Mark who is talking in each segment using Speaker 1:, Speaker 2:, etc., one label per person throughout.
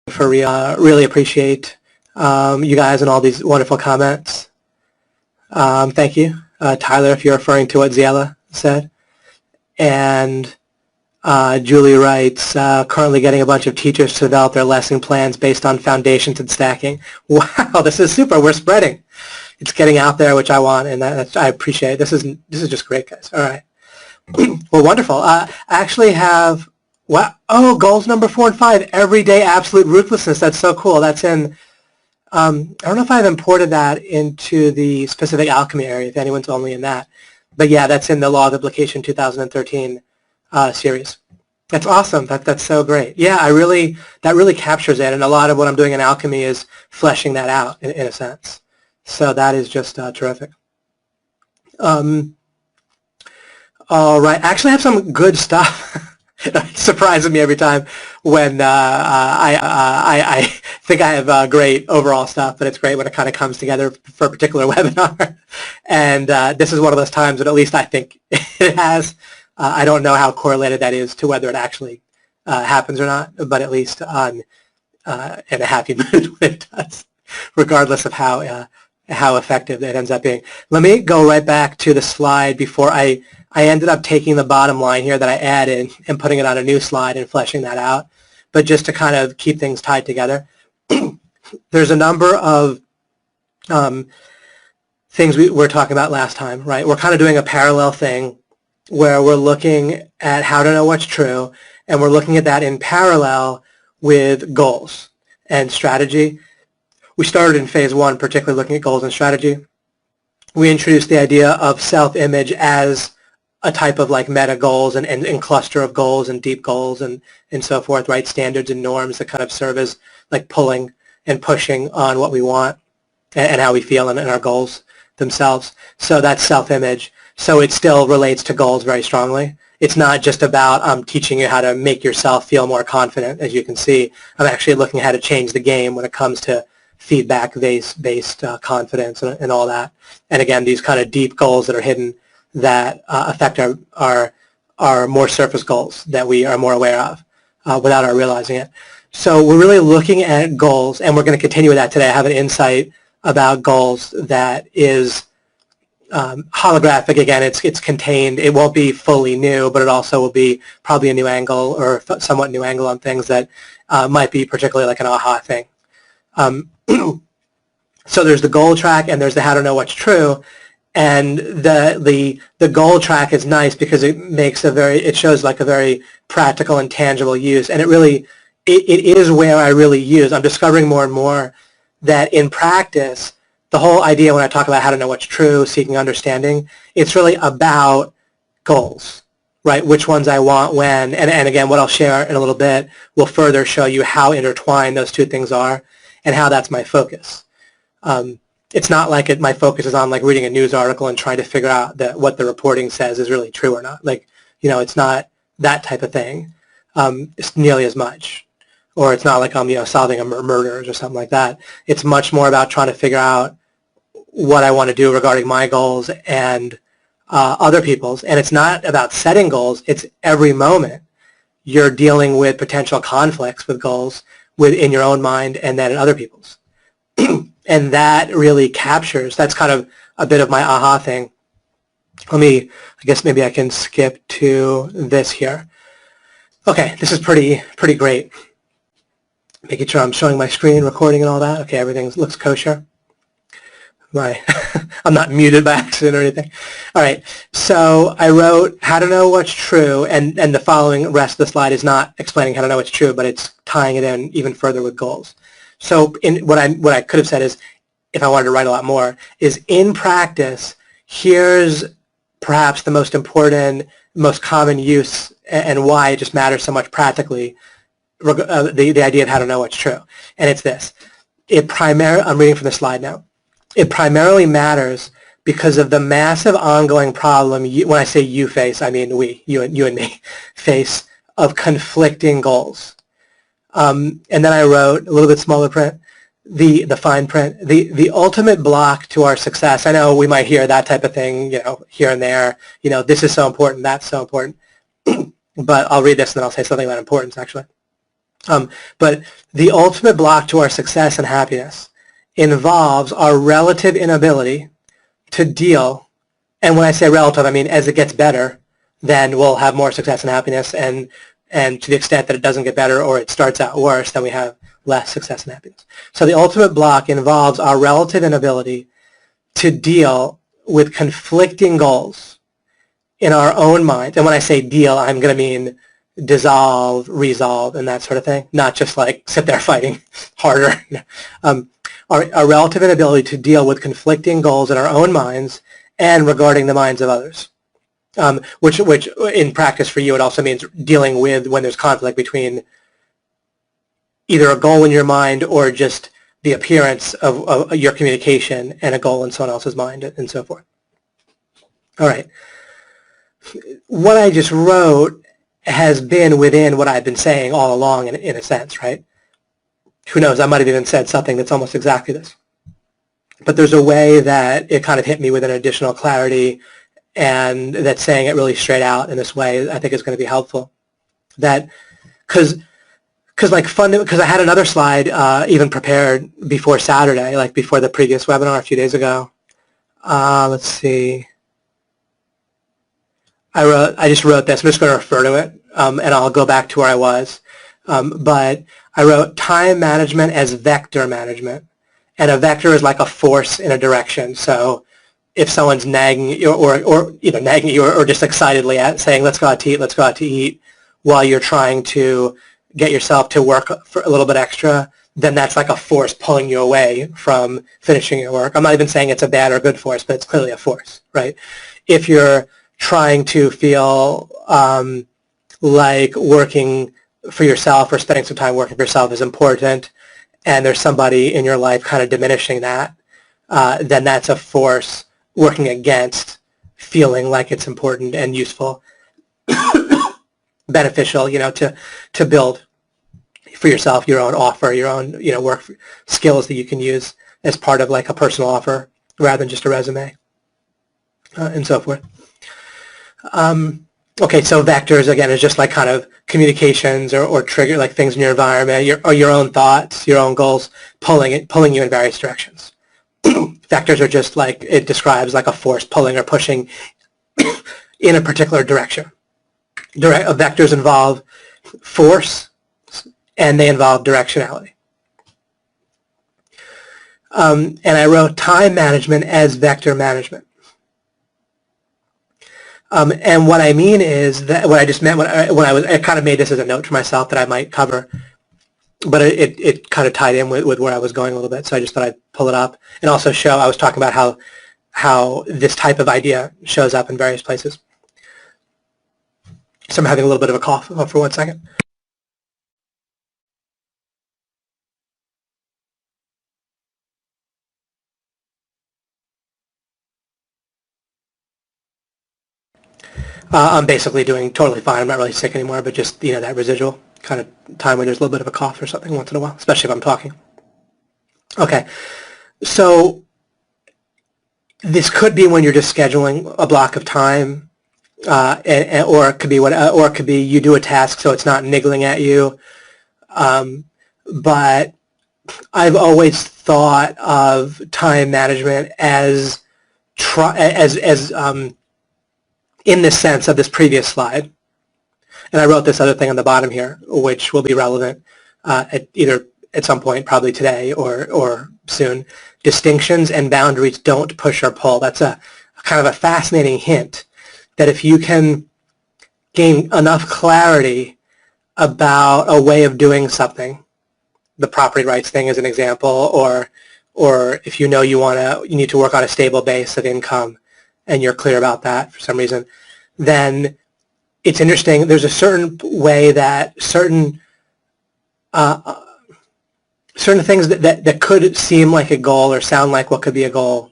Speaker 1: for really appreciate you guys and all these wonderful comments. Thank you. Tyler, if you're referring to what Ziela said. And Julie writes, currently getting a bunch of teachers to develop their lesson plans based on foundations and stacking. Wow, this is super. We're spreading. It's getting out there, which I want, and I appreciate it. This is just great, guys. All right. Well, wonderful. I actually have, goals number 4 and 5, everyday absolute ruthlessness. That's so cool. That's in, I don't know if I've imported that into the specific alchemy area, if anyone's only in that. But yeah, that's in the Law of Implication 2013 series. That's awesome. That's so great. Yeah, that really captures it, and a lot of what I'm doing in alchemy is fleshing that out in a sense. So that is just terrific. All right, I actually have some good stuff. It surprises me every time when I think I have great overall stuff, but it's great when it kind of comes together for a particular webinar. And this is one of those times that at least I think it has. I don't know how correlated that is to whether it actually happens or not, but at least I'm in a happy mood when it does, regardless of how effective it ends up being. Let me go right back to the slide before I ended up taking the bottom line here that I added and putting it on a new slide and fleshing that out. But just to kind of keep things tied together, there's a number of things we were talking about last time, right? We're kind of doing a parallel thing where we're looking at how to know what's true, and we're looking at that in parallel with goals and strategy. We started in phase 1, particularly looking at goals and strategy. We introduced the idea of self-image as a type of like meta goals and cluster of goals and deep goals and so forth, right? Standards and norms that kind of serve as like pulling and pushing on what we want and how we feel and our goals themselves. So that's self-image. So it still relates to goals very strongly. It's not just about teaching you how to make yourself feel more confident. As you can see, I'm actually looking at how to change the game when it comes to feedback-based confidence and all that. And again, these kind of deep goals that are hidden that affect our more surface goals that we are more aware of without our realizing it. So we're really looking at goals, and we're going to continue with that today. I have an insight about goals that is holographic. Again, it's contained. It won't be fully new, but it also will be probably a new angle or somewhat new angle on things that might be particularly like an aha thing. So there's the goal track and there's the how to know what's true, and the goal track is nice because it shows like a very practical and tangible use, and it is where I really use. I'm discovering more and more that in practice, the whole idea when I talk about how to know what's true, seeking understanding, it's really about goals, right? Which ones I want when, and again, what I'll share in a little bit will further show you how intertwined those two things are and how that's my focus. It's not like my focus is on like reading a news article and trying to figure out that what the reporting says is really true or not. Like, it's not that type of thing. It's nearly as much. Or it's not like I'm solving a murder or something like that. It's much more about trying to figure out what I want to do regarding my goals and other people's. And it's not about setting goals. It's every moment you're dealing with potential conflicts with goals within your own mind and then in other people's. And that really captures, that's kind of a bit of my aha thing. I guess maybe I can skip to this here. Okay, this is pretty great. Making sure I'm showing my screen, recording and all that. Okay, everything looks kosher. I'm not muted by accident or anything. All right, so I wrote how to know what's true, and the following rest of the slide is not explaining how to know what's true, but it's tying it in even further with goals. So what I could have said is, if I wanted to write a lot more, is in practice, here's perhaps the most important, most common use and why it just matters so much practically, the idea of how to know what's true. And it's this. I'm reading from the slide now. It primarily matters because of the massive ongoing problem, when I say you face, I mean you and me, face of conflicting goals. And then I wrote, a little bit smaller print, the fine print, the ultimate block to our success. I know we might hear that type of thing, here and there, this is so important, that's so important. But I'll read this and then I'll say something about importance, actually. But the ultimate block to our success and happiness involves our relative inability to deal, and when I say relative, I mean as it gets better, then we'll have more success and happiness, and to the extent that it doesn't get better or it starts out worse, then we have less success and happiness. So the ultimate block involves our relative inability to deal with conflicting goals in our own minds. And when I say deal, I'm going to mean dissolve, resolve, and that sort of thing, not just like sit there fighting harder. Our relative inability to deal with conflicting goals in our own minds and regarding the minds of others, which in practice for you it also means dealing with when there's conflict between either a goal in your mind or just the appearance of your communication and a goal in someone else's mind and so forth. All right. What I just wrote has been within what I've been saying all along in a sense, right? Who knows, I might have even said something that's almost exactly this. But there's a way that it kind of hit me with an additional clarity, and that saying it really straight out in this way I think is going to be helpful. That, because I had another slide even prepared before Saturday, like before the previous webinar a few days ago. Let's see. I just wrote this. I'm just going to refer to it, and I'll go back to where I was. But I wrote time management as vector management, and a vector is like a force in a direction. So if someone's nagging you, or nagging you, or just excitedly saying, "Let's go out to eat," while you're trying to get yourself to work for a little bit extra, then that's like a force pulling you away from finishing your work. I'm not even saying it's a bad or good force, but it's clearly a force, right? If you're trying to feel like working for yourself or spending some time working for yourself is important, and there's somebody in your life kind of diminishing that, then that's a force working against feeling like it's important and useful, beneficial, to build for yourself your own offer, your own work skills that you can use as part of like a personal offer rather than just a resume, and so forth. Okay, so vectors, again, is just like kind of communications or trigger, like things in your environment, your own thoughts, your own goals, pulling you in various directions. Vectors are just like, it describes like a force pulling or pushing in a particular direction. Vectors involve force, and they involve directionality. And I wrote time management as vector management. And what I mean is that what I just meant I kind of made this as a note for myself that I might cover, but it kind of tied in with where I was going a little bit, so I just thought I'd pull it up and also show. I was talking about how this type of idea shows up in various places. So I'm having a little bit of a cough. For 1 second. I'm basically doing totally fine. I'm not really sick anymore, but just that residual kind of time where there's a little bit of a cough or something once in a while, especially if I'm talking. Okay, so this could be when you're just scheduling a block of time, or it could be you do a task so it's not niggling at you. But I've always thought of time management as in the sense of this previous slide. And I wrote this other thing on the bottom here, which will be relevant either at some point, probably today or soon. Distinctions and boundaries don't push or pull. That's a kind of a fascinating hint that if you can gain enough clarity about a way of doing something, the property rights thing as an example, or if you need to work on a stable base of income, and you're clear about that for some reason, then it's interesting. There's a certain way that certain things that could seem like a goal or sound like what could be a goal,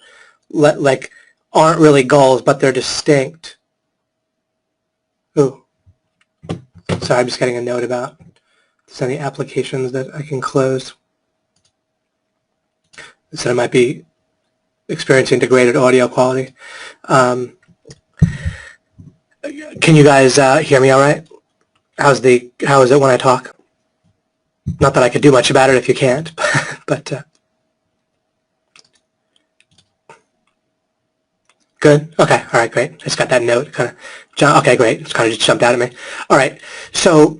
Speaker 1: like aren't really goals, but they're distinct. Ooh. Sorry, I'm just getting a note about if there's any applications that I can close. So I might be experiencing degraded audio quality. Can you guys hear me all right? How is it when I talk? Not that I could do much about it if you can't, but good. Okay. All right. Great. I just got that note. Okay. Great. It's kind of just jumped out at me. All right. So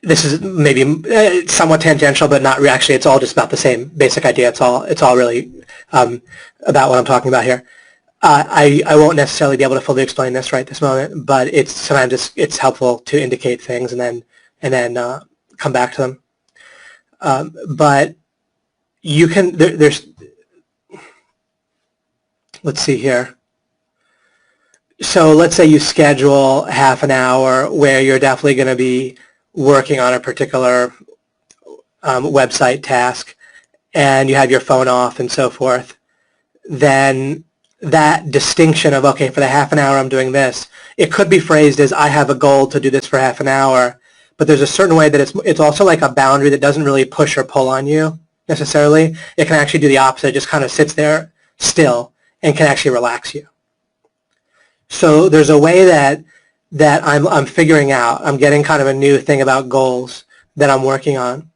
Speaker 1: this is maybe somewhat tangential, but not actually. It's all just about the same basic idea. It's all really about what I'm talking about here. I won't necessarily be able to fully explain this right this moment, but sometimes it's helpful to indicate things and then come back to them. But you can there's let's see here. So let's say you schedule half an hour where you're definitely going to be working on a particular website task, and you have your phone off and so forth. Then that distinction of, okay, for the half an hour I'm doing this, it could be phrased as I have a goal to do this for half an hour, but there's a certain way that it's also like a boundary that doesn't really push or pull on you necessarily. It can actually do the opposite. It just kind of sits there still and can actually relax you. So there's a way that I'm figuring out. I'm getting kind of a new thing about goals that I'm working on,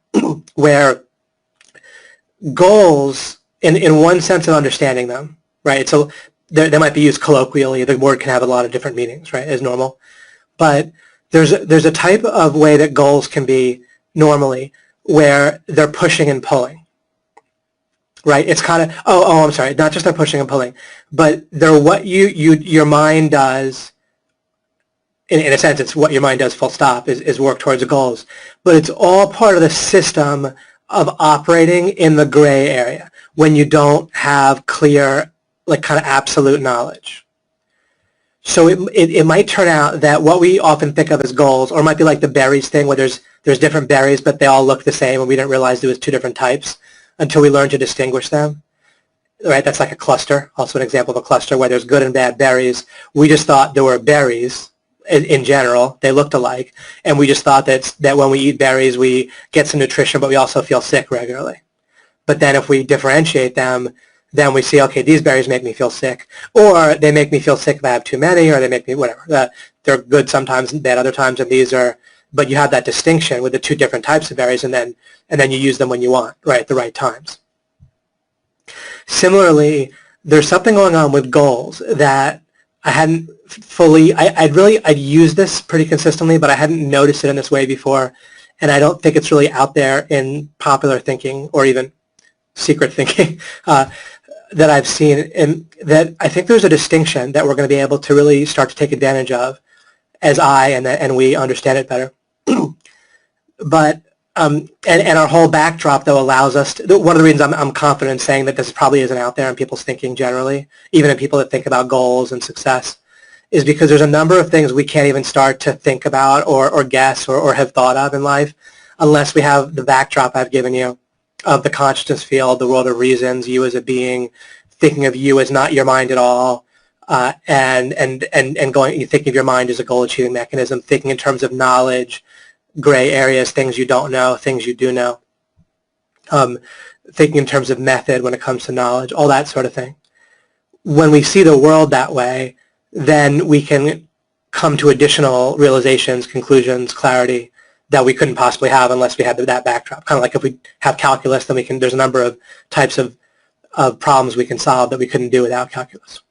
Speaker 1: where goals, in one sense of understanding them, right? So they might be used colloquially. The word can have a lot of different meanings, right, as normal. But there's a type of way that goals can be normally where they're pushing and pulling, right? It's kind of, I'm sorry, not just they're pushing and pulling, but they're what your mind does. In a sense, it's what your mind does, full stop, is work towards goals. But it's all part of the system of operating in the gray area when you don't have clear, like kind of absolute knowledge. So it might turn out that what we often think of as goals, or it might be like the berries thing where there's different berries, but they all look the same, and we didn't realize there was two different types until we learned to distinguish them. Right? That's like a cluster, also an example of a cluster where there's good and bad berries. We just thought there were berries. In general, they looked alike, and we just thought that when we eat berries, we get some nutrition, but we also feel sick regularly. But then if we differentiate them, then we see, okay, these berries make me feel sick, or they make me feel sick if I have too many, or they make me whatever. They're good sometimes and bad other times, and these are. But you have that distinction with the two different types of berries, and then you use them when you want, right, at the right times. Similarly, there's something going on with goals that I hadn't fully, I'd used this pretty consistently, but I hadn't noticed it in this way before, and I don't think it's really out there in popular thinking or even secret thinking that I've seen, and that I think there's a distinction that we're going to be able to really start to take advantage of as and we understand it better. But and our whole backdrop, though, allows us to, one of the reasons I'm confident in saying that this probably isn't out there in people's thinking generally, even in people that think about goals and success, is because there's a number of things we can't even start to think about or guess or have thought of in life unless we have the backdrop I've given you of the consciousness field, the world of reasons, you as a being, thinking of you as not your mind at all, and you thinking of your mind as a goal-achieving mechanism, thinking in terms of knowledge, gray areas, things you don't know, things you do know, thinking in terms of method when it comes to knowledge, all that sort of thing. When we see the world that way, then we can come to additional realizations, conclusions, clarity that we couldn't possibly have unless we had that backdrop. Kind of like if we have calculus, then there's a number of types of problems we can solve that we couldn't do without calculus.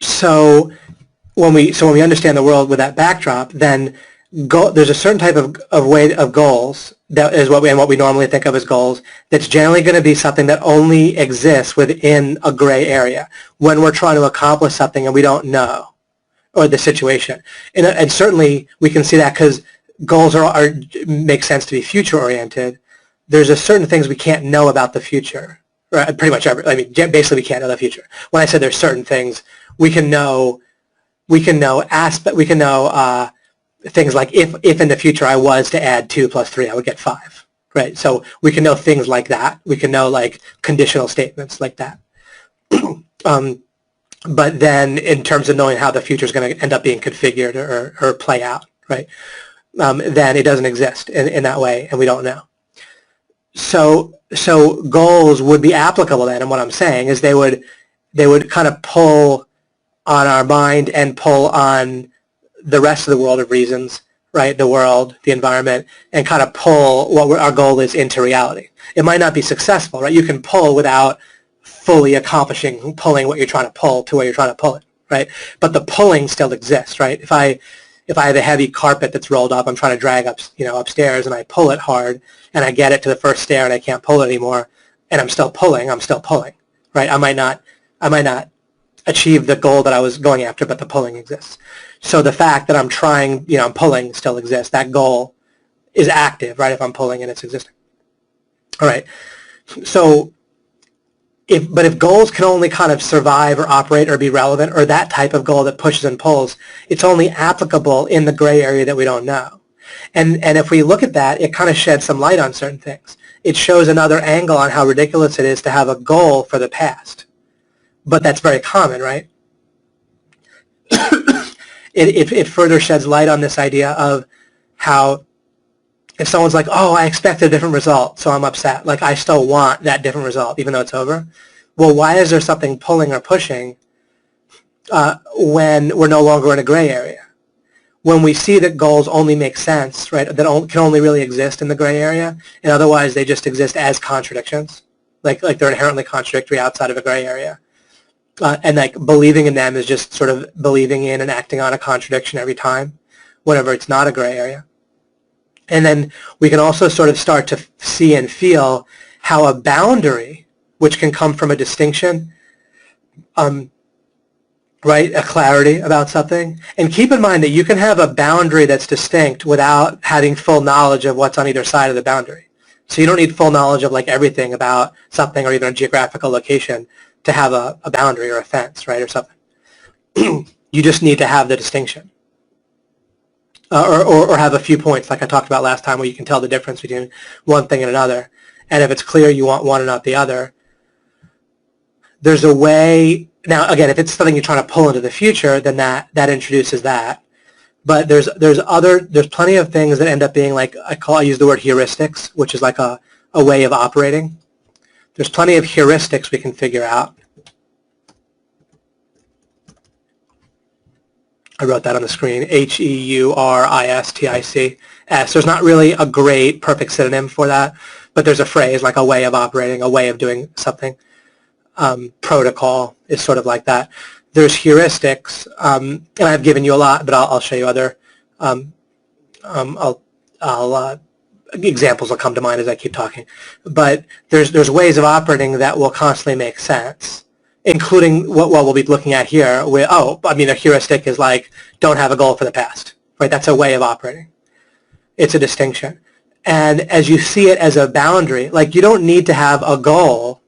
Speaker 1: So when we understand the world with that backdrop, then there's a certain type of way of goals that is what we normally think of as goals. That's generally going to be something that only exists within a gray area when we're trying to accomplish something and we don't know, or the situation. And certainly we can see that because goals make sense to be future oriented. There's a certain things we can't know about the future. Right? Pretty much basically we can't know the future. When I say there's certain things, we can know things like if in the future I was to add 2 plus 3, I would get 5, right? So we can know things like that. We can know like conditional statements like that. But then in terms of knowing how the future is going to end up being configured or play out, right? Then it doesn't exist in that way, and we don't know. So goals would be applicable then, and what I'm saying is they would kind of pull on our mind and pull on the rest of the world of reasons, right? The world, the environment, and kind of pull what our goal is into reality. It might not be successful, right? You can pull without fully accomplishing pulling what you're trying to pull to where you're trying to pull it, right? But the pulling still exists, right? If I have a heavy carpet that's rolled up, I'm trying to drag up, upstairs, and I pull it hard, and I get it to the first stair, and I can't pull it anymore, and I'm still pulling, right? I might not achieve the goal that I was going after, but the pulling exists. So the fact that I'm trying, I'm pulling still exists. That goal is active, right? If I'm pulling and it's existing. All right. So if goals can only kind of survive or operate or be relevant, or that type of goal that pushes and pulls, it's only applicable in the gray area that we don't know. And if we look at that, it kind of sheds some light on certain things. It shows another angle on how ridiculous it is to have a goal for the past. But that's very common, right? It further sheds light on this idea of how if someone's like, oh, I expected a different result, so I'm upset. Like, I still want that different result, even though it's over. Well, why is there something pulling or pushing when we're no longer in a gray area? When we see that goals only make sense, right, that can only really exist in the gray area, and otherwise they just exist as contradictions, like they're inherently contradictory outside of a gray area. And like believing in them is just sort of believing in and acting on a contradiction every time, whenever it's not a gray area. And then we can also sort of start to see and feel how a boundary, which can come from a distinction, right, a clarity about something. And keep in mind that you can have a boundary that's distinct without having full knowledge of what's on either side of the boundary. So you don't need full knowledge of like everything about something or even a geographical location to have a boundary or a fence, right, or something. You just need to have the distinction. Or have a few points, like I talked about last time, where you can tell the difference between one thing and another. And if it's clear you want one and not the other, there's a way. Now, again, if it's something you're trying to pull into the future, then that introduces that. But there's plenty of things that end up being like, I use the word heuristics, which is like a way of operating. There's plenty of heuristics we can figure out. I wrote that on the screen, H-E-U-R-I-S-T-I-C-S. There's not really a great perfect synonym for that, but there's a phrase like a way of operating, a way of doing something. Protocol is sort of like that. There's heuristics, and I've given you a lot, but I'll show you other. Examples will come to mind as I keep talking. But there's ways of operating that will constantly make sense, including what we'll be looking at here. A heuristic is like, don't have a goal for the past, right? That's a way of operating. It's a distinction. And as you see it as a boundary, like you don't need to have a goal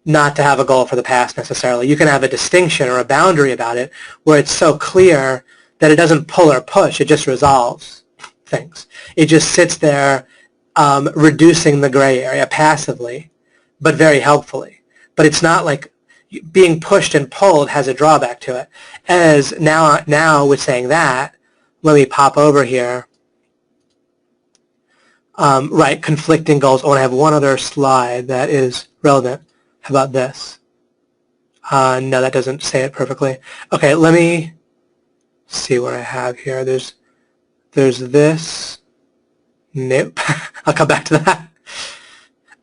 Speaker 1: not to have a goal for the past necessarily. You can have a distinction or a boundary about it where it's so clear that it doesn't pull or push, it just resolves things. It just sits there reducing the gray area passively, but very helpfully. But it's not like being pushed and pulled has a drawback to it. As now with saying that, let me pop over here. Right, conflicting goals. Oh, and I have one other slide that is relevant. How about this? No, that doesn't say it perfectly. Okay, let me see what I have here. There's this. Nope. I'll come back to that.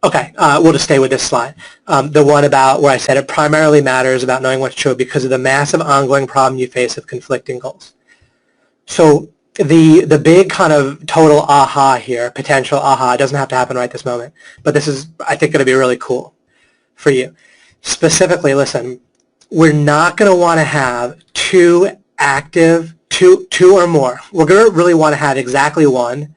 Speaker 1: Okay, we'll just stay with this slide. The one about where I said it primarily matters about knowing what's true because of the massive ongoing problem you face of conflicting goals. So the big kind of total aha here, potential aha, doesn't have to happen right this moment, but this is, I think, going to be really cool for you. Specifically, listen, we're not going to want to have two or more. We're going to really want to have exactly one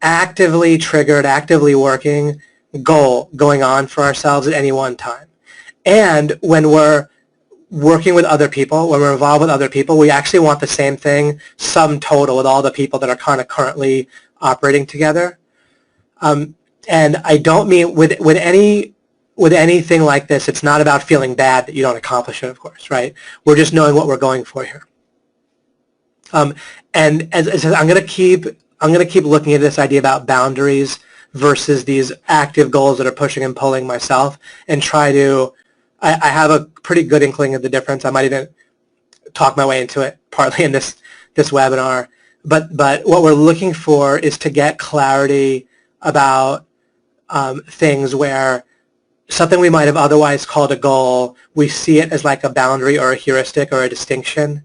Speaker 1: actively triggered, actively working goal going on for ourselves at any one time. And when we're working with other people, when we're involved with other people, we actually want the same thing, sum total, with all the people that are kind of currently operating together. And I don't mean with anything like this, it's not about feeling bad that you don't accomplish it, of course, right? We're just knowing what we're going for here. And as I said, I'm going to keep looking at this idea about boundaries versus these active goals that are pushing and pulling myself, and try to I have a pretty good inkling of the difference. I might even talk my way into it partly in this webinar. But what we're looking for is to get clarity about things where something we might have otherwise called a goal, we see it as like a boundary or a heuristic or a distinction,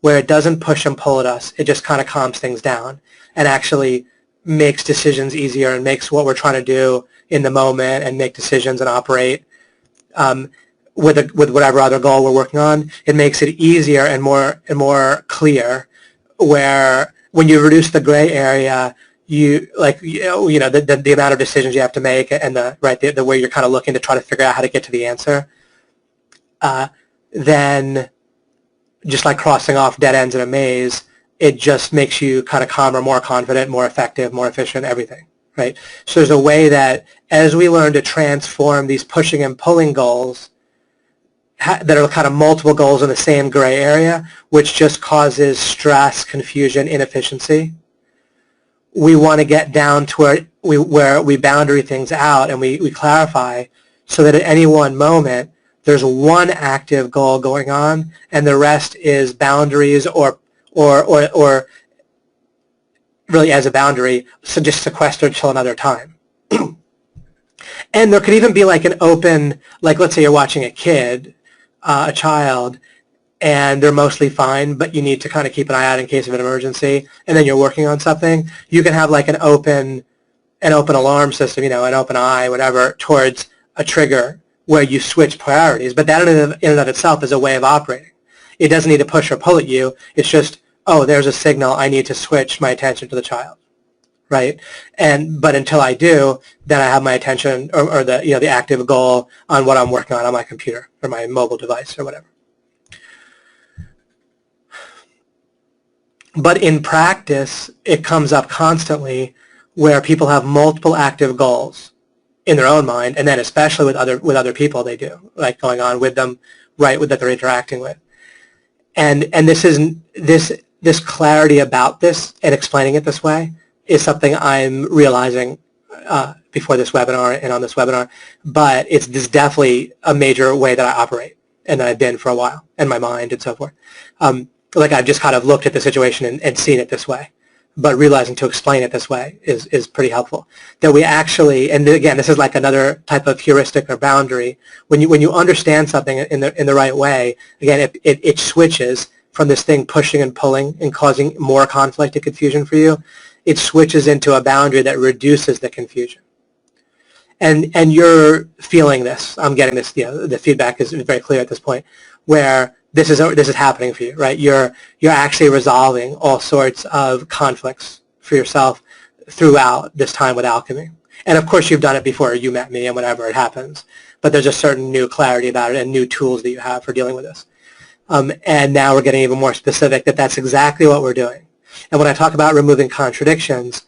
Speaker 1: where it doesn't push and pull at us. It just kind of calms things down and actually makes decisions easier and makes what we're trying to do in the moment and make decisions and operate with whatever other goal we're working on. It makes it easier and more clear, where when you reduce the gray area, the amount of decisions you have to make and the way you're kind of looking to try to figure out how to get to the answer, then just like crossing off dead ends in a maze, it just makes you kind of calmer, more confident, more effective, more efficient, everything, right? So there's a way that as we learn to transform these pushing and pulling goals that are kind of multiple goals in the same gray area, which just causes stress, confusion, inefficiency, we want to get down to where we boundary things out and we clarify, so that at any one moment there's one active goal going on and the rest is boundaries or really as a boundary, so just sequestered till another time. And there could even be like an open, like let's say you're watching a kid, a child, and they're mostly fine, but you need to kind of keep an eye out in case of an emergency, and then you're working on something. You can have like an open alarm system, an open eye, whatever, towards a trigger where you switch priorities. But that in and of itself is a way of operating. It doesn't need to push or pull at you. It's just, oh, there's a signal. I need to switch my attention to the child, right? But until I do, then I have my attention or the active goal on what I'm working on my computer or my mobile device or whatever. But in practice, it comes up constantly where people have multiple active goals in their own mind, and then especially with other people they do, like going on with them, right, that they're interacting with. And this clarity about this and explaining it this way is something I'm realizing before this webinar and on this webinar, but it's definitely a major way that I operate and that I've been for a while in my mind and so forth. Like I've just kind of looked at the situation and seen it this way, but realizing to explain it this way is pretty helpful. That we actually, and again, this is like another type of heuristic or boundary. When you understand something in the right way, again, it switches from this thing pushing and pulling and causing more conflict and confusion for you. It switches into a boundary that reduces the confusion. And you're feeling this. I'm getting this. The feedback is very clear at this point, where this is happening for you, right? You're actually resolving all sorts of conflicts for yourself throughout this time with alchemy. And of course, you've done it before you met me and whenever it happens. But there's a certain new clarity about it and new tools that you have for dealing with this. And now we're getting even more specific that that's exactly what we're doing. And when I talk about removing contradictions,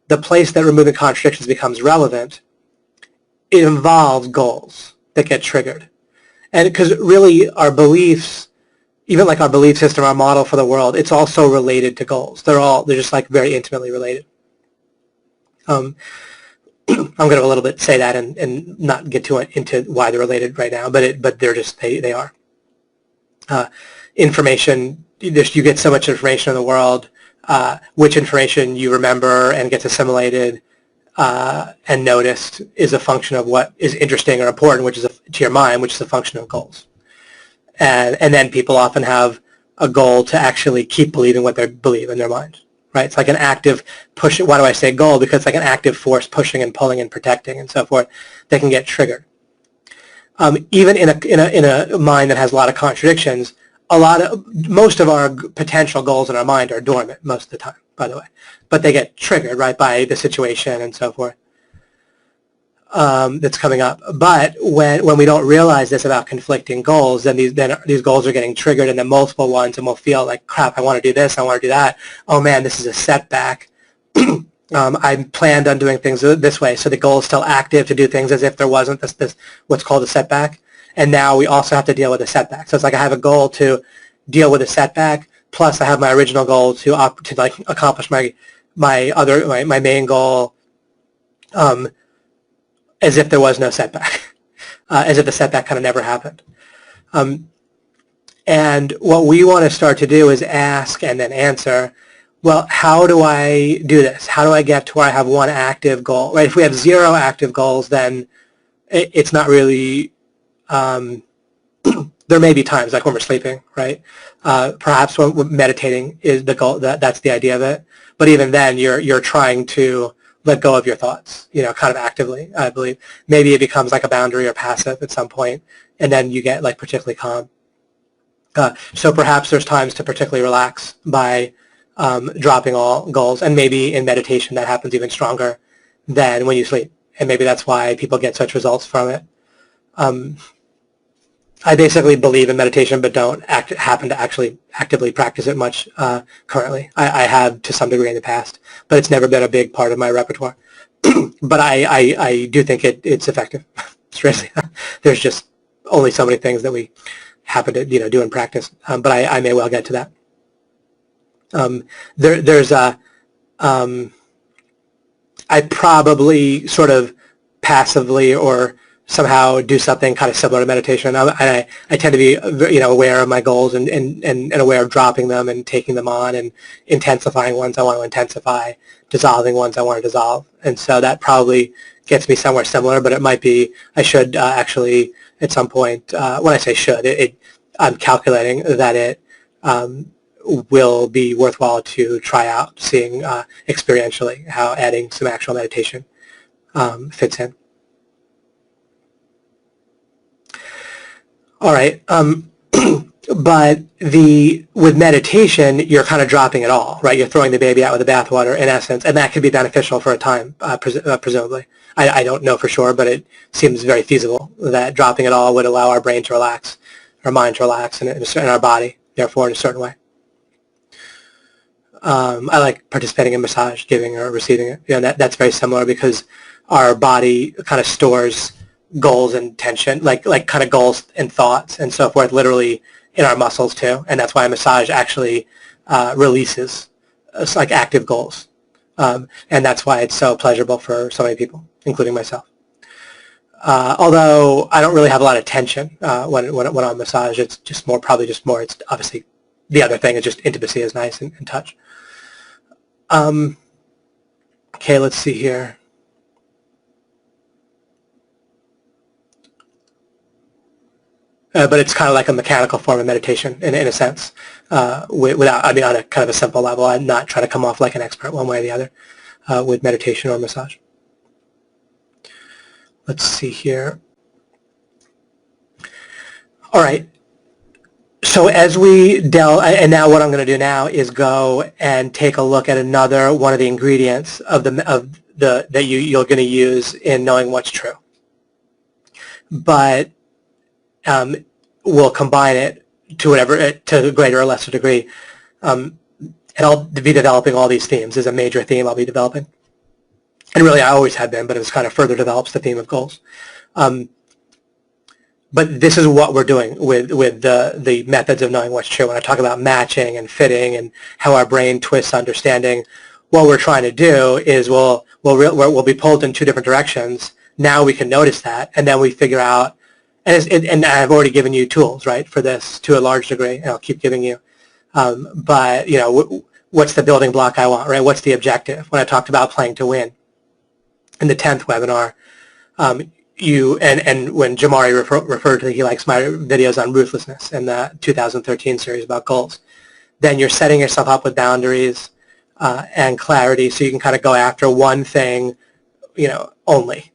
Speaker 1: the place that removing contradictions becomes relevant, it involves goals that get triggered. And because really our beliefs, even like our belief system, our model for the world, it's also related to goals. They're just like very intimately related. I'm going to a little bit say that and not get too into why they're related right now, but they're just, they are. Information, you get so much information in the world, which information you remember and gets assimilated and noticed is a function of what is interesting or important, which is to your mind, which is a function of goals. And then people often have a goal to actually keep believing what they believe in their mind, right? It's like an active push. Why do I say goal? Because it's like an active force pushing and pulling and protecting and so forth that can get triggered. Even in a mind that has a lot of contradictions, most of our potential goals in our mind are dormant most of the time, by the way, but they get triggered, right, by the situation and so forth that's coming up. But when we don't realize this about conflicting goals, then these goals are getting triggered, and then multiple ones, and we'll feel like, crap, I want to do this, I want to do that. Oh man, this is a setback. I planned on doing things this way, so the goal is still active to do things as if there wasn't this what's called a setback. And now we also have to deal with a setback. So it's like I have a goal to deal with a setback, plus I have my original goal to like accomplish my main goal as if there was no setback, as if the setback kind of never happened. And what we want to start to do is ask and then answer, well, how do I do this? How do I get to where I have one active goal? Right? If we have 0 active goals, then it's not really, there may be times like when we're sleeping, right? Perhaps when meditating is the goal, that's the idea of it. But even then, you're trying to let go of your thoughts, kind of actively, I believe. Maybe it becomes like a boundary or passive at some point, and then you get like particularly calm. So perhaps there's times to particularly relax by dropping all goals, and maybe in meditation that happens even stronger than when you sleep, and maybe that's why people get such results from it. I basically believe in meditation, but don't happen to actually actively practice it much currently. I have to some degree in the past, but it's never been a big part of my repertoire. But I do think it's effective. Seriously, there's just only so many things that we happen to do in practice. But I may well get to that. I probably sort of passively or somehow do something kind of similar to meditation. I tend to be aware of my goals and aware of dropping them and taking them on and intensifying ones I want to intensify, dissolving ones I want to dissolve. And so that probably gets me somewhere similar, but it might be I should actually at some point, when I say should, I'm calculating that it will be worthwhile to try out, seeing experientially how adding some actual meditation fits in. All right, but with meditation, you're kind of dropping it all, right? You're throwing the baby out with the bathwater, in essence, and that could be beneficial for a time, presumably. I don't know for sure, but it seems very feasible that dropping it all would allow our brain to relax, our mind to relax, and our body, therefore, in a certain way. I like participating in massage, giving or receiving it. That's very similar because our body kind of stores goals and tension, like kind of goals and thoughts and so forth, literally in our muscles too. And that's why massage actually releases like active goals. And that's why it's so pleasurable for so many people, including myself. Although I don't really have a lot of tension when I'm massage, it's just more, it's obviously the other thing is just intimacy is nice and touch. Okay, let's see here. But it's kind of like a mechanical form of meditation in a sense, without, on a kind of a simple level. I'm not trying to come off like an expert one way or the other with meditation or massage. Let's see here. All right. So as we delve, and now what I'm going to do now is go and take a look at another one of the ingredients of that you're going to use in knowing what's true. But we'll combine it to a greater or lesser degree. And I'll be developing all these themes. There's a major theme I'll be developing. And really I always have been, but it's kind of further develops the theme of goals. But this is what we're doing with the methods of knowing what's true. When I talk about matching and fitting and how our brain twists understanding, what we're trying to do is we'll be pulled in two different directions. Now we can notice that, and then we figure out, and I've already given you tools, right, for this to a large degree, and I'll keep giving you. But what's the building block I want, right? What's the objective? When I talked about playing to win in the 10th webinar, and when Jamari referred to, he likes my videos on ruthlessness in the 2013 series about goals, then you're setting yourself up with boundaries and clarity so you can kind of go after one thing, only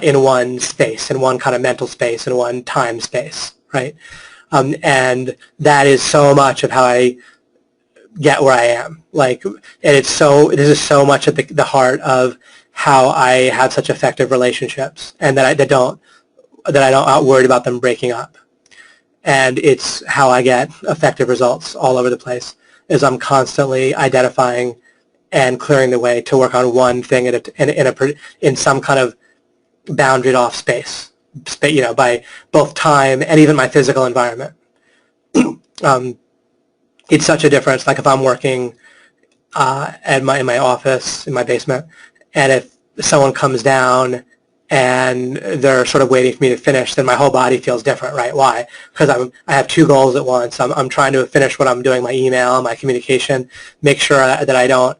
Speaker 1: in one space, in one kind of mental space, in one time space, right? And that is so much of how I get where I am. And this is so much at the heart of how I have such effective relationships, and that I don't worried about them breaking up. And it's how I get effective results all over the place, is I'm constantly identifying and clearing the way to work on one thing in some kind of boundaried off space, by both time and even my physical environment. It's such a difference. Like if I'm working in my office, in my basement, and if someone comes down and they're sort of waiting for me to finish, then my whole body feels different, right? Why? Because I have two goals at once. I'm trying to finish what I'm doing, my email, my communication, make sure that I don't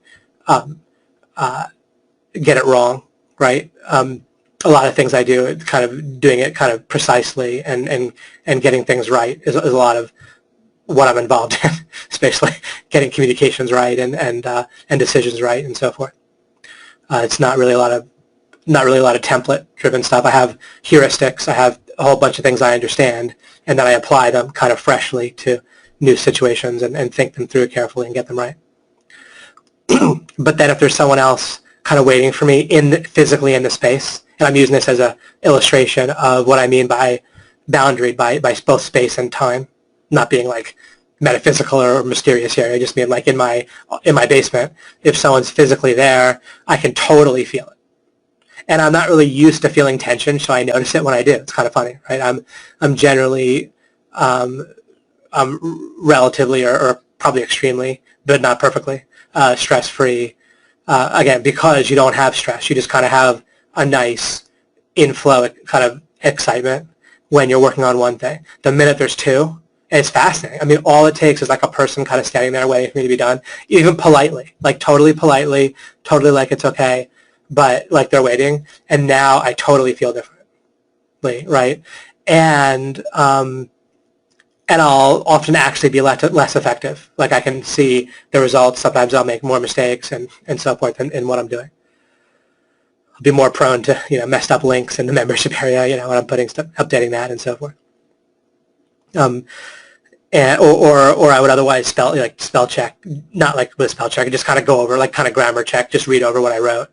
Speaker 1: get it wrong, right? A lot of things I do, kind of doing it kind of precisely and getting things right is a lot of what I'm involved in, especially getting communications right and decisions right and so forth. It's not really a lot of template-driven stuff. I have heuristics. I have a whole bunch of things I understand, and then I apply them kind of freshly to new situations and think them through carefully and get them right. But then if there's someone else kind of waiting for me physically in the space, and I'm using this as an illustration of what I mean by boundaried by both space and time, not being like metaphysical or mysterious here. I just mean like in my basement, if someone's physically there, I can totally feel it. And I'm not really used to feeling tension, so I notice it when I do. It's kind of funny, right? I'm generally relatively or probably extremely, but not perfectly, stress-free. Again, because you don't have stress, you just kind of have a nice inflow kind of excitement when you're working on one thing. The minute there's two, it's fascinating. I mean, all it takes is like a person kind of standing there waiting for me to be done, even politely, like totally politely, totally like it's okay, but like they're waiting, and now I totally feel differently, right? And I'll often actually be less effective. Like I can see the results. Sometimes I'll make more mistakes and so forth in what I'm doing. I'll be more prone to messed up links in the membership area, when I'm putting stuff, updating that and so forth. Or I would otherwise spell check, not like with spell check, just kind of go over, like kind of grammar check, just read over what I wrote,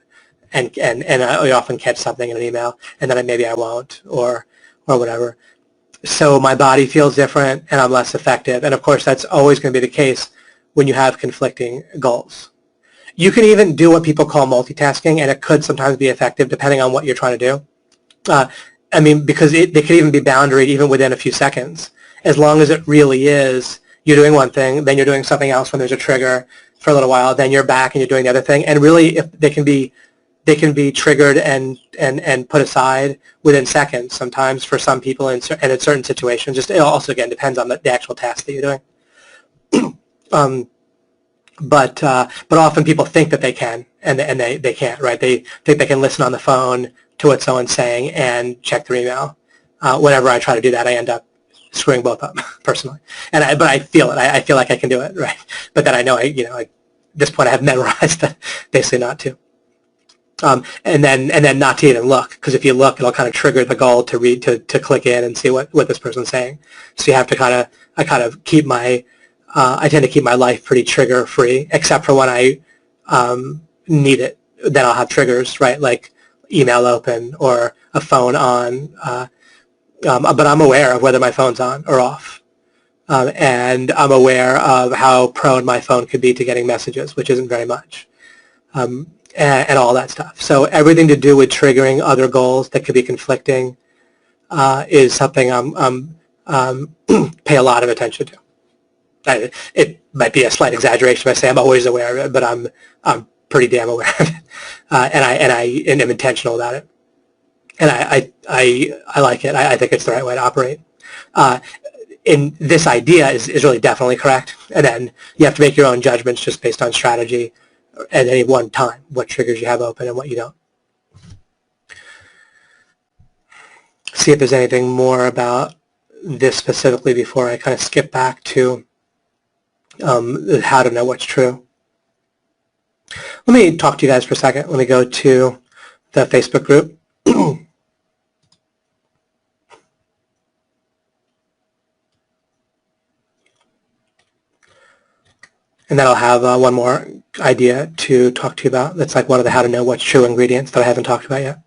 Speaker 1: and I often catch something in an email, and then maybe I won't, or whatever. So my body feels different, and I'm less effective, and of course that's always going to be the case when you have conflicting goals. You can even do what people call multitasking, and it could sometimes be effective depending on what you're trying to do. I mean, because they could even be boundaried even within a few seconds. As long as it really is, you're doing one thing, then you're doing something else when there's a trigger for a little while, then you're back and you're doing the other thing. And really, if they can be triggered and put aside within seconds sometimes for some people and in certain situations. Just it also again depends on the actual task that you're doing. But often people think that they can, and they can't, right? They think they can listen on the phone to what someone's saying and check their email. Whenever I try to do that, I end up screwing both up personally. But I feel it. I feel like I can do it, right? But then I know at this point I have memorized that basically not to. And then not to even look, because if you look, it'll kind of trigger the goal to read to click in and see what this person's saying. So you have to I tend to keep my life pretty trigger free, except for when I need it. Then I'll have triggers, right? Like email open or a phone on. But I'm aware of whether my phone's on or off. And I'm aware of how prone my phone could be to getting messages, which isn't very much, and all that stuff. So everything to do with triggering other goals that could be conflicting is something I'm pay a lot of attention to. It might be a slight exaggeration if I say I'm always aware of it, but I'm pretty damn aware of it, and I am intentional about it. And I like it. I think it's the right way to operate. And this idea is really definitely correct. And then you have to make your own judgments just based on strategy at any one time, what triggers you have open and what you don't. See if there's anything more about this specifically before I kind of skip back to how to know what's true. Let me talk to you guys for a second. Let me go to the Facebook group. And then I'll have one more idea to talk to you about. That's like one of the how to know what's true ingredients that I haven't talked about yet.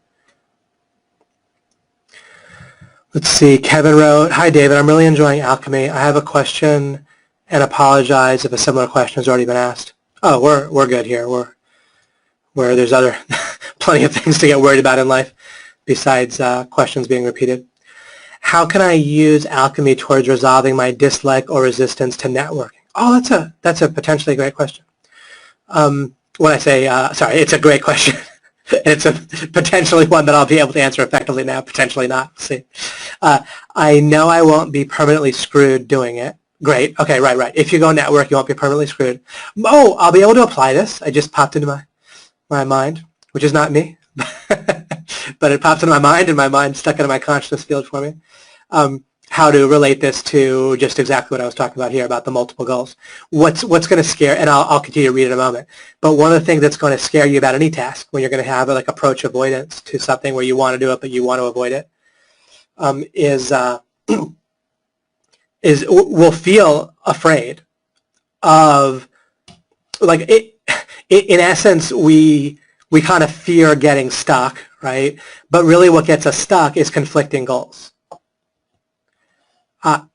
Speaker 1: Let's see. Kevin wrote, "Hi, David. I'm really enjoying Alchemy. I have a question and apologize if a similar question has already been asked." Oh, we're good here. Where there's other plenty of things to get worried about in life besides questions being repeated. How can I use Alchemy towards resolving my dislike or resistance to networking? Oh, that's a potentially great question. When I say, sorry, it's a great question. It's a potentially one that I'll be able to answer effectively now, potentially not. We'll see. I know I won't be permanently screwed doing it. Great. Okay, right. If you go network, you won't be permanently screwed. Oh, I'll be able to apply this. I just popped into my mind, which is not me. But it popped into my mind, and my mind stuck into my consciousness field for me. How to relate this to just exactly what I was talking about here about the multiple goals. What's going to scare, and I'll continue to read in a moment, but one of the things that's going to scare you about any task when you're going to have like approach avoidance to something where you want to do it but you want to avoid it, is we'll feel afraid of, like, in essence, we kind of fear getting stuck, right? But really what gets us stuck is conflicting goals.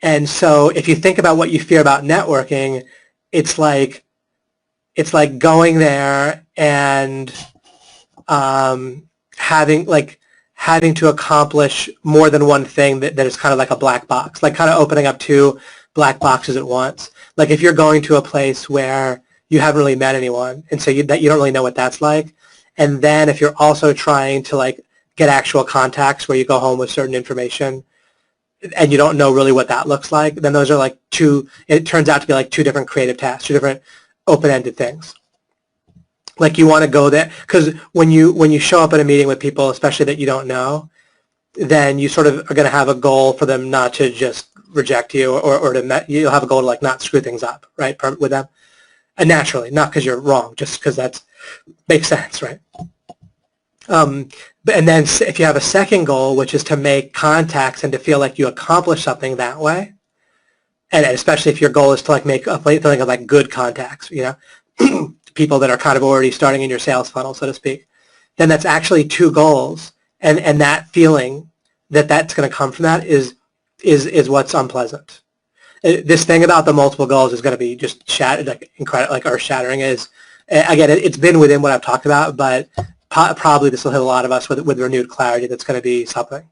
Speaker 1: And so if you think about what you fear about networking, it's like going there and having to accomplish more than one thing that is kind of like a black box, like kind of opening up two black boxes at once. Like if you're going to a place where you haven't really met anyone, and so you don't really know what that's like, and then if you're also trying to like get actual contacts where you go home with certain information, and you don't know really what that looks like, then those are like it turns out to be like two different creative tasks, two different open-ended things. Like you want to go there, because when you show up at a meeting with people, especially that you don't know, then you sort of are going to have a goal for them not to just reject you, or you'll have a goal to like not screw things up, right, with them. And naturally, not because you're wrong, just because that makes sense, right? And then if you have a second goal, which is to make contacts and to feel like you accomplish something that way, and especially if your goal is to like make a feeling of like good contacts, you know, people that are kind of already starting in your sales funnel, so to speak, then that's actually two goals, and that feeling that's going to come from that is what's unpleasant. This thing about the multiple goals is going to be just shattered, like incredible, like earth-shattering. Is again, it's been within what I've talked about, but probably this will hit a lot of us with renewed clarity. That's going to be something.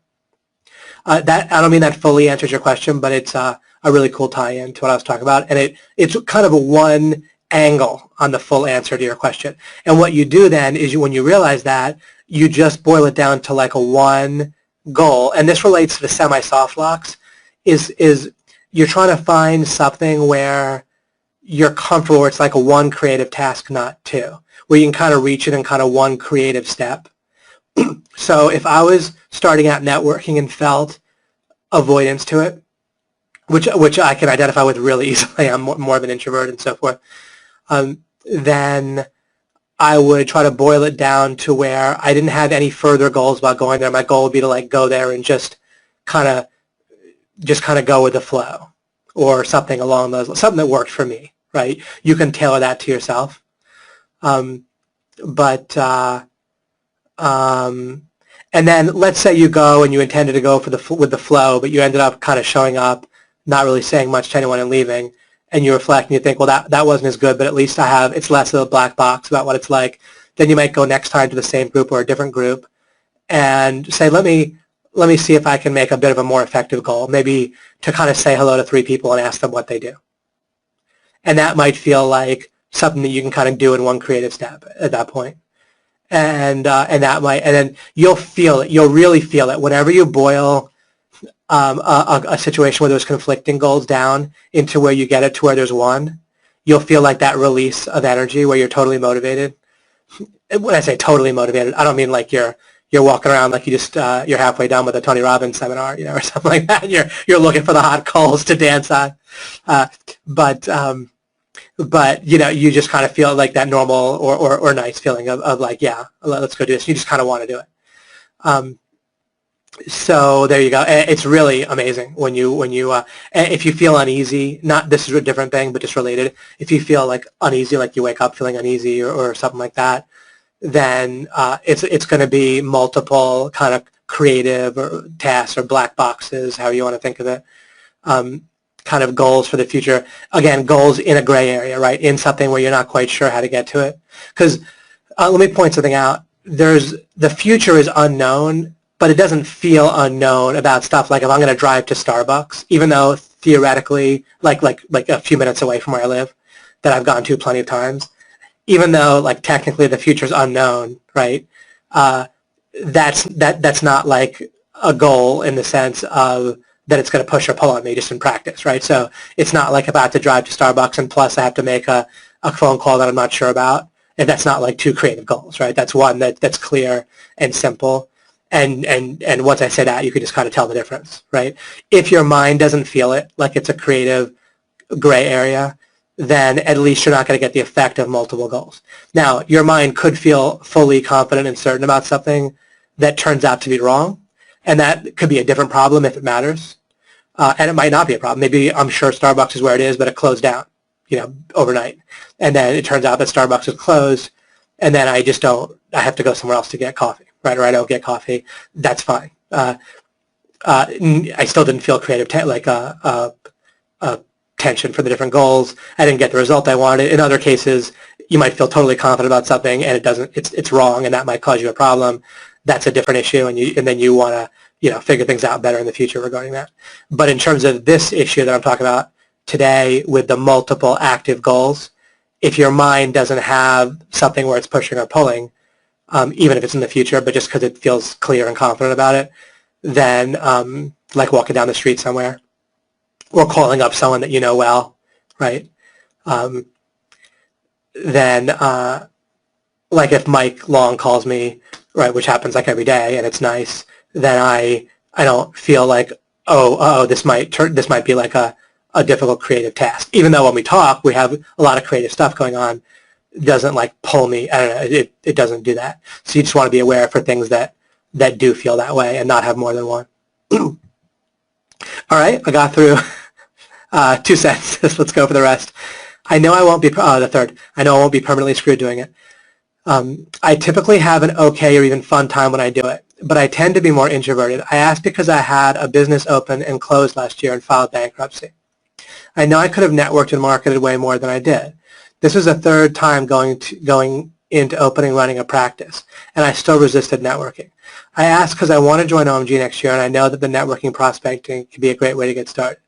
Speaker 1: That I don't mean that fully answers your question, but it's a really cool tie-in to what I was talking about, and it's kind of a one angle on the full answer to your question. And what you do then is when you realize that, you just boil it down to like a one goal, and this relates to the semi-soft locks, is you're trying to find something where you're comfortable, where it's like a one creative task, not two, where you can kind of reach it in kind of one creative step. So if I was starting out networking and felt avoidance to it, which I can identify with really easily, I'm more of an introvert and so forth, then I would try to boil it down to where I didn't have any further goals about going there. My goal would be to like go there and just kind of go with the flow, or something along those, something that worked for me, right? You can tailor that to yourself. And then let's say you go and you intended to go with the flow, but you ended up kind of showing up, not really saying much to anyone and leaving, and you reflect and you think, well, that wasn't as good, but at least it's less of a black box about what it's like. Then you might go next time to the same group or a different group and say, let me see if I can make a bit of a more effective goal, maybe to kind of say hello to 3 people and ask them what they do. And that might feel like something that you can kind of do in one creative step at that point. And then you'll feel it. You'll really feel it whenever you boil a situation where there's conflicting goals down into where you get it to where there's one. You'll feel like that release of energy where you're totally motivated. When I say totally motivated, I don't mean like you're walking around like you're halfway done with a Tony Robbins seminar, you know, or something like that. And you're looking for the hot coals to dance on, but you know, you just kind of feel like that normal or nice feeling of like, yeah, let's go do this. You just kind of want to do it. So there you go. It's really amazing when you if you feel uneasy. This is a different thing, but just related. If you feel like uneasy, like you wake up feeling uneasy or something like that, then it's going to be multiple kind of creative or tasks or black boxes, however you want to think of it, kind of goals for the future. Again, goals in a gray area, right? In something where you're not quite sure how to get to it. Because let me point something out. The future is unknown, but it doesn't feel unknown about stuff like if I'm going to drive to Starbucks, even though theoretically, like a few minutes away from where I live, that I've gone to plenty of times. Even though, like, technically the future's unknown, right? that's not like a goal in the sense of that it's going to push or pull on me just in practice, right? So it's not like about to drive to Starbucks and plus I have to make a phone call that I'm not sure about. And that's not like two creative goals, right? That's one that's clear and simple. And once I say that, you can just kind of tell the difference, right? If your mind doesn't feel it, like it's a creative gray area, then at least you're not going to get the effect of multiple goals. Now, your mind could feel fully confident and certain about something that turns out to be wrong, and that could be a different problem if it matters, and it might not be a problem. Maybe I'm sure Starbucks is where it is, but it closed down, overnight, and then it turns out that Starbucks is closed, and then I have to go somewhere else to get coffee, right? Or I don't get coffee. That's fine. I still didn't feel creative, tension for the different goals. I didn't get the result I wanted. In other cases, you might feel totally confident about something and it's wrong, and that might cause you a problem. That's a different issue, and then you want to figure things out better in the future regarding that. But in terms of this issue that I'm talking about today with the multiple active goals, if your mind doesn't have something where it's pushing or pulling, even if it's in the future, but just because it feels clear and confident about it, then like walking down the street somewhere, or calling up someone that you know well, right? Then, like if Mike Long calls me, right, which happens like every day, and it's nice, then I don't feel like, this might be like a difficult creative task. Even though when we talk, we have a lot of creative stuff going on, it doesn't like pull me. I don't know. It doesn't do that. So you just want to be aware for things that do feel that way and not have more than one. All right, I got through 2 sentences. Let's go for the rest. I know I won't be, the third, I know I won't be permanently screwed doing it. I typically have an okay or even fun time when I do it, but I tend to be more introverted. I asked because I had a business open and closed last year and filed bankruptcy. I know I could have networked and marketed way more than I did. This is the third time going into opening running a practice, and I still resisted networking. I asked because I want to join OMG next year, and I know that the networking prospecting can be a great way to get started.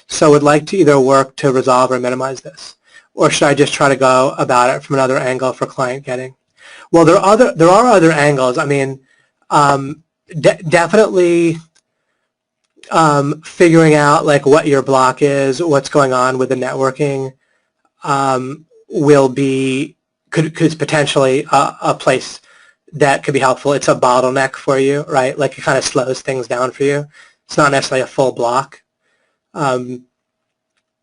Speaker 1: So would like to either work to resolve or minimize this, or should I just try to go about it from another angle for client getting? Well, there are other angles. I mean, definitely figuring out like what your block is, what's going on with the networking, could potentially a place that could be helpful. It's a bottleneck for you, right? Like it kind of slows things down for you. It's not necessarily a full block. And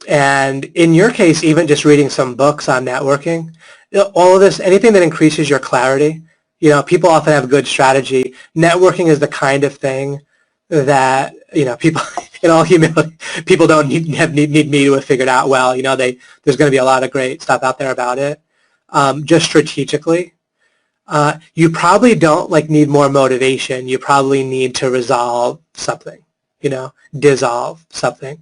Speaker 1: in your case, even just reading some books on networking, all of this, anything that increases your clarity, people often have good strategy. Networking is the kind of thing that, people, in all humility, people don't need me to have figured out well. There's going to be a lot of great stuff out there about it. Just strategically, you probably don't need more motivation. You probably need to resolve something, dissolve something.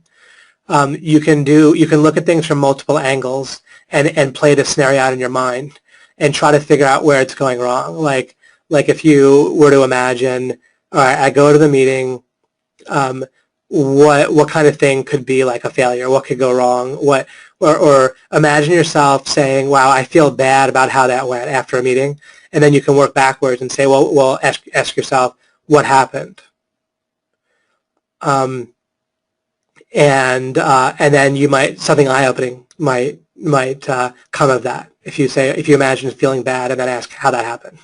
Speaker 1: You can look at things from multiple angles and play the scenario out in your mind and try to figure out where it's going wrong. Like if you were to imagine, all right, I go to the meeting, what kind of thing could be like a failure? What could go wrong? Or imagine yourself saying, wow, I feel bad about how that went after a meeting, and then you can work backwards and say, well, ask yourself, what happened? And then you might, something eye-opening might come of that. If you imagine feeling bad and then ask how that happened,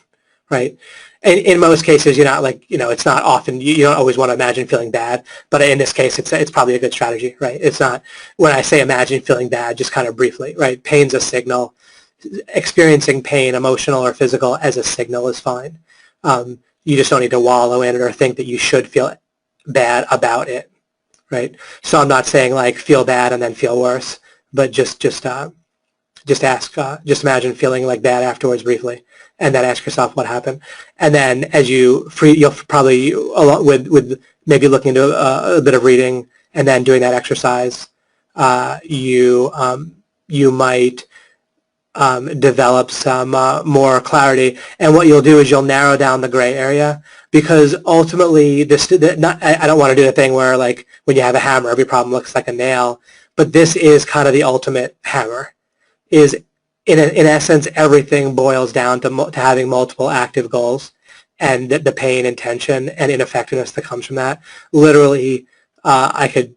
Speaker 1: right? And in most cases, you're not it's not often, you don't always want to imagine feeling bad, but in this case, it's probably a good strategy, right? It's not, when I say imagine feeling bad, just kind of briefly, right? Pain's a signal. Experiencing pain, emotional or physical, as a signal is fine. You just don't need to wallow in it or think that you should feel bad about it, right? So I'm not saying feel bad and then feel worse, but just imagine feeling bad afterwards briefly, and then ask yourself what happened. And then as you'll probably, along with maybe looking into a bit of reading and then doing that exercise, you might develop some more clarity. And what you'll do is you'll narrow down the gray area, because ultimately I don't want to do the thing where when you have a hammer, every problem looks like a nail, but this is kind of the ultimate hammer. Is in essence, everything boils down to having multiple active goals, and the pain and tension and ineffectiveness that comes from that. Literally, I could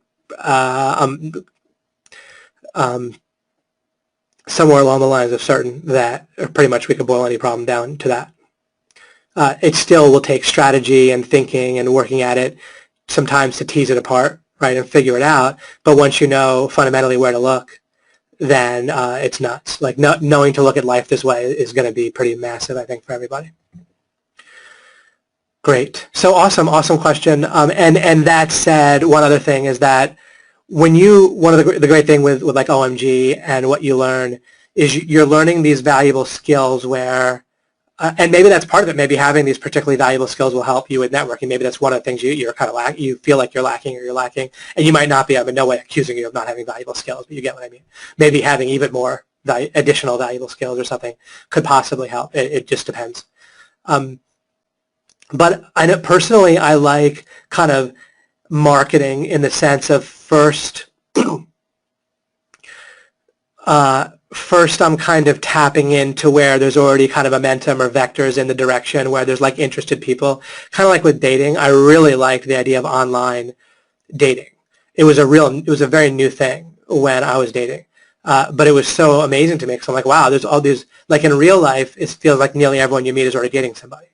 Speaker 1: somewhere along the lines of certain that pretty much we could boil any problem down to that. It still will take strategy and thinking and working at it sometimes to tease it apart, right, and figure it out. But once you know fundamentally where to look, then it's nuts. Like knowing to look at life this way is going to be pretty massive, I think, for everybody. Great. So awesome question. And that said, one other thing is that one of the great thing with like OMG and what you learn is you're learning these valuable skills where, and maybe that's part of it. Maybe having these particularly valuable skills will help you with networking. Maybe that's one of the things you're kind of you feel like you're lacking, and you might not be. I'm in no way accusing you of not having valuable skills, but you get what I mean. Maybe having even more additional valuable skills or something could possibly help. It just depends. But I know personally, I like kind of marketing in the sense of first I'm kind of tapping into where there's already kind of momentum or vectors in the direction where there's like interested people. Kind of like with dating, I really liked the idea of online dating. It was a very new thing when I was dating. But it was so amazing to me because I'm like, wow, there's all these, like in real life, it feels like nearly everyone you meet is already dating somebody.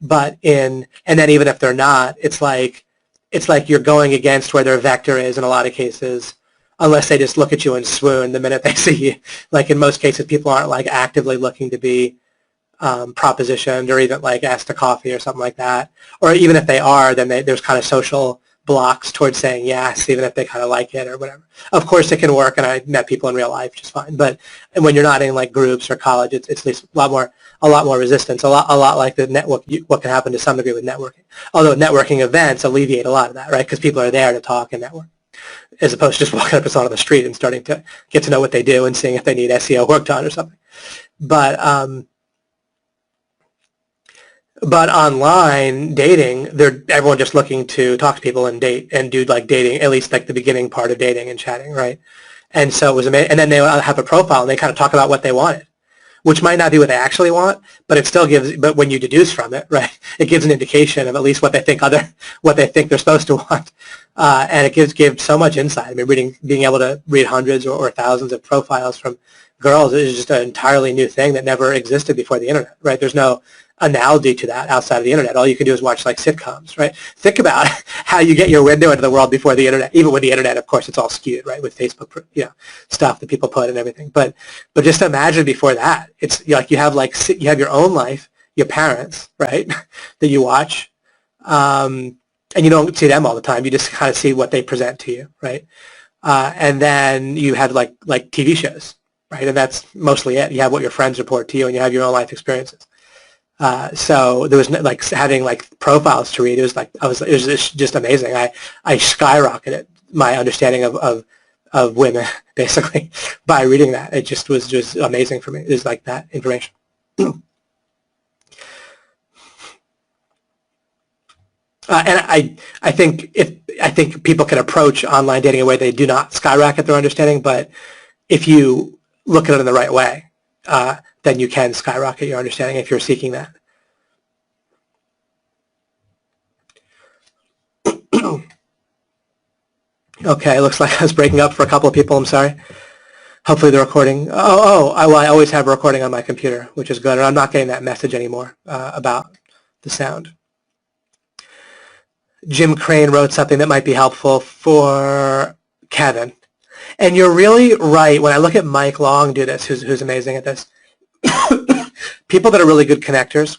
Speaker 1: But and then even if they're not, it's like you're going against where their vector is in a lot of cases, unless they just look at you and swoon the minute they see you. Like in most cases, people aren't like actively looking to be propositioned or even like asked to coffee or something like that. Or even if they are, then there's kind of social blocks towards saying yes, even if they kind of like it or whatever. Of course, it can work, and I met people in real life just fine. But when you're not in like groups or college, it's at least a lot more resistance. A lot like the network. What can happen to some degree with networking. Although networking events alleviate a lot of that, right? Because people are there to talk and network, as opposed to just walking up to someone on the street and starting to get to know what they do and seeing if they need SEO work done or something. But online dating, everyone just looking to talk to people and date and do like dating, at least like the beginning part of dating and chatting, right? And so it was amazing. And then they have a profile and they kind of talk about what they wanted, which might not be what they actually want, but it still gives. But when you deduce from it, right, it gives an indication of at least what they think they're supposed to want, and it gives so much insight. I mean, being able to read hundreds or thousands of profiles from girls is just an entirely new thing that never existed before the internet, right? There's no analogy to that outside of the internet. All you can do is watch like sitcoms, right? Think about how you get your window into the world before the internet. Even with the internet, of course, it's all skewed, right? With Facebook, stuff that people put and everything. But just imagine before that, it's like you have your own life, your parents, right, that you watch, and you don't see them all the time. You just kind of see what they present to you, right? And then you have like TV shows, right? And that's mostly it. You have what your friends report to you, and you have your own life experiences. So there was like having like profiles to read. It was just amazing. I skyrocketed my understanding of women basically by reading that. It just was just amazing for me. It was like that information. And I think people can approach online dating in a way they do not skyrocket their understanding, but if you look at it in the right way, then you can skyrocket your understanding if you're seeking that. Okay, it looks like I was breaking up for a couple of people. I'm sorry. Hopefully the recording. I always have a recording on my computer, which is good. And I'm not getting that message anymore about the sound. Jim Crane wrote something that might be helpful for Kevin. And you're really right. When I look at Mike Long do this, who's amazing at this, people that are really good connectors,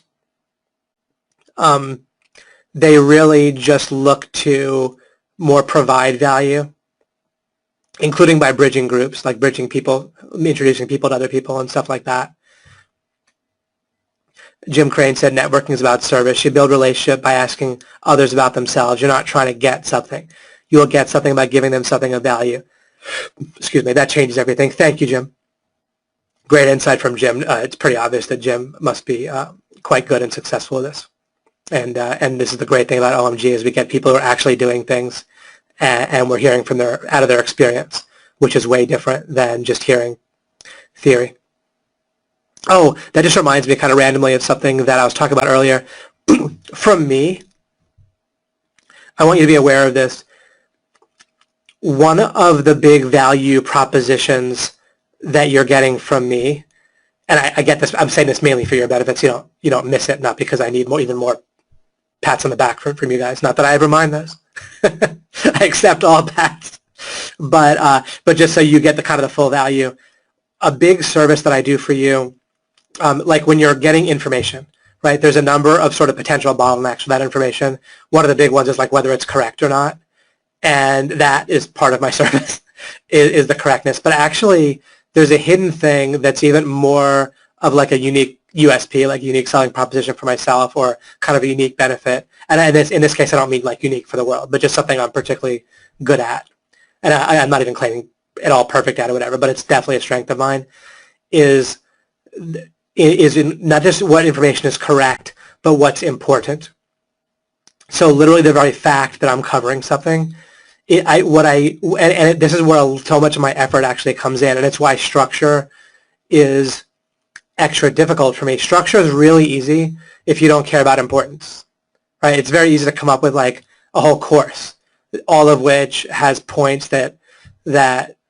Speaker 1: they really just look to more provide value, including by bridging groups, like bridging people, introducing people to other people and stuff like that. Jim Crane said networking is about service. You build relationship by asking others about themselves. You're not trying to get something. You will get something by giving them something of value. Excuse me, that changes everything. Thank you, Jim. Great insight from Jim. It's pretty obvious that Jim must be quite good and successful with this. And this is the great thing about OMG is we get people who are actually doing things, and we're hearing from out of their experience, which is way different than just hearing theory. Oh, that just reminds me kind of randomly of something that I was talking about earlier. from me, I want you to be aware of this. One of the big value propositions that you're getting from me, and I get this, I'm saying this mainly for your benefits, you don't miss it, not because I need even more pats on the back from you guys. Not that I ever mind those. I accept all pats. But just so you get the kind of the full value, a big service that I do for you, like when you're getting information, right? There's a number of sort of potential bottlenecks for that information. One of the big ones is like whether it's correct or not. And that is part of my service, is the correctness. But actually, there's a hidden thing that's even more of like a unique USP, like unique selling proposition for myself, or kind of a unique benefit. And in this case, I don't mean like unique for the world, but just something I'm particularly good at. And I'm not even claiming it all perfect at or whatever, but it's definitely a strength of mine, is in not just what information is correct, but what's important. So literally the very fact that I'm covering something, this is where so much of my effort actually comes in, and it's why structure is extra difficult for me. Structure is really easy if you don't care about importance, right? It's very easy to come up with like a whole course, all of which has points that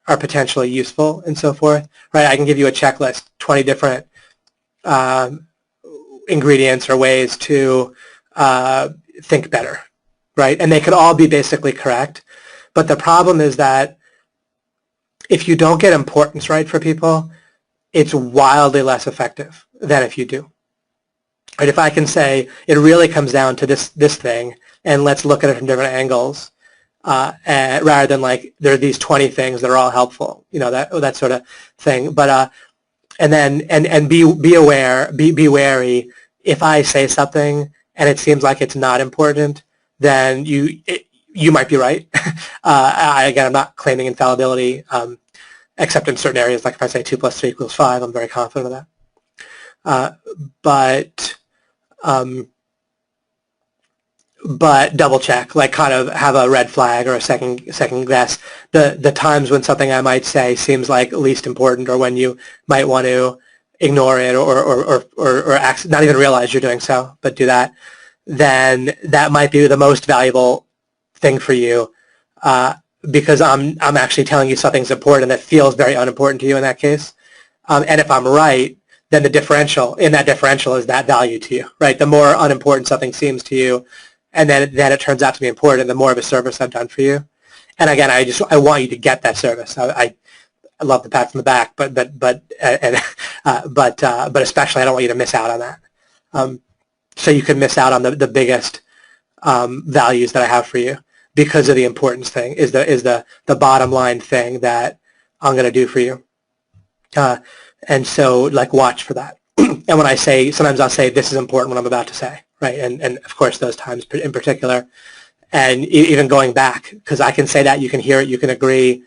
Speaker 1: are potentially useful and so forth, right? I can give you a checklist, 20 different ingredients or ways to think better, right? And they could all be basically correct. But the problem is that if you don't get importance right for people, it's wildly less effective than if you do. Right? If I can say it really comes down to this thing, and let's look at it from different angles, rather than like there are these 20 things that are all helpful, that sort of thing. But and be aware, be wary. If I say something and it seems like it's not important, then you might be right. Again, I'm not claiming infallibility, except in certain areas. Like if I say 2 + 3 = 5, I'm very confident of that. But double check, like kind of have a red flag or a second guess. The times when something I might say seems like least important, or when you might want to ignore it or not even realize you're doing so, but do that, then that might be the most valuable thing for you, because I'm actually telling you something's important that feels very unimportant to you in that case. And if I'm right, then the differential is that value to you, right? The more unimportant something seems to you, and then it turns out to be important, the more of a service I've done for you. And again, I want you to get that service. I love the pat on the back, but especially I don't want you to miss out on that. So you can miss out on the biggest values that I have for you, because of the importance thing is the bottom line thing that I'm going to do for you. And so like watch for that. And when I say, sometimes I'll say this is important what I'm about to say, right? And of course those times in particular, and even going back, because I can say that, you can hear it, you can agree,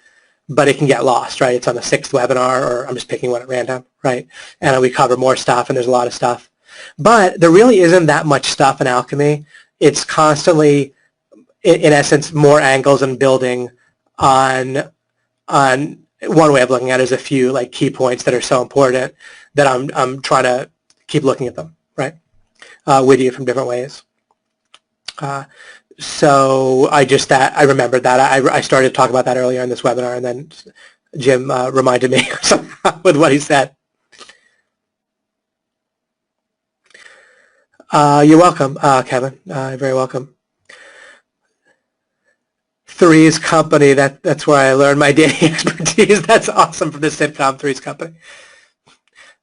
Speaker 1: but it can get lost, right? It's on the 6th webinar, or I'm just picking one at random, right? And we cover more stuff, and there's a lot of stuff. But there really isn't that much stuff in alchemy. It's constantly, in essence, more angles and building on one way of looking at it is a few like key points that are so important that I'm trying to keep looking at them, right, with you from different ways. So I remembered that. I started to talk about that earlier in this webinar, and then Jim reminded me with what he said. You're welcome, Kevin. You're very welcome. Three's Company, that's where I learned my dating expertise. That's awesome, from the sitcom Three's Company.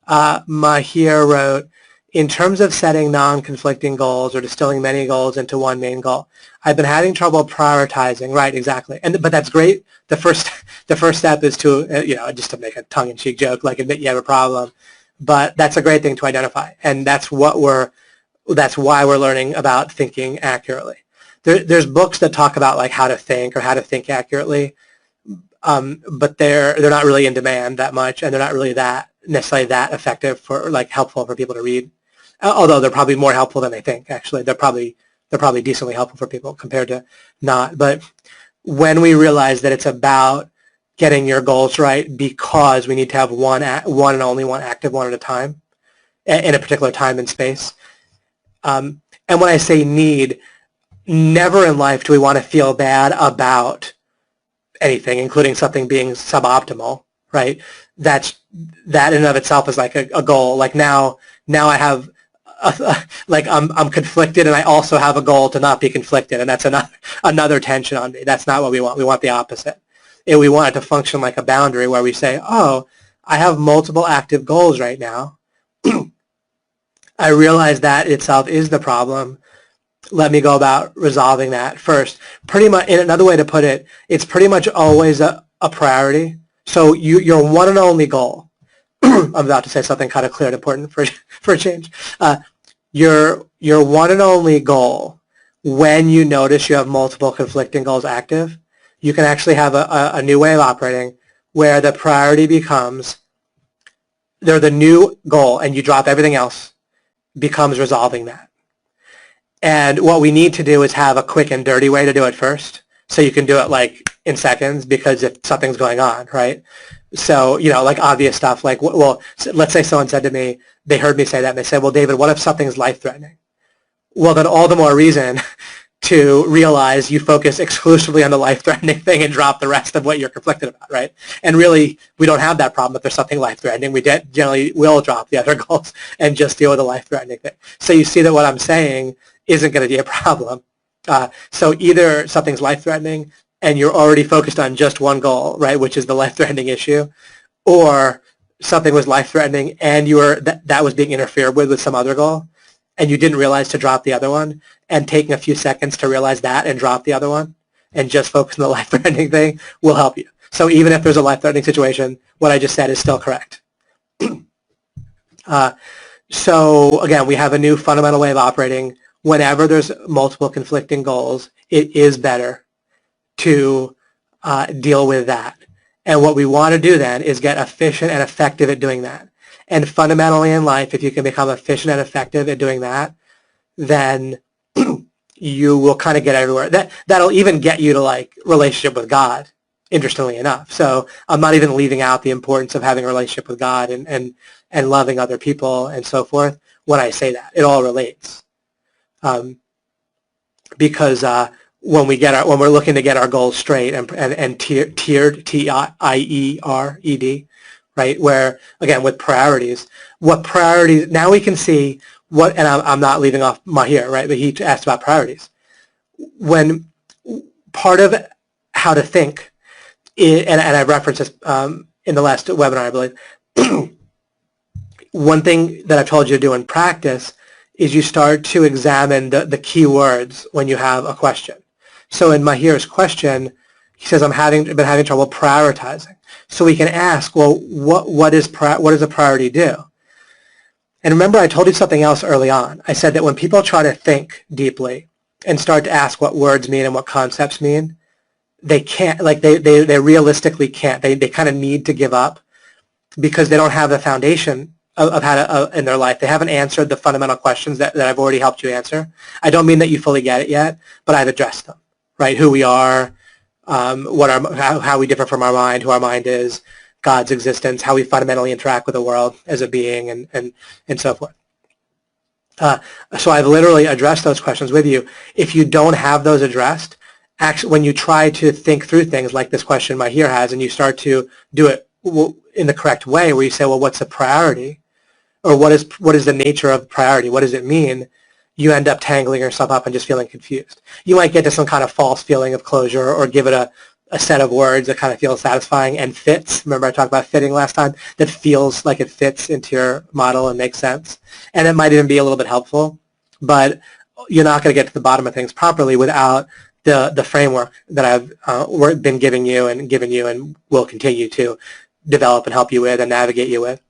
Speaker 1: Mahir wrote, in terms of setting non-conflicting goals or distilling many goals into one main goal, I've been having trouble prioritizing. Right, exactly. But that's great. The first step is to, just to make a tongue-in-cheek joke, like admit you have a problem. But that's a great thing to identify, and that's why we're learning about thinking accurately. There's books that talk about like how to think or how to think accurately, but they're not really in demand that much, and they're not really necessarily that effective for like helpful for people to read. Although they're probably more helpful than they think. Actually, they're probably decently helpful for people compared to not. But when we realize that it's about getting your goals right, because we need to have one and only one active one at a time in a particular time and space. And when I say need, never in life do we want to feel bad about anything, including something being suboptimal, right? That in and of itself is like a goal. Like now I have, like I'm conflicted, and I also have a goal to not be conflicted, and that's another tension on me. That's not what we want. We want the opposite. We want it to function like a boundary where we say, oh, I have multiple active goals right now. I realize that itself is the problem. Let me go about resolving that first. Pretty much, in another way to put it, it's pretty much always a priority. So your one and only goal, I'm about to say something kind of clear and important for a change. Your one and only goal, when you notice you have multiple conflicting goals active, you can actually have a new way of operating where the priority becomes, they're the new goal, and you drop everything else, becomes resolving that. And what we need to do is have a quick and dirty way to do it first, so you can do it like in seconds, because if something's going on, right? So, like obvious stuff, like, well, let's say someone said to me, they heard me say that, and they said, well, David, what if something's life-threatening? Well, then all the more reason to realize you focus exclusively on the life-threatening thing and drop the rest of what you're conflicted about, right? And really, we don't have that problem if there's something life-threatening. We generally will drop the other goals and just deal with the life-threatening thing. So you see that what I'm saying isn't going to be a problem. So either something's life-threatening and you're already focused on just one goal, right, which is the life-threatening issue, or something was life-threatening and that was being interfered with some other goal, and you didn't realize to drop the other one, and taking a few seconds to realize that and drop the other one and just focus on the life-threatening thing will help you. So even if there's a life-threatening situation, what I just said is still correct. So again, we have a new fundamental way of operating. Whenever there's multiple conflicting goals, it is better to deal with that. And what we want to do then is get efficient and effective at doing that. And fundamentally in life, if you can become efficient and effective at doing that, then you will kind of get everywhere. That'll even get you to like relationship with God, interestingly enough. So I'm not even leaving out the importance of having a relationship with God and loving other people and so forth when I say that. It all relates. Because when we're looking to get our goals straight and tiered, T-I-E-R-E-D, right? Where again with priorities, what priorities? Now we can see what, and I'm not leaving off Mahir, right? But he asked about priorities. When part of how to think, and I referenced this in the last webinar, I believe. One thing that I've told you to do in practice is you start to examine the key words when you have a question. So in Mahir's question, he says, been having trouble prioritizing. So we can ask, well, what does a priority do? And remember, I told you something else early on. I said that when people try to think deeply and start to ask what words mean and what concepts mean, they can't, like they realistically can't. They kind of need to give up because they don't have the foundation of how to, in their life. They haven't answered the fundamental questions that I've already helped you answer. I don't mean that you fully get it yet, but I've addressed them, right? Who we are, how we differ from our mind, who our mind is, God's existence, how we fundamentally interact with the world as a being, and so forth. So I've literally addressed those questions with you. If you don't have those addressed, actually, when you try to think through things like this question Mahir has, and you start to do it in the correct way, where you say, well, what's a priority? Or what is the nature of priority? What does it mean? You end up tangling yourself up and just feeling confused. You might get to some kind of false feeling of closure, or give it a set of words that kind of feels satisfying and fits. Remember I talked about fitting last time? That feels like it fits into your model and makes sense. And it might even be a little bit helpful, but you're not going to get to the bottom of things properly without the framework that I've been giving you and will continue to develop and help you with and navigate you with.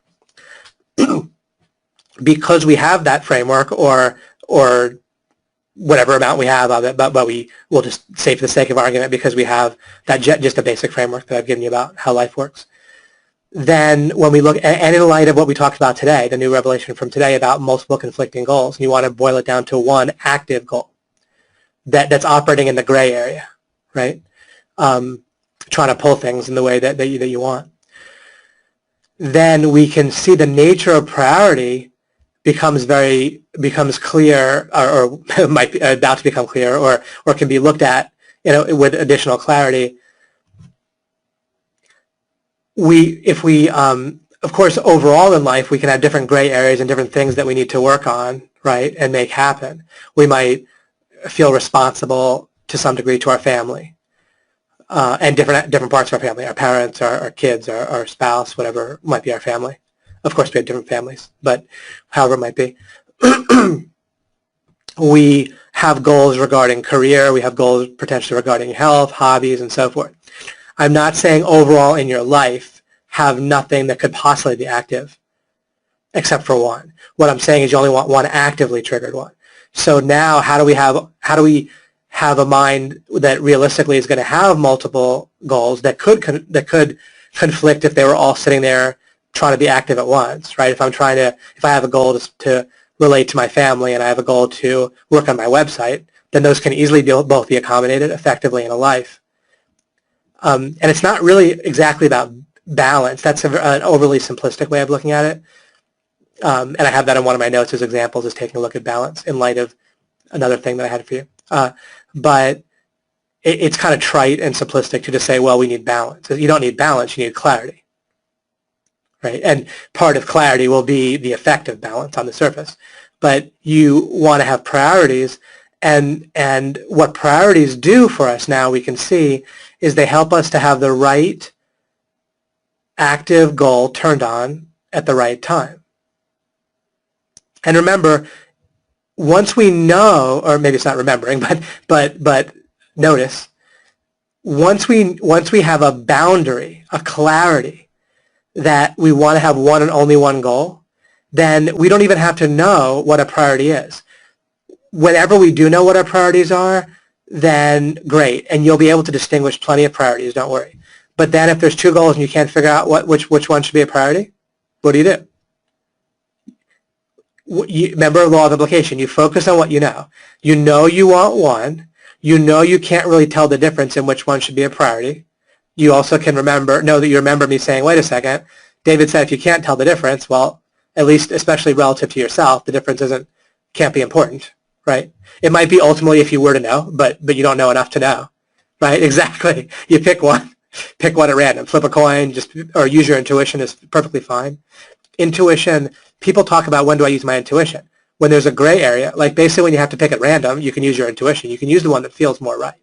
Speaker 1: Because we have that framework, or whatever amount we have of it, but we will just say for the sake of argument, because we have that just a basic framework that I've given you about how life works. Then when we look, and in light of what we talked about today, the new revelation from today about multiple conflicting goals, and you want to boil it down to one active goal that's operating in the gray area, right? Trying to pull things in the way that you want. Then we can see the nature of priority becomes clear, or might be about to become clear, or can be looked at, with additional clarity. Of course, overall in life, we can have different gray areas and different things that we need to work on, right, and make happen. We might feel responsible to some degree to our family, and different parts of our family, our parents, our kids, our spouse, whatever might be our family. Of course, we have different families, but however it might be. We have goals regarding career. We have goals potentially regarding health, hobbies, and so forth. I'm not saying overall in your life have nothing that could possibly be active except for one. What I'm saying is you only want one actively triggered one. So now how do we have a mind that realistically is going to have multiple goals that could conflict if they were all sitting there trying to be active at once, right? If I have a goal to relate to my family and I have a goal to work on my website, then those can easily both be accommodated effectively in a life. And it's not really exactly about balance. That's an overly simplistic way of looking at it. And I have that in one of my notes as examples, is taking a look at balance in light of another thing that I had for you. But it's kind of trite and simplistic to just say, well, we need balance. You don't need balance, you need clarity. Right? And part of clarity will be the effect of balance on the surface. But you want to have priorities, and what priorities do for us now, we can see, is they help us to have the right active goal turned on at the right time. And remember, once we know, or maybe it's not remembering, but notice, once we have a boundary, a clarity, that we want to have one and only one goal, then we don't even have to know what a priority is. Whenever we do know what our priorities are, then great, and you'll be able to distinguish plenty of priorities, don't worry. But then if there's two goals and you can't figure out which one should be a priority, what do? Remember law of implication. You focus on what you know. You know you want one. You know you can't really tell the difference in which one should be a priority. You also can know that you remember me saying, wait a second, David said if you can't tell the difference, well, at least especially relative to yourself, the difference can't be important, right? It might be ultimately if you were to know, but you don't know enough to know, right? Exactly. You pick one at random, flip a coin, or use your intuition is perfectly fine. Intuition, people talk about when do I use my intuition? When there's a gray area, like basically when you have to pick at random, you can use your intuition. You can use the one that feels more right.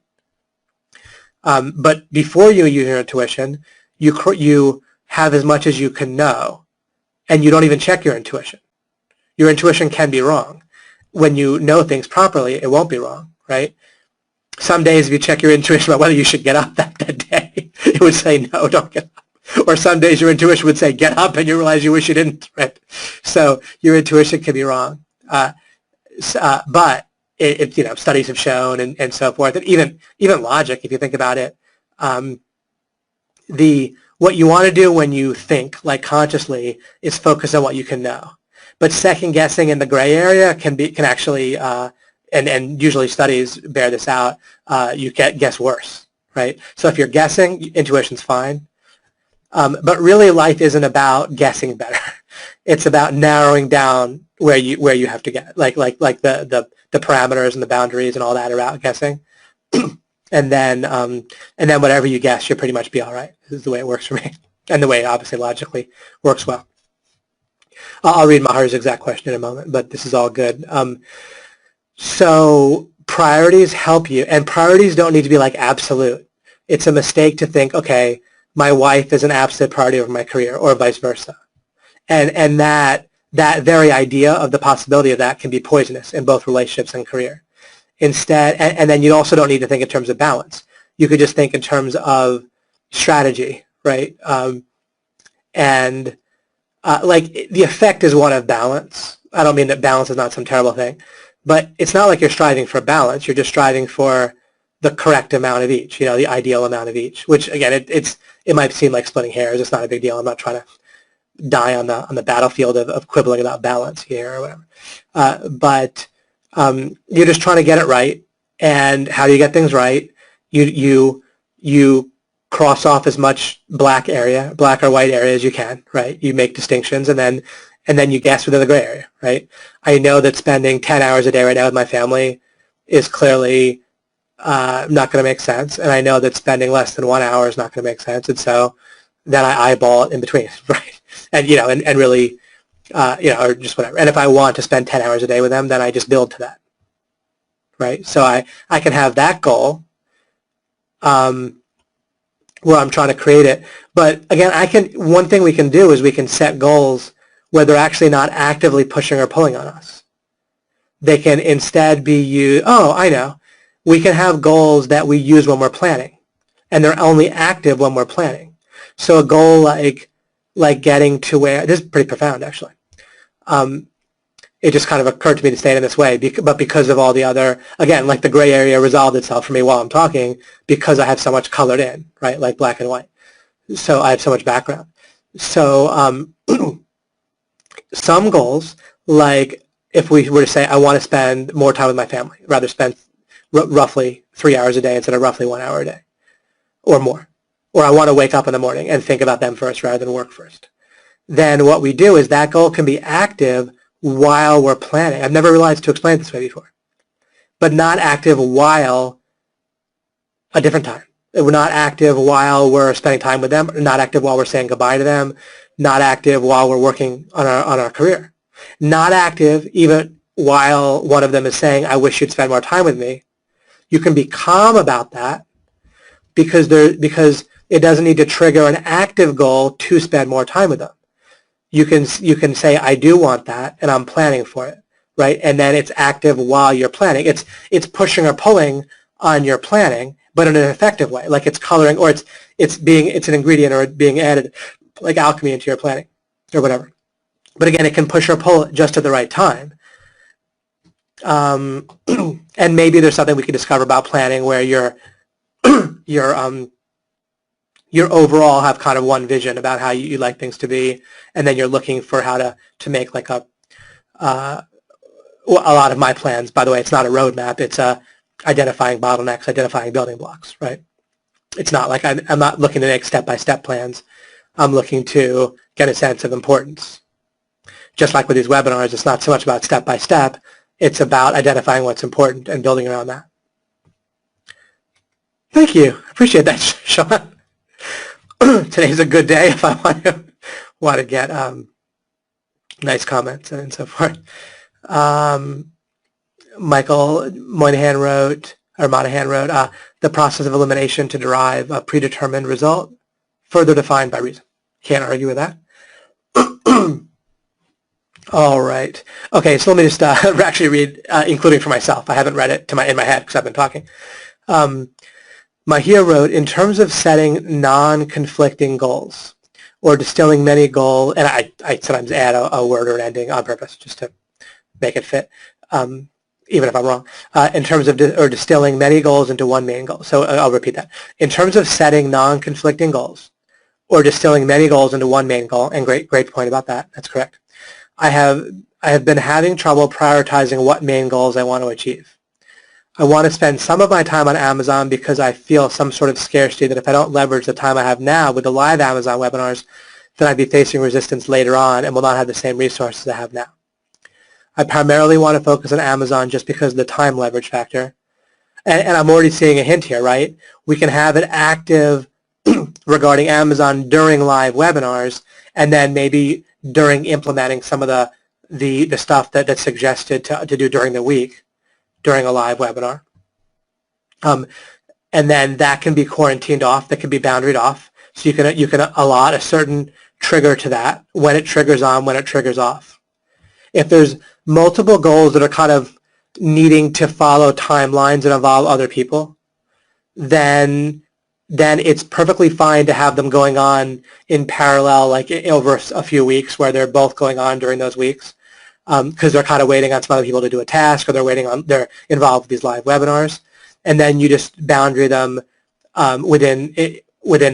Speaker 1: But before you use your intuition, you have as much as you can know, and you don't even check your intuition. Your intuition can be wrong. When you know things properly, it won't be wrong, right? Some days if you check your intuition about whether you should get up that day, it would say, no, don't get up. Or some days your intuition would say, get up, and you realize you wish you didn't, right? So your intuition can be wrong. But studies have shown and so forth, and even logic, if you think about it, what you want to do when you think, like consciously, is focus on what you can know. But second guessing in the gray area can actually, and usually studies bear this out, you guess worse, right? So if you're guessing, intuition's fine. But really life isn't about guessing better. It's about narrowing down where you have to get, like the parameters and the boundaries and all that are out guessing. and then whatever you guess, you'll pretty much be all right. This is the way it works for me, and the way it obviously logically works well. I'll read Mahar's exact question in a moment, but this is all good. So priorities help you, and priorities don't need to be like absolute. It's a mistake to think, okay, my wife is an absolute priority over my career, or vice versa. And that very idea of the possibility of that can be poisonous in both relationships and career. Instead, and then you also don't need to think in terms of balance. You could just think in terms of strategy, right? Like the effect is one of balance. I don't mean that balance is not some terrible thing, but it's not like you're striving for balance. You're just striving for the correct amount of each, the ideal amount of each, which again, it might seem like splitting hairs. It's not a big deal. I'm not trying to die on the battlefield of quibbling about balance here or whatever. But you're just trying to get it right. And how do you get things right? You cross off as much black or white area as you can, right? You make distinctions, and and then you guess within the gray area, right? I know that spending 10 hours a day right now with my family is clearly not going to make sense, and I know that spending less than 1 hour is not going to make sense, and so then I eyeball it in between, right? And and really, or just whatever. And if I want to spend 10 hours a day with them, then I just build to that, right? So I can have that goal where I'm trying to create it. But again, one thing we can do is we can set goals where they're actually not actively pushing or pulling on us. They can instead be used, I know. We can have goals that we use when we're planning, and they're only active when we're planning. So a goal like getting to where, this is pretty profound actually. It just kind of occurred to me to say it in this way, but because of all the other, again, like the gray area resolved itself for me while I'm talking because I have so much colored in, right, like black and white. So I have so much background. So some goals, like if we were to say I want to spend more time with my family, rather spend roughly 3 hours a day instead of roughly 1 hour a day or more, or I want to wake up in the morning and think about them first rather than work first, then what we do is that goal can be active while we're planning. I've never realized to explain it this way before, but not active while a different time. We're not active while we're spending time with them, not active while we're saying goodbye to them, not active while we're working on our career, not active even while one of them is saying, I wish you'd spend more time with me. You can be calm about that because it doesn't need to trigger an active goal to spend more time with them. You can say, I do want that, and I'm planning for it, right? And then it's active while you're planning. It's pushing or pulling on your planning, but in an effective way, like it's coloring, or it's an ingredient or being added, like alchemy into your planning, or whatever. But again, it can push or pull just at the right time. And maybe there's something we can discover about planning where you overall have kind of one vision about how you like things to be, and then you're looking for how to make like a lot of my plans, by the way, it's not a roadmap, it's identifying bottlenecks, identifying building blocks, right? It's not like I'm not looking to make step-by-step plans. I'm looking to get a sense of importance. Just like with these webinars, it's not so much about step-by-step, it's about identifying what's important and building around that. Thank you. Appreciate that, Sean. Today's a good day if I want to get nice comments and so forth. Michael Moynihan wrote, the process of elimination to derive a predetermined result, further defined by reason. Can't argue with that. All right. Okay, so let me just actually read, including for myself. I haven't read it in my head because I've been talking. Mahia wrote, in terms of setting non-conflicting goals or distilling many goals, and I sometimes add a word or an ending on purpose just to make it fit, even if I'm wrong, in terms of distilling many goals into one main goal. So I'll repeat that. In terms of setting non-conflicting goals or distilling many goals into one main goal, and great point about that, that's correct. I have been having trouble prioritizing what main goals I want to achieve. I want to spend some of my time on Amazon because I feel some sort of scarcity that if I don't leverage the time I have now with the live Amazon webinars, then I'd be facing resistance later on and will not have the same resources I have now. I primarily want to focus on Amazon just because of the time leverage factor. And I'm already seeing a hint here, right? We can have it active regarding Amazon during live webinars, and then maybe during implementing some of the stuff that's suggested to do during the week, during a live webinar. And then that can be quarantined off, that can be boundaried off. So you can allot a certain trigger to that, when it triggers on, when it triggers off. If there's multiple goals that are kind of needing to follow timelines and involve other people, then it's perfectly fine to have them going on in parallel, like over a few weeks, where they're both going on during those weeks, because they're kind of waiting on some other people to do a task, or they're involved with these live webinars, and then you just boundary them within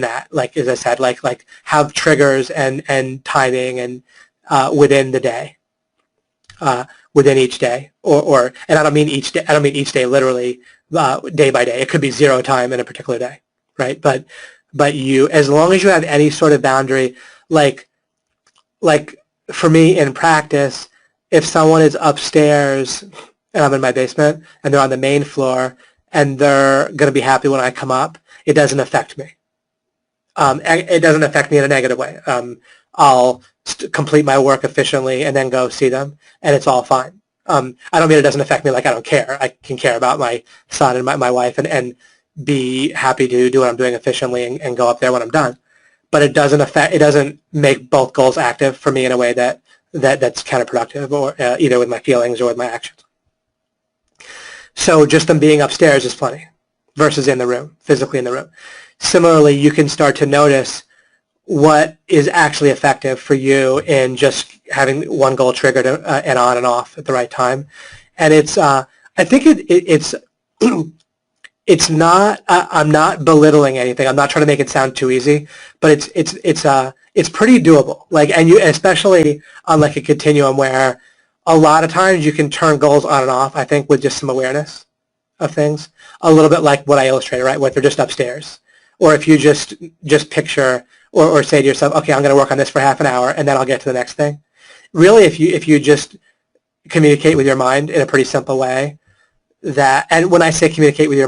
Speaker 1: that, like as I said, like have triggers and timing and within the day, within each day, and I don't mean each day literally day by day. It could be 0 time in a particular day. Right, but you, as long as you have any sort of boundary, like for me in practice, if someone is upstairs and I'm in my basement and they're on the main floor and they're going to be happy when I come up, it doesn't affect me. It doesn't affect me in a negative way. I'll complete my work efficiently and then go see them, and it's all fine. I don't mean it doesn't affect me like I don't care. I can care about my son and my wife and be happy to do what I'm doing efficiently and go up there when I'm done. But it doesn't make both goals active for me in a way that's counterproductive, or either with my feelings or with my actions. So just them being upstairs is plenty versus in the room, physically in the room. Similarly, you can start to notice what is actually effective for you in just having one goal triggered and on and off at the right time. And it's, I think it's not, I'm not belittling anything. I'm not trying to make it sound too easy, but it's pretty doable. Like, and especially on like a continuum where a lot of times you can turn goals on and off, I think, with just some awareness of things. A little bit like what I illustrated, right? Where they're just upstairs. Or if you just picture or say to yourself, okay, I'm going to work on this for half an hour and then I'll get to the next thing. Really, if you just communicate with your mind in a pretty simple way, and when I say communicate with your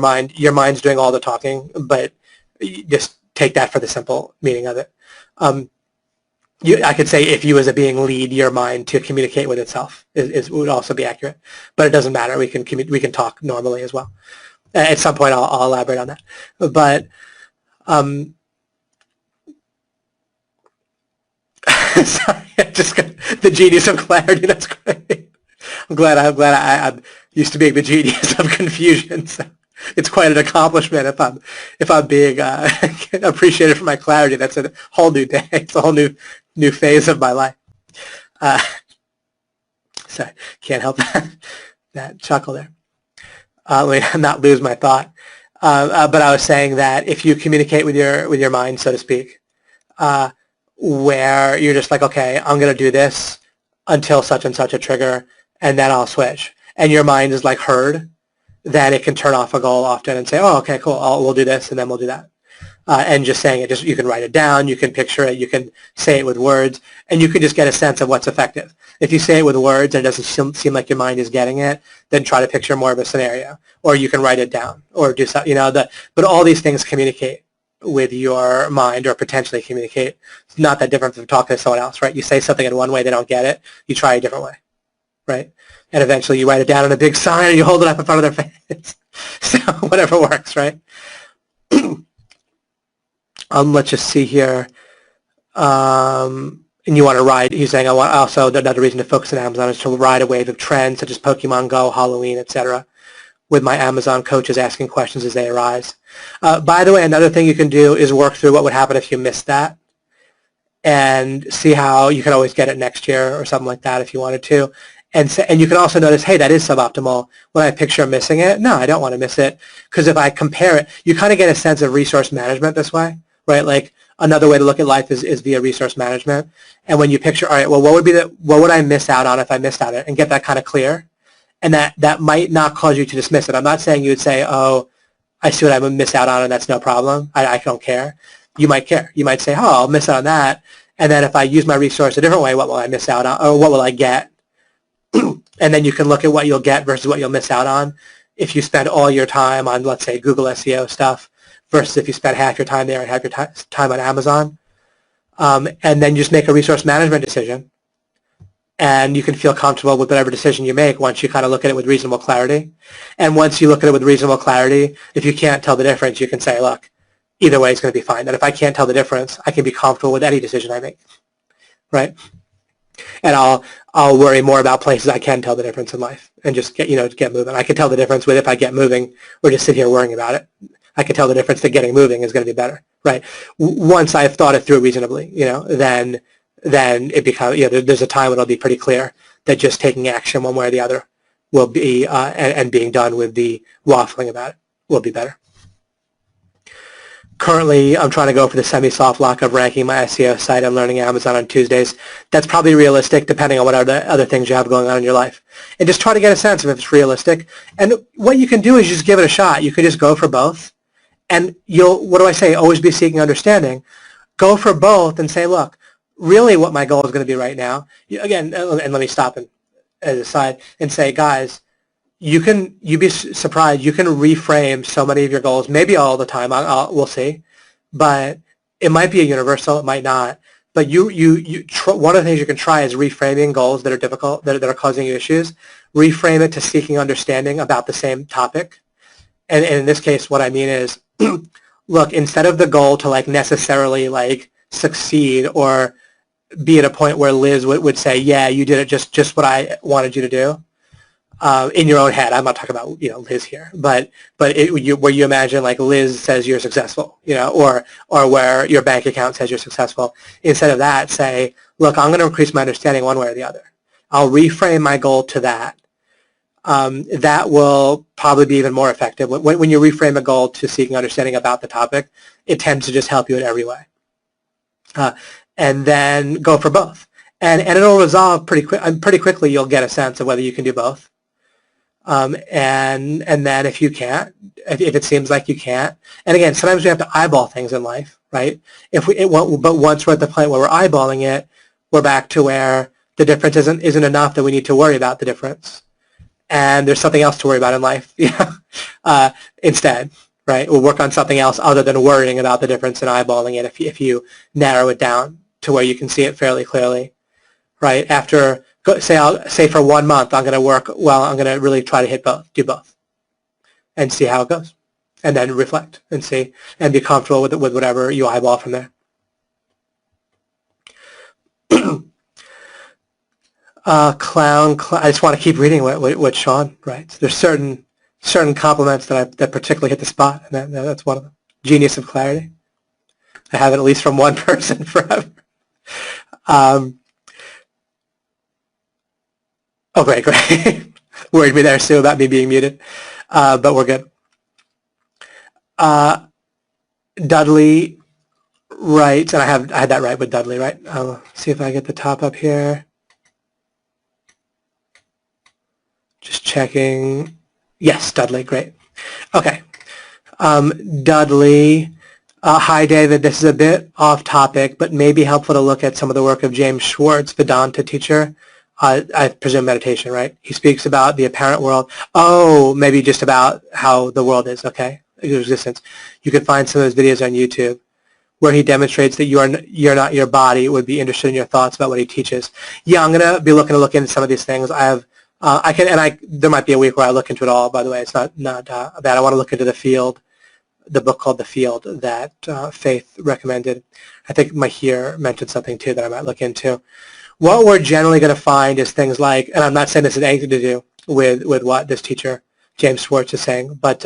Speaker 1: mind's doing all the talking, but you just take that for the simple meaning of it. I could say if you as a being lead your mind to communicate with itself would also be accurate, but it doesn't matter. We can talk normally as well. At some point, I'll elaborate on that. But sorry, I just got the genius of clarity. That's great. I'm glad I'm used to being the genius of confusion. So it's quite an accomplishment if I'm being appreciated for my clarity. That's a whole new day. It's a whole new phase of my life. Sorry, can't help that chuckle there. Let me not lose my thought. But I was saying that if you communicate with your mind, so to speak, where you're just like, okay, I'm going to do this until such and such a trigger, and then I'll switch. And your mind is like heard, then it can turn off a goal often and say, oh, okay, cool, we'll do this, and then we'll do that. And just saying it, you can write it down, you can picture it, you can say it with words, and you can just get a sense of what's effective. If you say it with words and it doesn't seem like your mind is getting it, then try to picture more of a scenario. Or you can write it down, or do something, but all these things communicate with your mind, or potentially communicate. It's not that different from talking to someone else, right? You say something in one way, they don't get it, you try a different way, right? And eventually you write it down on a big sign and you hold it up in front of their face. So whatever works, right? Let's just see here. And you want to ride, he's saying, also another reason to focus on Amazon is to ride a wave of trends such as Pokemon Go, Halloween, etc., with my Amazon coaches asking questions as they arise. By the way, another thing you can do is work through what would happen if you missed that and see how you can always get it next year or something like that if you wanted to. And you can also notice, hey, that is suboptimal. When I picture missing it, no, I don't want to miss it, because if I compare it, you kind of get a sense of resource management this way, right? Like another way to look at life is via resource management. And when you picture, all right, well, what would I miss out on if I missed out on it, and get that kind of clear. And that might not cause you to dismiss it. I'm not saying you would say, oh, I see what I would miss out on and that's no problem. I don't care. You might care. You might say, oh, I'll miss out on that. And then if I use my resource a different way, what will I miss out on, or what will I get? And then you can look at what you'll get versus what you'll miss out on if you spend all your time on, let's say, Google SEO stuff versus if you spend half your time there and half your time on Amazon. And then you just make a resource management decision. And you can feel comfortable with whatever decision you make once you kind of look at it with reasonable clarity. And once you look at it with reasonable clarity, if you can't tell the difference, you can say, look, either way it's going to be fine. And if I can't tell the difference, I can be comfortable with any decision I make, right? And I'll worry more about places I can tell the difference in life and just get moving. I can tell the difference with if I get moving or just sit here worrying about it. I can tell the difference that getting moving is going to be better, right? Once I've thought it through reasonably, then it becomes, there's a time when it'll be pretty clear that just taking action one way or the other will be, and being done with the waffling about it will be better. Currently, I'm trying to go for the semi-soft lock of ranking my SEO site and learning Amazon on Tuesdays. That's probably realistic depending on what other things you have going on in your life. And just try to get a sense of if it's realistic. And what you can do is just give it a shot. You could just go for both. And what do I say? Always be seeking understanding. Go for both and say, look, really what my goal is going to be right now, again, and let me stop and as a side and say, guys, you'd be surprised. You can reframe so many of your goals, maybe all the time. We'll see, but it might be a universal. It might not. But one of the things you can try is reframing goals that are difficult, that are causing you issues. Reframe it to seeking understanding about the same topic. And in this case, what I mean is, look, instead of the goal to like necessarily like succeed or be at a point where Liz would say, yeah, you did it just what I wanted you to do, in your own head. I'm not talking about Liz here, but where you imagine like Liz says you're successful, or where your bank account says you're successful. Instead of that, say, look, I'm going to increase my understanding one way or the other. I'll reframe my goal to that. That will probably be even more effective. When you reframe a goal to seeking understanding about the topic, it tends to just help you in every way. And then go for both. And it'll resolve pretty quickly. You'll get a sense of whether you can do both. And then if you can't, if it seems like you can't, and again, sometimes we have to eyeball things in life, right? But once we're at the point where we're eyeballing it, we're back to where the difference isn't enough that we need to worry about the difference. And there's something else to worry about in life, instead, right? We'll work on something else other than worrying about the difference and eyeballing it if you narrow it down to where you can see it fairly clearly, right? After, say for 1 month, I'm going to really try to do both, and see how it goes, and then reflect and see, and be comfortable with whatever you eyeball from there. Clown. I just want to keep reading what Sean writes. There's certain compliments that particularly hit the spot, and that's one of them. Genius of clarity. I have it at least from one person forever. Oh, great. Worried me there, Sue, about me being muted, but we're good. Dudley writes, and I had that right with Dudley, right? I'll see if I get the top up here. Just checking. Yes, Dudley, great. Okay. Dudley, hi, David. This is a bit off topic, but may be helpful to look at some of the work of James Schwartz, Vedanta teacher. I presume meditation, right? He speaks about the apparent world. Oh, maybe just about how the world is, okay? Existence. You can find some of his videos on YouTube where he demonstrates that you're not your body. Would be interested in your thoughts about what he teaches. Yeah, I'm going to be looking to look into some of these things. There might be a week where I look into it all, by the way. It's not bad. I want to look into the book called The Field that Faith recommended. I think Mahir mentioned something too that I might look into. What we're generally going to find is things like, and I'm not saying this has anything to do with what this teacher, James Schwartz, is saying, but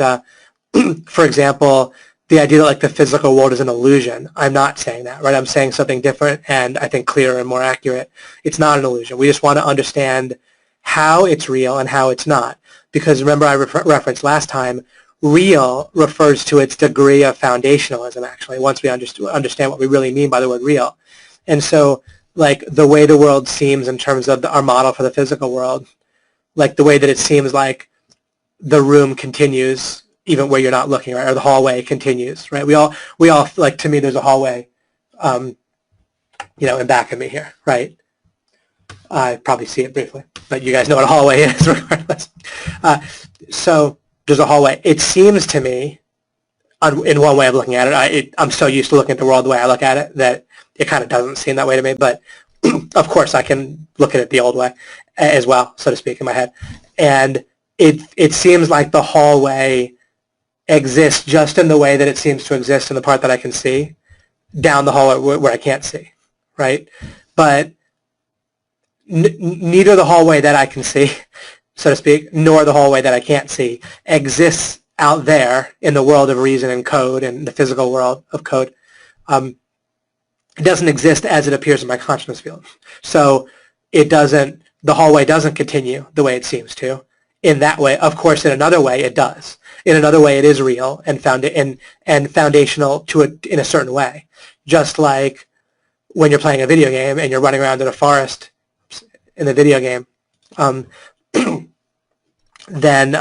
Speaker 1: for example, the idea that like the physical world is an illusion, I'm not saying that, right? I'm saying something different and I think clearer and more accurate. It's not an illusion. We just want to understand how it's real and how it's not. Because remember I referenced last time, real refers to its degree of foundationalism, actually, once we understand what we really mean by the word real. And so, like, the way the world seems in terms of our model for the physical world, like the way that it seems like the room continues even where you're not looking, right, or the hallway continues, right? We all, like, to me, there's a hallway, in back of me here, right? I probably see it briefly, but you guys know what a hallway is regardless. So there's a hallway. It seems to me, in one way of looking at it, I'm so used to looking at the world the way I look at it that it kind of doesn't seem that way to me. But of course, I can look at it the old way as well, so to speak, in my head. And it seems like the hallway exists just in the way that it seems to exist in the part that I can see, down the hallway where I can't see, right? But neither the hallway that I can see, so to speak, nor the hallway that I can't see exists out there in the world of reason and code and the physical world of code. It doesn't exist as it appears in my consciousness field. So the hallway doesn't continue the way it seems to. In that way, of course, in another way, it does. In another way, it is real and foundational to it in a certain way. Just like when you're playing a video game and you're running around in a forest in the video game, then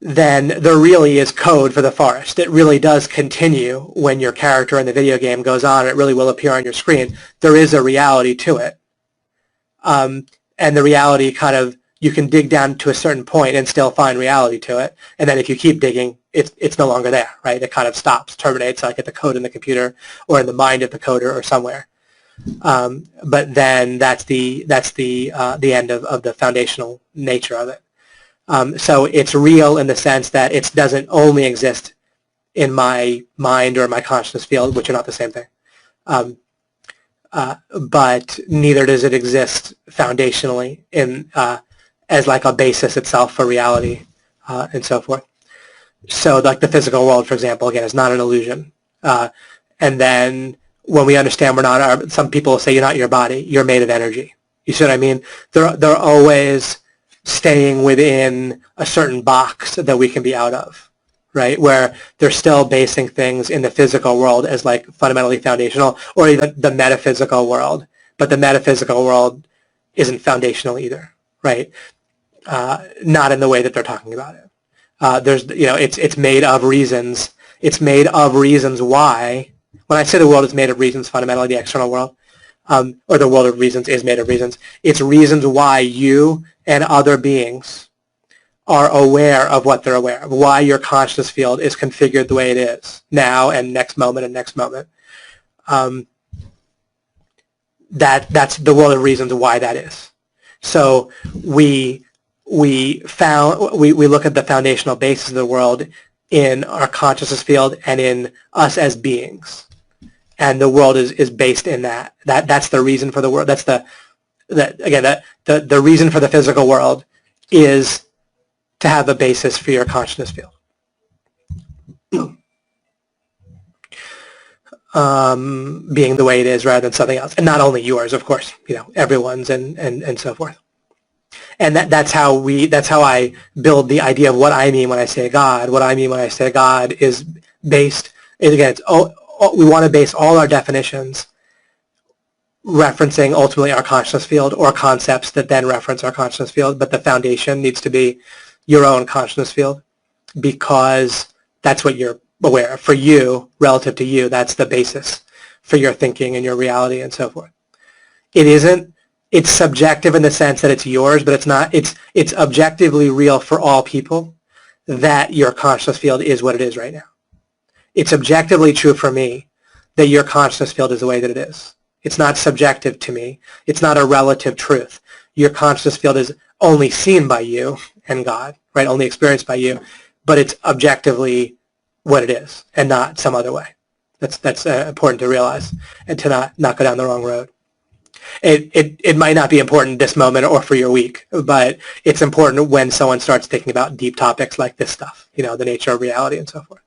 Speaker 1: then there really is code for the forest. It really does continue when your character in the video game goes on. It really will appear on your screen. There is a reality to it. And the reality kind of, you can dig down to a certain point and still find reality to it. And then if you keep digging, it's no longer there, right? It kind of stops, terminates, like at the code in the computer or in the mind of the coder or somewhere. But then that's the end of the foundational nature of it. So it's real in the sense that it doesn't only exist in my mind or my consciousness field, which are not the same thing. But neither does it exist foundationally in as like a basis itself for reality and so forth. So like the physical world, for example, again, is not an illusion. And then when we understand we're not some people say you're not your body, you're made of energy. You see what I mean? They're always staying within a certain box that we can be out of, right? Where they're still basing things in the physical world as like fundamentally foundational, or even the metaphysical world. But the metaphysical world isn't foundational either, right? Not in the way that they're talking about it. There's, it's made of reasons. It's made of reasons why. When I say the world is made of reasons, fundamentally the external world, or the world of reasons is made of reasons, it's reasons why you and other beings are aware of what they're aware of, why your consciousness field is configured the way it is now and next moment and next moment. That's the world of reasons why that is. So we look at the foundational basis of the world in our consciousness field and in us as beings. And the world is based in that. That's the reason for the world. That's the reason for the physical world is to have a basis for your consciousness field. Being the way it is rather than something else. And not only yours, of course, everyone's and so forth. And that's how I build the idea of what I mean when I say God. What I mean when I say God is based, again, we want to base all our definitions referencing ultimately our consciousness field or concepts that then reference our consciousness field, but the foundation needs to be your own consciousness field because that's what you're aware of. For you, relative to you, that's the basis for your thinking and your reality and so forth. It's subjective in the sense that it's yours, but it's not. It's objectively real for all people that your consciousness field is what it is right now. It's objectively true for me that your consciousness field is the way that it is. It's not subjective to me. It's not a relative truth. Your consciousness field is only seen by you and God, right? Only experienced by you, but it's objectively what it is and not some other way. That's important to realize and to not go down the wrong road. It might not be important this moment or for your week, but it's important when someone starts thinking about deep topics like this stuff, the nature of reality and so forth.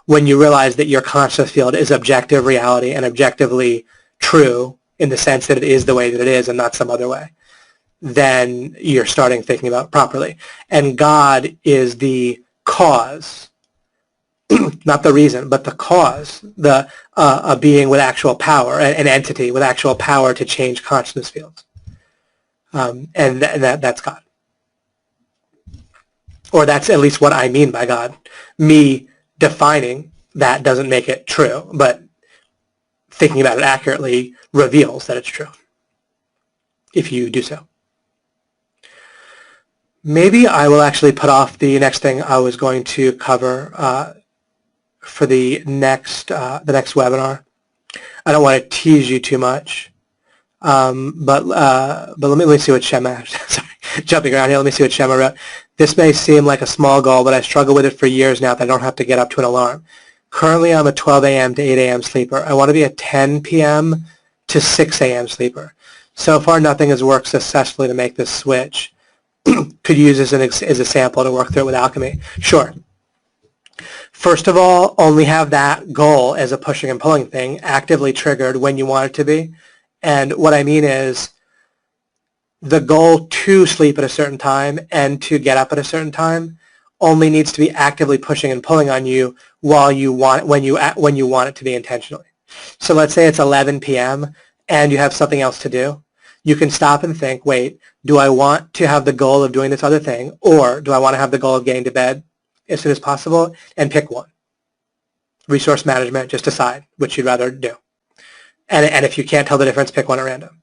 Speaker 1: When you realize that your consciousness field is objective reality and objectively true in the sense that it is the way that it is and not some other way, then you're starting thinking about it properly. And God is the cause, not the reason, but the cause, a being with actual power, an entity with actual power to change consciousness fields. And that's God. Or that's at least what I mean by God. Me defining that doesn't make it true, but thinking about it accurately reveals that it's true, if you do so. Maybe I will actually put off the next thing I was going to cover for the next webinar. I don't want to tease you too much, but let me see what Shema. Sorry, jumping around here. Let me see what Shema wrote. This may seem like a small goal, but I struggle with it for years now that I don't have to get up to an alarm. Currently, I'm a 12 a.m. to 8 a.m. sleeper. I want to be a 10 p.m. to 6 a.m. sleeper. So far, nothing has worked successfully to make this switch. Could use as a sample to work through it with Alchemy. Sure. First of all, only have that goal as a pushing and pulling thing actively triggered when you want it to be. And what I mean is the goal to sleep at a certain time and to get up at a certain time only needs to be actively pushing and pulling on you when you want it to be intentionally. So let's say it's 11 p.m. and you have something else to do. You can stop and think, wait, do I want to have the goal of doing this other thing, or do I want to have the goal of getting to bed? as soon as possible, and pick one. Resource management, just decide which you'd rather do. And if you can't tell the difference, pick one at random.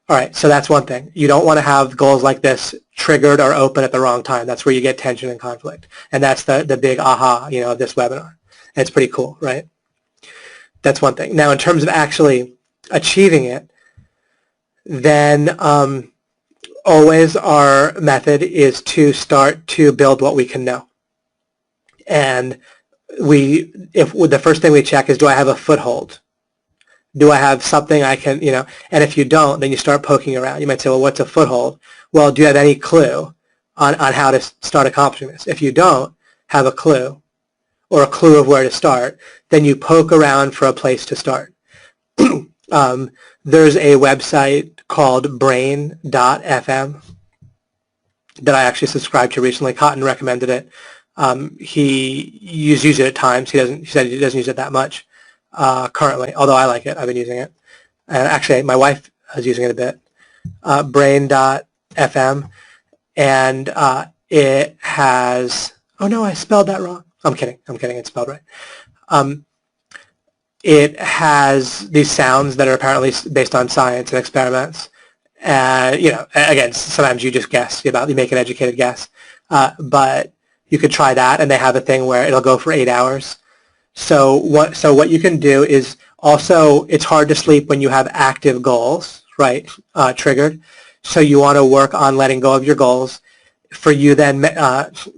Speaker 1: All right, so that's one thing. You don't want to have goals like this triggered or open at the wrong time. That's where you get tension and conflict. And that's the big aha, of this webinar. And it's pretty cool, right? That's one thing. Now, in terms of actually achieving it, then always our method is to start to build what we can know. And the first thing we check is, do I have a foothold? Do I have something I can, and if you don't, then you start poking around. You might say, well, what's a foothold? Well, do you have any clue on how to start accomplishing this? If you don't have a clue or a clue of where to start, then you poke around for a place to start. There's a website called brain.fm that I actually subscribed to recently. Cotton recommended it. He uses it at times. He said he doesn't use it that much currently, although I like it. I've been using it. And actually, my wife is using it a bit. Brain.fm. And it has, oh no, I spelled that wrong. I'm kidding. It's spelled right. It has these sounds that are apparently based on science and experiments. And, again, sometimes you just guess, you make an educated guess. But you could try that, and they have a thing where it'll go for 8 hours. So what you can do is also, it's hard to sleep when you have active goals, right, triggered. So you want to work on letting go of your goals. For you then,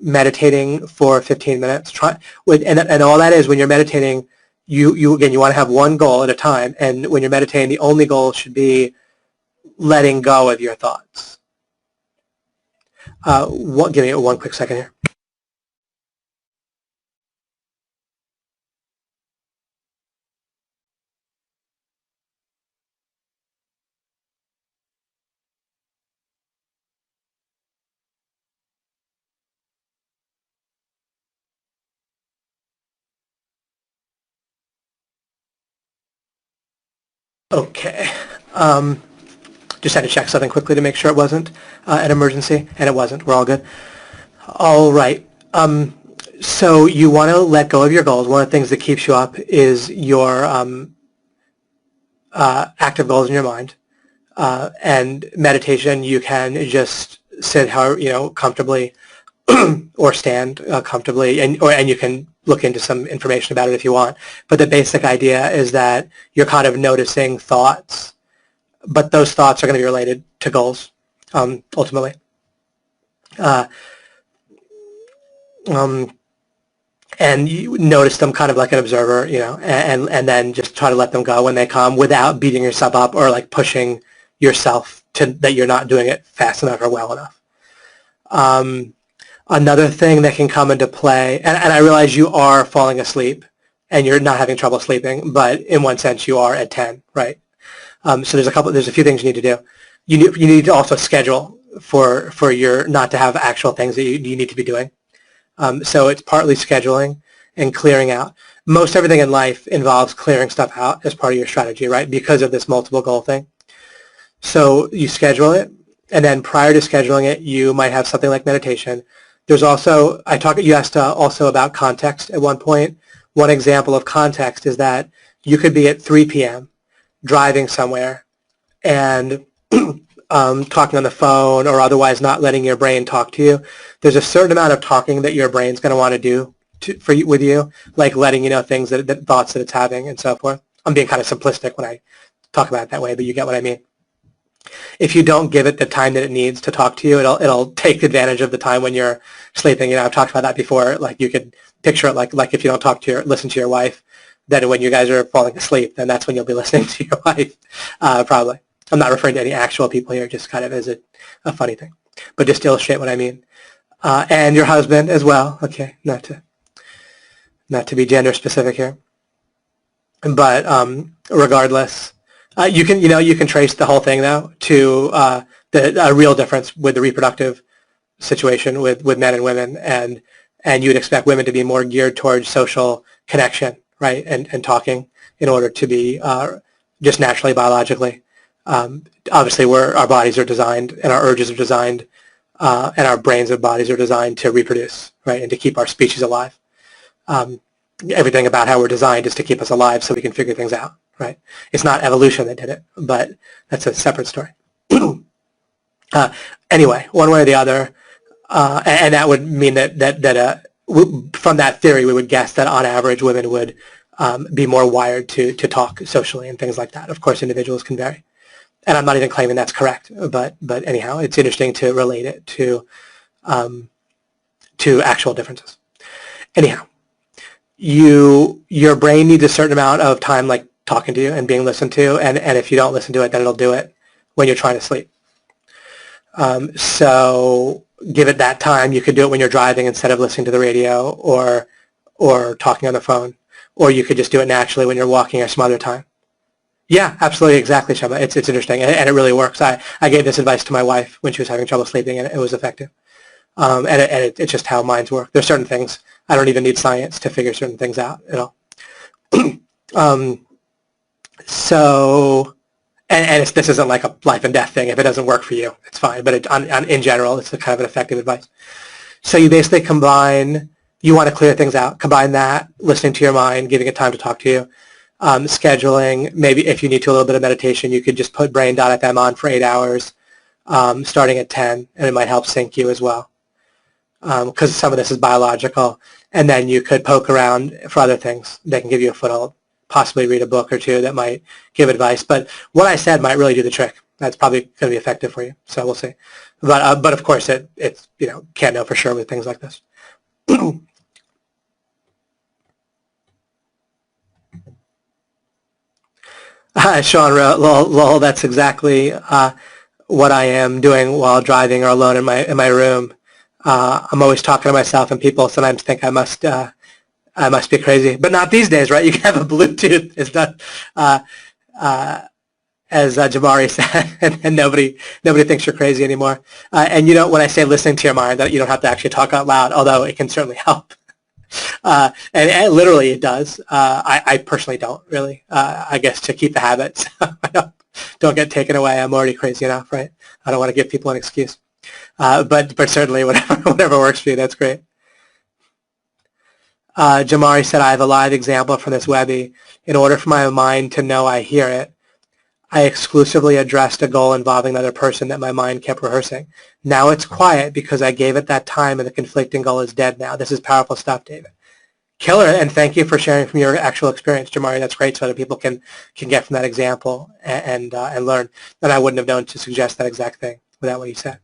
Speaker 1: meditating for 15 minutes. And all that is, when you're meditating, you want to have one goal at a time. And when you're meditating, the only goal should be letting go of your thoughts. Give me one quick second here. Okay. Just had to check something quickly to make sure it wasn't an emergency, and it wasn't. We're all good. All right. So you want to let go of your goals. One of the things that keeps you up is your active goals in your mind. And meditation, you can just sit comfortably or stand comfortably, and you can look into some information about it if you want. But the basic idea is that you're kind of noticing thoughts, but those thoughts are going to be related to goals, ultimately. And you notice them kind of like an observer, and then just try to let them go when they come without beating yourself up or like pushing yourself that you're not doing it fast enough or well enough. Another thing that can come into play, and I realize you are falling asleep and you're not having trouble sleeping, but in one sense you are at 10, right? So there's a few things you need to do. You need to also schedule for your not to have actual things that you need to be doing. So it's partly scheduling and clearing out. Most everything in life involves clearing stuff out as part of your strategy, right? Because of this multiple goal thing. So you schedule it, and then prior to scheduling it, you might have something like meditation. There's also, you asked also about context at one point. One example of context is that you could be at 3 p.m. driving somewhere and talking on the phone or otherwise not letting your brain talk to you. There's a certain amount of talking that your brain's going to want to do with you, like letting you know things, that thoughts that it's having and so forth. I'm being kind of simplistic when I talk about it that way, but you get what I mean. If you don't give it the time that it needs to talk to you, it'll take advantage of the time when you're sleeping. I've talked about that before. Like you could picture it like if you don't listen to your wife, then when you guys are falling asleep, then that's when you'll be listening to your wife, probably. I'm not referring to any actual people here, just kind of as a funny thing, but just to illustrate what I mean. And your husband as well. Okay, not to be gender specific here, but regardless. You can trace the whole thing though to a real difference with the reproductive situation with men and women, and you would expect women to be more geared towards social connection, right, and talking in order to be just naturally biologically. Obviously, our bodies are designed and our urges are designed and our brains and bodies are designed to reproduce, right, and to keep our species alive. Everything about how we're designed is to keep us alive so we can figure things out, right? It's not evolution that did it, but that's a separate story. Anyway, one way or the other, and that would mean that from that theory, we would guess that on average women would be more wired to talk socially and things like that. Of course, individuals can vary. And I'm not even claiming that's correct, but anyhow, it's interesting to relate it to actual differences. Anyhow, your brain needs a certain amount of time, like talking to you and being listened to, and if you don't listen to it, then it'll do it when you're trying to sleep. So give it that time. You could do it when you're driving instead of listening to the radio or talking on the phone, or you could just do it naturally when you're walking or some other time. Yeah, absolutely, exactly, Shema. It's interesting, and it really works. I gave this advice to my wife when she was having trouble sleeping, and it was effective. And it's just how minds work. There's certain things, I don't even need science to figure certain things out at all. So, and this isn't like a life and death thing. If it doesn't work for you, it's fine. But in general, it's a kind of an effective advice. So you basically combine, you want to clear things out, combine that, listening to your mind, giving it time to talk to you, scheduling, maybe if you need to a little bit of meditation, you could just put brain.fm on for 8 hours, starting at 10, and it might help sync you as well, because some of this is biological. And then you could poke around for other things that can give you a foothold, possibly read a book or two that might give advice. But what I said might really do the trick. That's probably going to be effective for you, so we'll see. But of course, it's can't know for sure with things like this. Sean wrote, lol, that's exactly what I am doing while driving or alone in my room. I'm always talking to myself, and people sometimes think I must be crazy, but not these days, right? You can have a Bluetooth. It's not, as Jamari said, and nobody thinks you're crazy anymore. And when I say listening to your mind, that you don't have to actually talk out loud, although it can certainly help. And literally it does. I personally don't really. I guess to keep the habit, so I don't get taken away. I'm already crazy enough, right? I don't want to give people an excuse. But certainly whatever works for you, that's great. Jamari said, I have a live example from this Webby. In order for my mind to know I hear it, I exclusively addressed a goal involving another person that my mind kept rehearsing. Now it's quiet because I gave it that time and the conflicting goal is dead now. This is powerful stuff, David. Killer, and thank you for sharing from your actual experience, Jamari. That's great so other people can get from that example and learn. And I wouldn't have known to suggest that exact thing without what you said.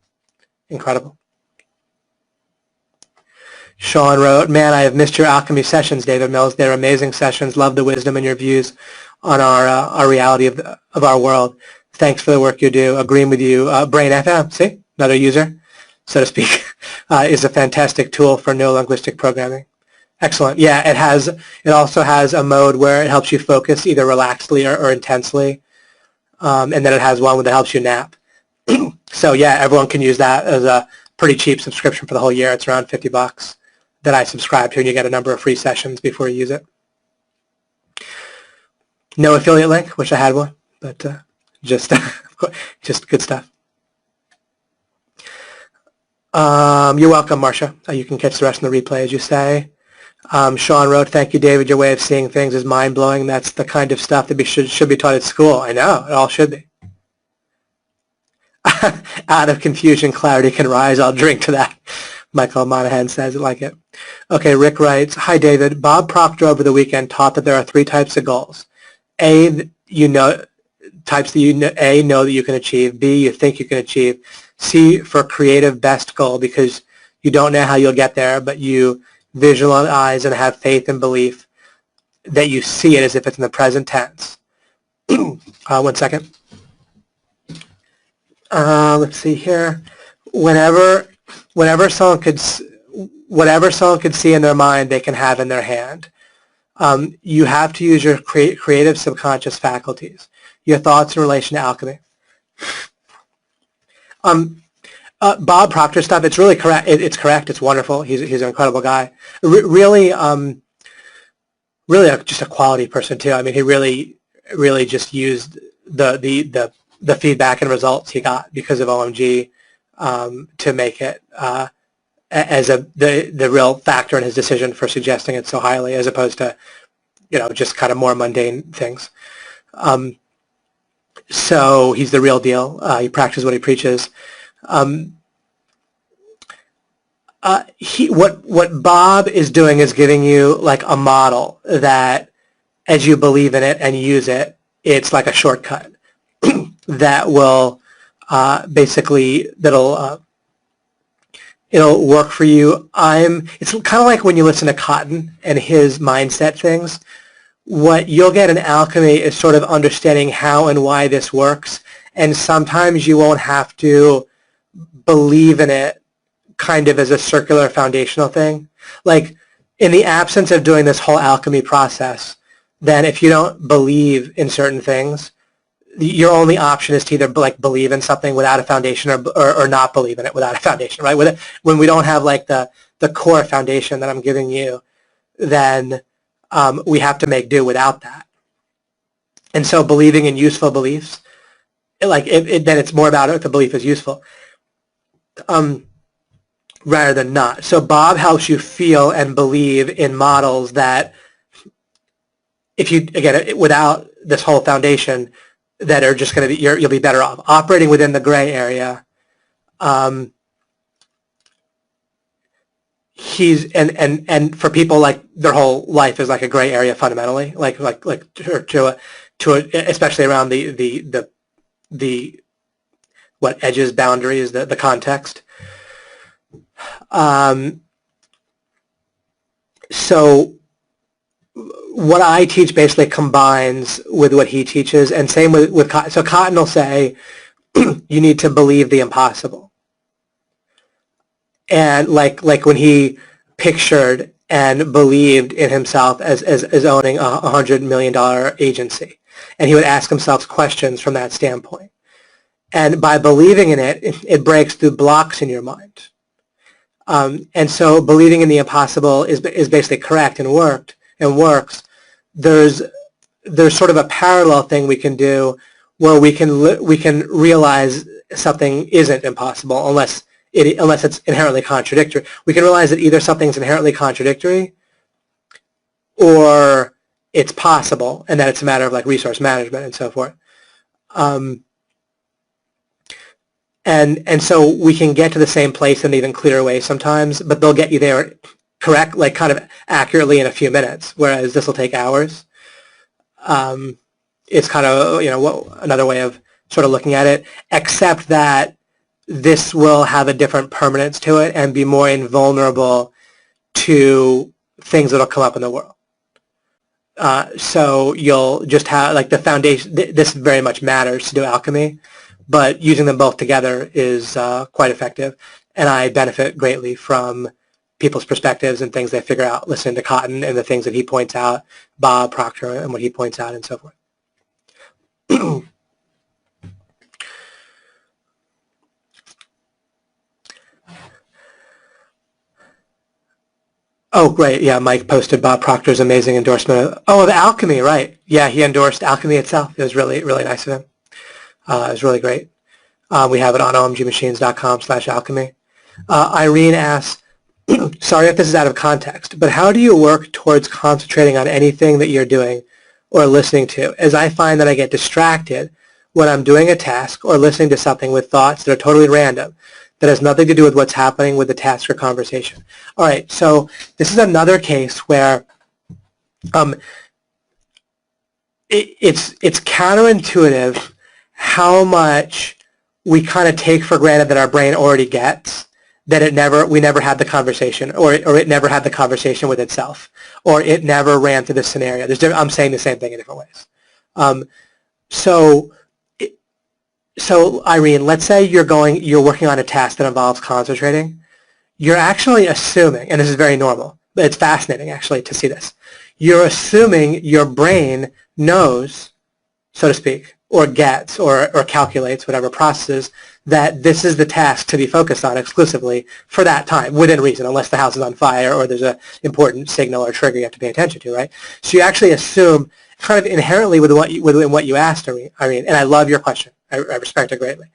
Speaker 1: Incredible. Sean wrote, man, I have missed your alchemy sessions, David Mills. They're amazing sessions. Love the wisdom and your views on our reality of our world. Thanks for the work you do. Agreeing with you. Brain FM, see, another user, so to speak, is a fantastic tool for neurolinguistic programming. Excellent. Yeah, it also has a mode where it helps you focus either relaxedly or intensely, and then it has one that helps you nap. So yeah, everyone can use that as a pretty cheap subscription for the whole year. It's around $50 that I subscribe to, and you get a number of free sessions before you use it. No affiliate link, wish I had one, but just good stuff. You're welcome, Marcia. You can catch the rest in the replay, as you say. Sean wrote, thank you, David. Your way of seeing things is mind-blowing. That's the kind of stuff that should be taught at school. I know, it all should be. Out of confusion, clarity can rise. I'll drink to that. Michael Monahan says it like it. Okay, Rick writes, hi, David. Bob Proctor over the weekend taught that there are 3 types of goals. A, types that you know, A, know that you can achieve. B, you think you can achieve. C, for creative best goal, because you don't know how you'll get there, but you visualize and have faith and belief that you see it as if it's in the present tense. 1 second. Let's see here. Whatever someone could see in their mind, they can have in their hand. You have to use your creative subconscious faculties, your thoughts in relation to alchemy. Bob Proctor stuff, it's really correct. It's correct. It's wonderful. He's an incredible guy. Really just a quality person too. I mean, he really just used the feedback and results he got because of OMG to make it as the real factor in his decision for suggesting it so highly, as opposed to, just kind of more mundane things. So he's the real deal. He practices what he preaches. What Bob is doing is giving you like a model that, as you believe in it and use it, it's like a shortcut that will it'll work for you. It's kind of like when you listen to Cotton and his mindset things. What you'll get in alchemy is sort of understanding how and why this works, and sometimes you won't have to believe in it kind of as a circular foundational thing. Like in the absence of doing this whole alchemy process, then if you don't believe in certain things, your only option is to either like believe in something without a foundation or not believe in it without a foundation, right? When we don't have like the core foundation that I'm giving you, then we have to make do without that. And so believing in useful beliefs, then it's more about if the belief is useful rather than not. So Bob helps you feel and believe in models that, if you, again, without this whole foundation, that are just going to be, you'll be better off operating within the gray area. And for people, like their whole life is like a gray area fundamentally, especially around the what edges, boundaries, the context. So what I teach basically combines with what he teaches, and same with Cotton. So Cotton will say, you need to believe the impossible. And like when he pictured and believed in himself as owning a $100 million agency, and he would ask himself questions from that standpoint. And by believing in it, it breaks through blocks in your mind. And so believing in the impossible is basically correct and works. There's sort of a parallel thing we can do where we can realize something isn't impossible unless it's inherently contradictory. We can realize that either something's inherently contradictory or it's possible, and that it's a matter of like resource management and so forth. And so we can get to the same place in an even clearer way sometimes, but they'll get you there correct, like kind of accurately in a few minutes, whereas this will take hours. It's kind of, another way of sort of looking at it, except that this will have a different permanence to it and be more invulnerable to things that will come up in the world. So you'll just have, like, the foundation, this very much matters to do alchemy, but using them both together is quite effective, and I benefit greatly from people's perspectives and things they figure out listening to Cotton and the things that he points out, Bob Proctor and what he points out and so forth. Oh, great. Yeah, Mike posted Bob Proctor's amazing endorsement of alchemy, right. Yeah, he endorsed alchemy itself. It was really, really nice of him. It was really great. We have it on omgmachines.com/alchemy. Irene asks, sorry if this is out of context, but how do you work towards concentrating on anything that you're doing or listening to? As I find that I get distracted when I'm doing a task or listening to something with thoughts that are totally random, that has nothing to do with what's happening with the task or conversation. All right, so this is another case where it's counterintuitive how much we kind of take for granted that our brain already gets, that we never had the conversation, or it never had the conversation with itself, or it never ran through the scenario. I'm saying the same thing in different ways. So Irene, let's say you're working on a task that involves concentrating. You're actually assuming, and this is very normal, but it's fascinating actually to see this. You're assuming your brain knows, so to speak, or gets or calculates, whatever processes, that this is the task to be focused on exclusively for that time, within reason, unless the house is on fire or there's an important signal or trigger you have to pay attention to, right? So you actually assume kind of inherently within what you asked, Irene, and I love your question. I respect it greatly.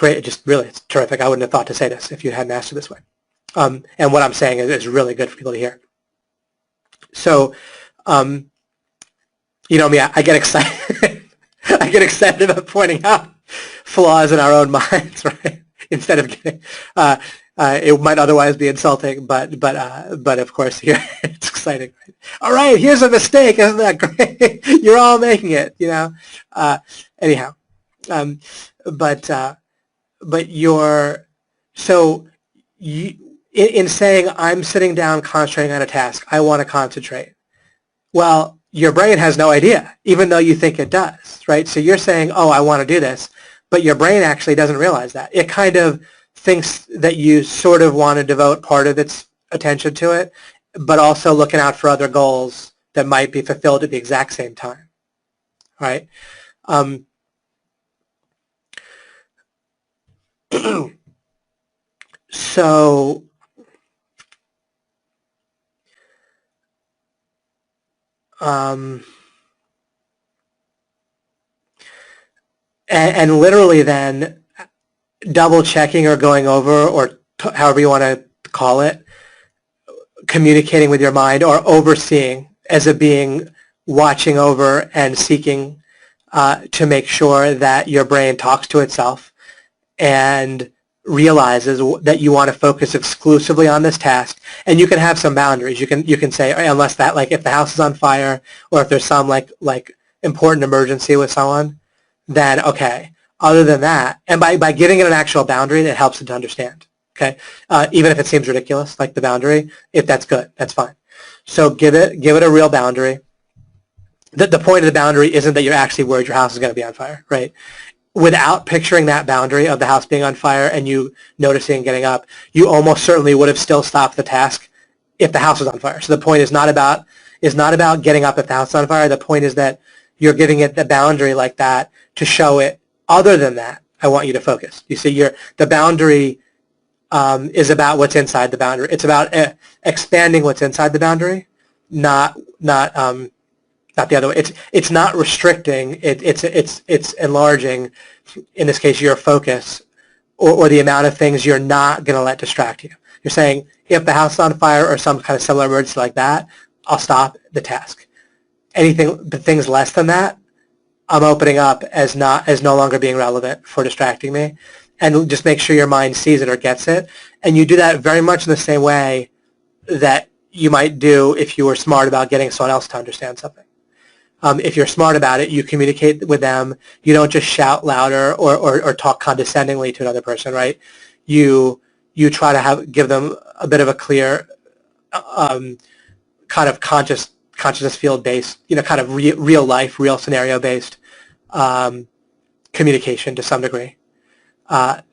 Speaker 1: great. Just really, it's terrific. I wouldn't have thought to say this if you hadn't asked it this way. And what I'm saying is really good for people to hear. So, you know me, I get excited. I get excited about pointing out flaws in our own minds, right? Instead of getting, it might otherwise be insulting, but of course here it's exciting. Right? All right, here's a mistake. Isn't that great? You're all making it, you know. Anyhow, but you're so you. In saying, I'm sitting down concentrating on a task, I want to concentrate. Well, your brain has no idea, even though you think it does, right? So you're saying, oh, I want to do this, but your brain actually doesn't realize that. It kind of thinks that you sort of want to devote part of its attention to it, but also looking out for other goals that might be fulfilled at the exact same time, right? So and literally then double checking or going over, or however you want to call it, communicating with your mind, or overseeing as a being, watching over and seeking to make sure that your brain talks to itself and realizes that you want to focus exclusively on this task. And you can have some boundaries. You can say, unless that, like if the house is on fire, or if there's some like important emergency with someone, then okay. Other than that, and by giving it an actual boundary, that helps it to understand. Okay, even if it seems ridiculous, like the boundary, if that's good, that's fine. So give it a real boundary. The point of the boundary isn't that you're actually worried your house is going to be on fire, right? Without picturing that boundary of the house being on fire and you noticing and getting up, you almost certainly would have still stopped the task if the house was on fire. So the point is not about getting up if the house is on fire. The point is that you're giving it the boundary like that to show it. Other than that, I want you to focus. You see, the boundary is about what's inside the boundary. It's about expanding what's inside the boundary, not the other way. It's not restricting. It's enlarging. In this case, your focus or the amount of things you're not going to let distract you. You're saying, if the house is on fire or some kind of similar emergency like that, I'll stop the task. But things less than that, I'm opening up as no longer being relevant for distracting me, and just make sure your mind sees it or gets it. And you do that very much in the same way that you might do if you were smart about getting someone else to understand something. If you're smart about it, you communicate with them. You don't just shout louder or talk condescendingly to another person, right? You try to give them a bit of a clear kind of consciousness field-based, kind of real life, real scenario-based communication to some degree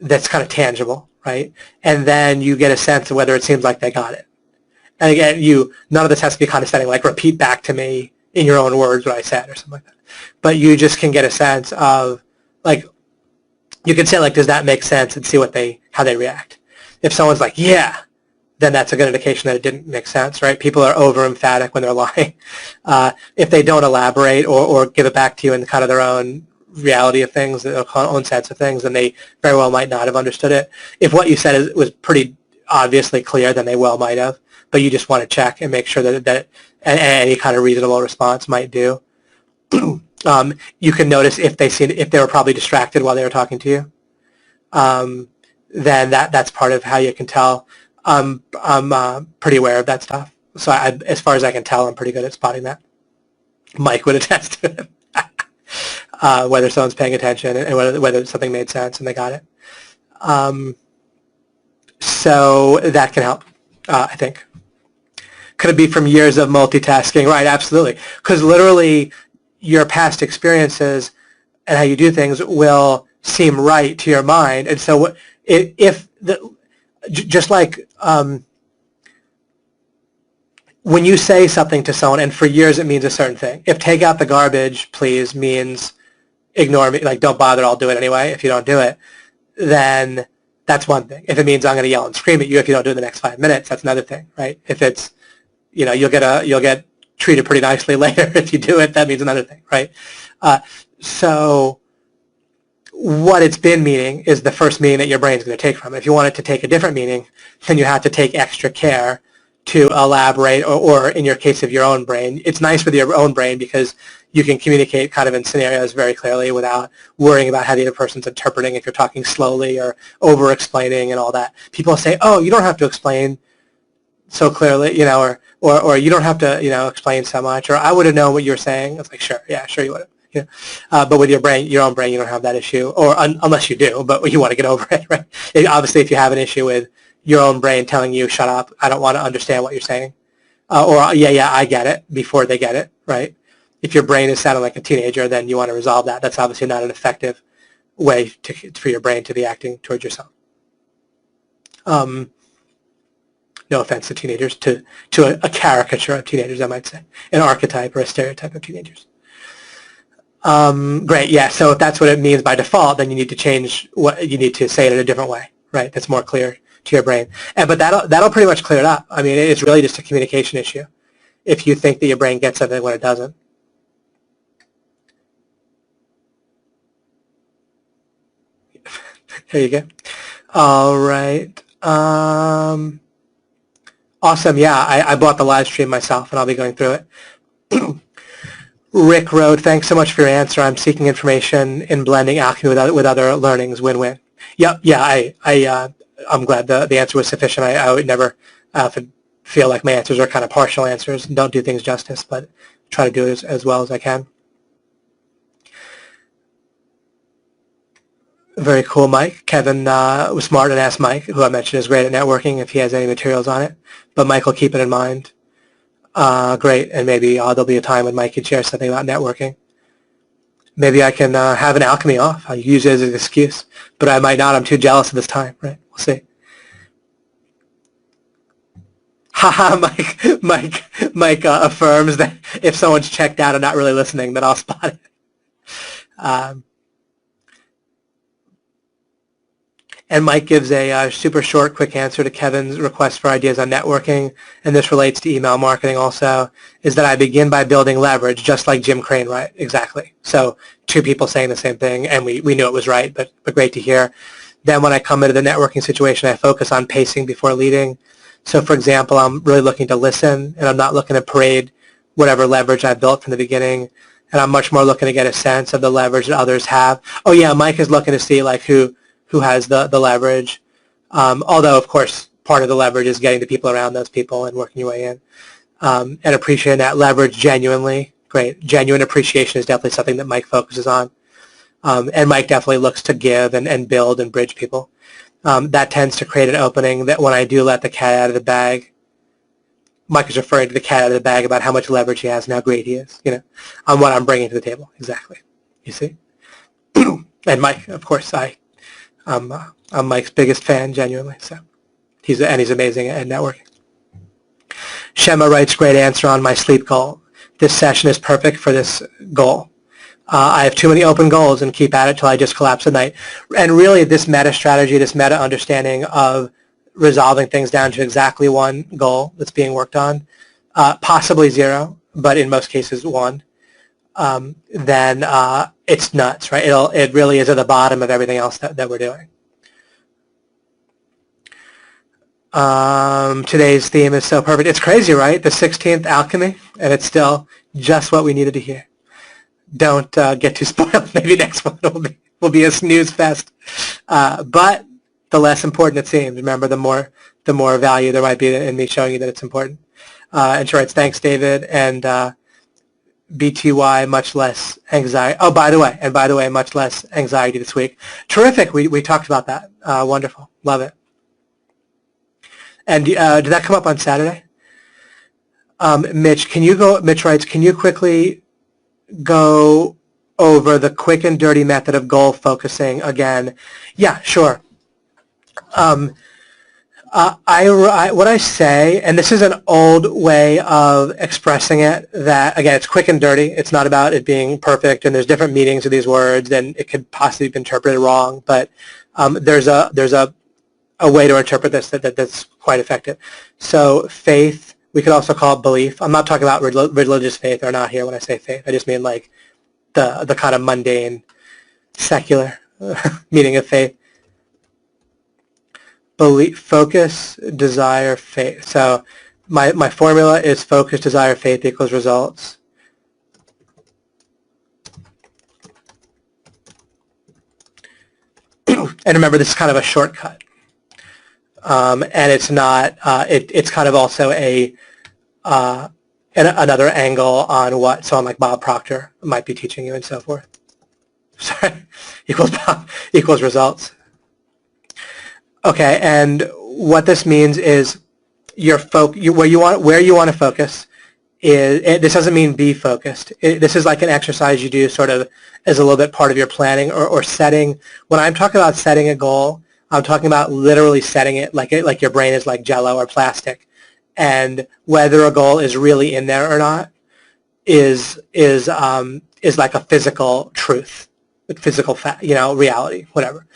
Speaker 1: that's kind of tangible, right? And then you get a sense of whether it seems like they got it. And again, none of this has to be condescending, like repeat back to me in your own words what I said or something like that. But you just can get a sense of, like, you can say, like, does that make sense, and see how they react. If someone's like, yeah, then that's a good indication that it didn't make sense, right? People are over-emphatic when they're lying. If they don't elaborate or give it back to you in kind of their own reality of things, their own sense of things, then they very well might not have understood it. If what you said was pretty obviously clear, then they well might have. But you just want to check and make sure that any kind of reasonable response might do. You can notice if they were probably distracted while they were talking to you. Then that's part of how you can tell. I'm pretty aware of that stuff. So as far as I can tell, I'm pretty good at spotting that. Mike would attest to it. Whether someone's paying attention and whether something made sense and they got it. So that can help, I think. Could it be from years of multitasking? Right, absolutely. Because literally your past experiences and how you do things will seem right to your mind. And so just like when you say something to someone and for years it means a certain thing. If take out the garbage, please, means ignore me, like don't bother, I'll do it anyway. If you don't do it, then that's one thing. If it means I'm going to yell and scream at you if you don't do it in the next 5 minutes, that's another thing, right? If it's, you'll get treated pretty nicely later if you do it, that means another thing, right? So what it's been meaning is the first meaning that your brain's going to take from it. If you want it to take a different meaning, then you have to take extra care to elaborate, or in your case of your own brain. It's nice with your own brain because you can communicate kind of in scenarios very clearly without worrying about how the other person's interpreting if you're talking slowly or over-explaining and all that. People say, oh, you don't have to explain so clearly, you know, or you don't have to, you know, explain so much, or I would have known what you were saying. It's like, sure, yeah, sure you would have. You know? But with your brain, your own brain, you don't have that issue, or unless you do, but you want to get over it, right? Obviously, if you have an issue with your own brain telling you, shut up, I don't want to understand what you're saying, or yeah, I get it, before they get it, right? If your brain is sounding like a teenager, then you want to resolve that. That's obviously not an effective way for your brain to be acting towards yourself. No offense to teenagers, to a caricature of teenagers, I might say, an archetype or a stereotype of teenagers. Great, yeah, so if that's what it means by default, then you need to change you need to say it in a different way, right? That's more clear to your brain. But that'll pretty much clear it up. I mean, it's really just a communication issue if you think that your brain gets something when it doesn't. There you go. All right. Awesome. Yeah, I bought the live stream myself, and I'll be going through it. Rick wrote, thanks so much for your answer. I'm seeking information in blending Alchemy with other learnings. Win-win. Yep. Yeah. I'm glad the answer was sufficient. I would never feel like my answers are kind of partial answers. Don't do things justice, but try to do it as well as I can. Very cool, Mike. Kevin was smart and asked Mike, who I mentioned is great at networking, if he has any materials on it. But Mike will keep it in mind. Great, and maybe there'll be a time when Mike can share something about networking. Maybe I can have an Alchemy off. I'll use it as an excuse, but I might not. I'm too jealous of this time, right? We'll see. Haha, Mike affirms that if someone's checked out and not really listening, then I'll spot it. And Mike gives a super short, quick answer to Kevin's request for ideas on networking, and this relates to email marketing also, is that I begin by building leverage, just like Jim Crane, right? Exactly. So two people saying the same thing, and we knew it was right, but great to hear. Then when I come into the networking situation, I focus on pacing before leading. So for example, I'm really looking to listen, and I'm not looking to parade whatever leverage I built from the beginning, and I'm much more looking to get a sense of the leverage that others have. Oh yeah, Mike is looking to see like who has the leverage, although, of course, part of the leverage is getting the people around those people and working your way in, and appreciating that leverage genuinely. Great. Genuine appreciation is definitely something that Mike focuses on, and Mike definitely looks to give and build and bridge people. That tends to create an opening that when I do let the cat out of the bag, Mike is referring to the cat out of the bag about how much leverage he has and how great he is, you know, on what I'm bringing to the table. Exactly. You see? And Mike, of course, I'm Mike's biggest fan, genuinely. So he's amazing at networking. Shema writes, great answer on my sleep goal. This session is perfect for this goal. I have too many open goals and keep at it till I just collapse at night. And really this meta strategy, this meta understanding of resolving things down to exactly one goal that's being worked on, possibly zero, but in most cases one, then it's nuts, right? It really is at the bottom of everything else that we're doing. Today's theme is so perfect. It's crazy, right? The 16th Alchemy, and it's still just what we needed to hear. Don't get too spoiled. Maybe next one will be a snooze fest. But the less important it seems. Remember, the more value there might be in me showing you that it's important. And she writes, thanks, David, and BTY, much less anxiety. Oh, by the way, much less anxiety this week. Terrific. We talked about that. Wonderful. Love it. And did that come up on Saturday? Mitch writes, can you quickly go over the quick and dirty method of goal focusing again? Yeah, sure. What I say, and this is an old way of expressing it, that, again, it's quick and dirty. It's not about it being perfect, and there's different meanings of these words, and it could possibly be interpreted wrong, but there's a way to interpret this that's quite effective. So faith, we could also call it belief. I'm not talking about religious faith or not here when I say faith. I just mean like the kind of mundane, secular meaning of faith. Belief, focus, desire, faith. So my formula is focus, desire, faith equals results. And remember, this is kind of a shortcut. And it's not, it's kind of also another angle on what someone like Bob Proctor might be teaching you and so forth. Sorry, equals results. Okay, and what this means is where you want to focus is, this doesn't mean be focused. This is like an exercise you do sort of as a little bit part of your planning or setting. When I'm talking about setting a goal, I'm talking about literally setting it like your brain is like Jello or plastic, and whether a goal is really in there or not is like a physical truth, physical fact, reality, whatever.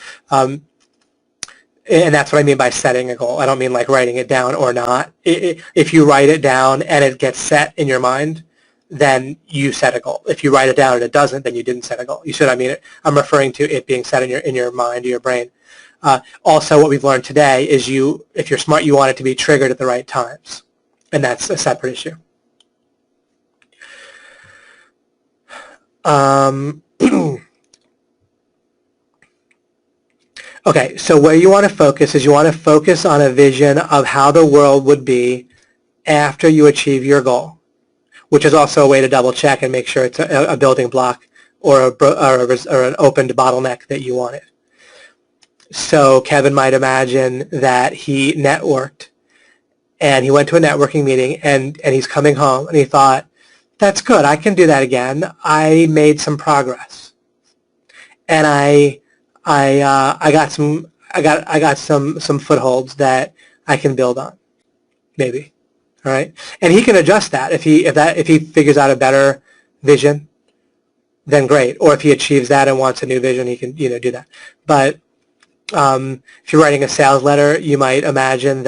Speaker 1: And that's what I mean by setting a goal. I don't mean like writing it down or not. If you write it down and it gets set in your mind, then you set a goal. If you write it down and it doesn't, then you didn't set a goal. You see what I mean? I'm referring to it being set in your mind or your brain. Also, what we've learned today is if you're smart, you want it to be triggered at the right times, and that's a separate issue. Okay, so where you want to focus is you want to focus on a vision of how the world would be after you achieve your goal, which is also a way to double check and make sure it's a building block or an opened bottleneck that you wanted. So Kevin might imagine that he networked and he went to a networking meeting and he's coming home and he thought, that's good, I can do that again. I made some progress. And I got some footholds that I can build on, maybe. All right, and he can adjust that if he figures out a better vision, then great. Or if he achieves that and wants a new vision, he can do that. But if you're writing a sales letter, you might imagine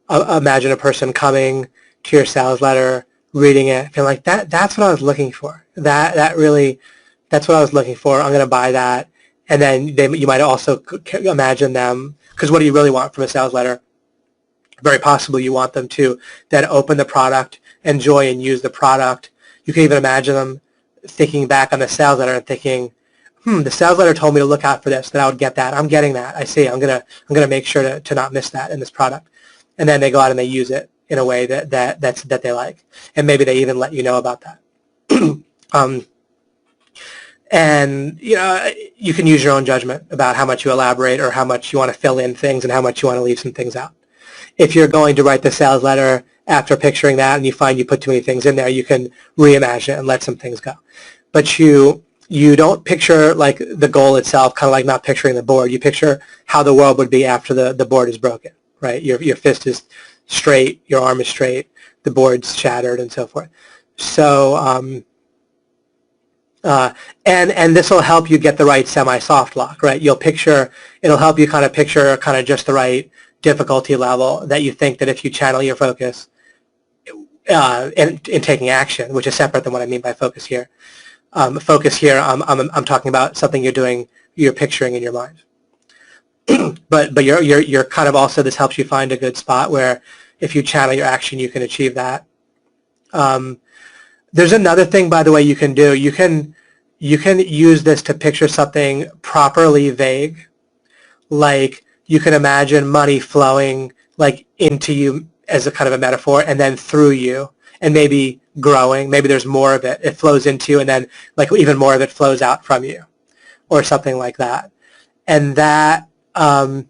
Speaker 1: imagine a person coming to your sales letter, reading it, feeling like that's what I was looking for. That's what I was looking for. I'm going to buy that. And then you might also imagine them, because what do you really want from a sales letter? Very possibly you want them to then open the product, enjoy and use the product. You can even imagine them thinking back on the sales letter and thinking, the sales letter told me to look out for this, that I would get that. I'm getting that. I see. I'm gonna make sure to not miss that in this product. And then they go out and they use it in a way that they like. And maybe they even let you know about that. And you can use your own judgment about how much you elaborate or how much you want to fill in things and how much you want to leave some things out. If you're going to write the sales letter after picturing that and you find you put too many things in there, you can reimagine it and let some things go. But you don't picture like the goal itself, kind of like not picturing the board. You picture how the world would be after the board is broken, right? Your fist is straight, your arm is straight, the board's shattered, and so forth. So and this will help you get the right semi-soft lock, right? It'll help you kind of picture kind of just the right difficulty level that you think that if you channel your focus in taking action, which is separate than what I mean by focus here. Focus here, I'm talking about something you're picturing in your mind. but you're kind of also, this helps you find a good spot where if you channel your action, you can achieve that. There's another thing, by the way, you can do. You can use this to picture something properly vague, like you can imagine money flowing like into you as a kind of a metaphor, and then through you, and maybe growing. Maybe there's more of it. It flows into you, and then like even more of it flows out from you, or something like that. And that, and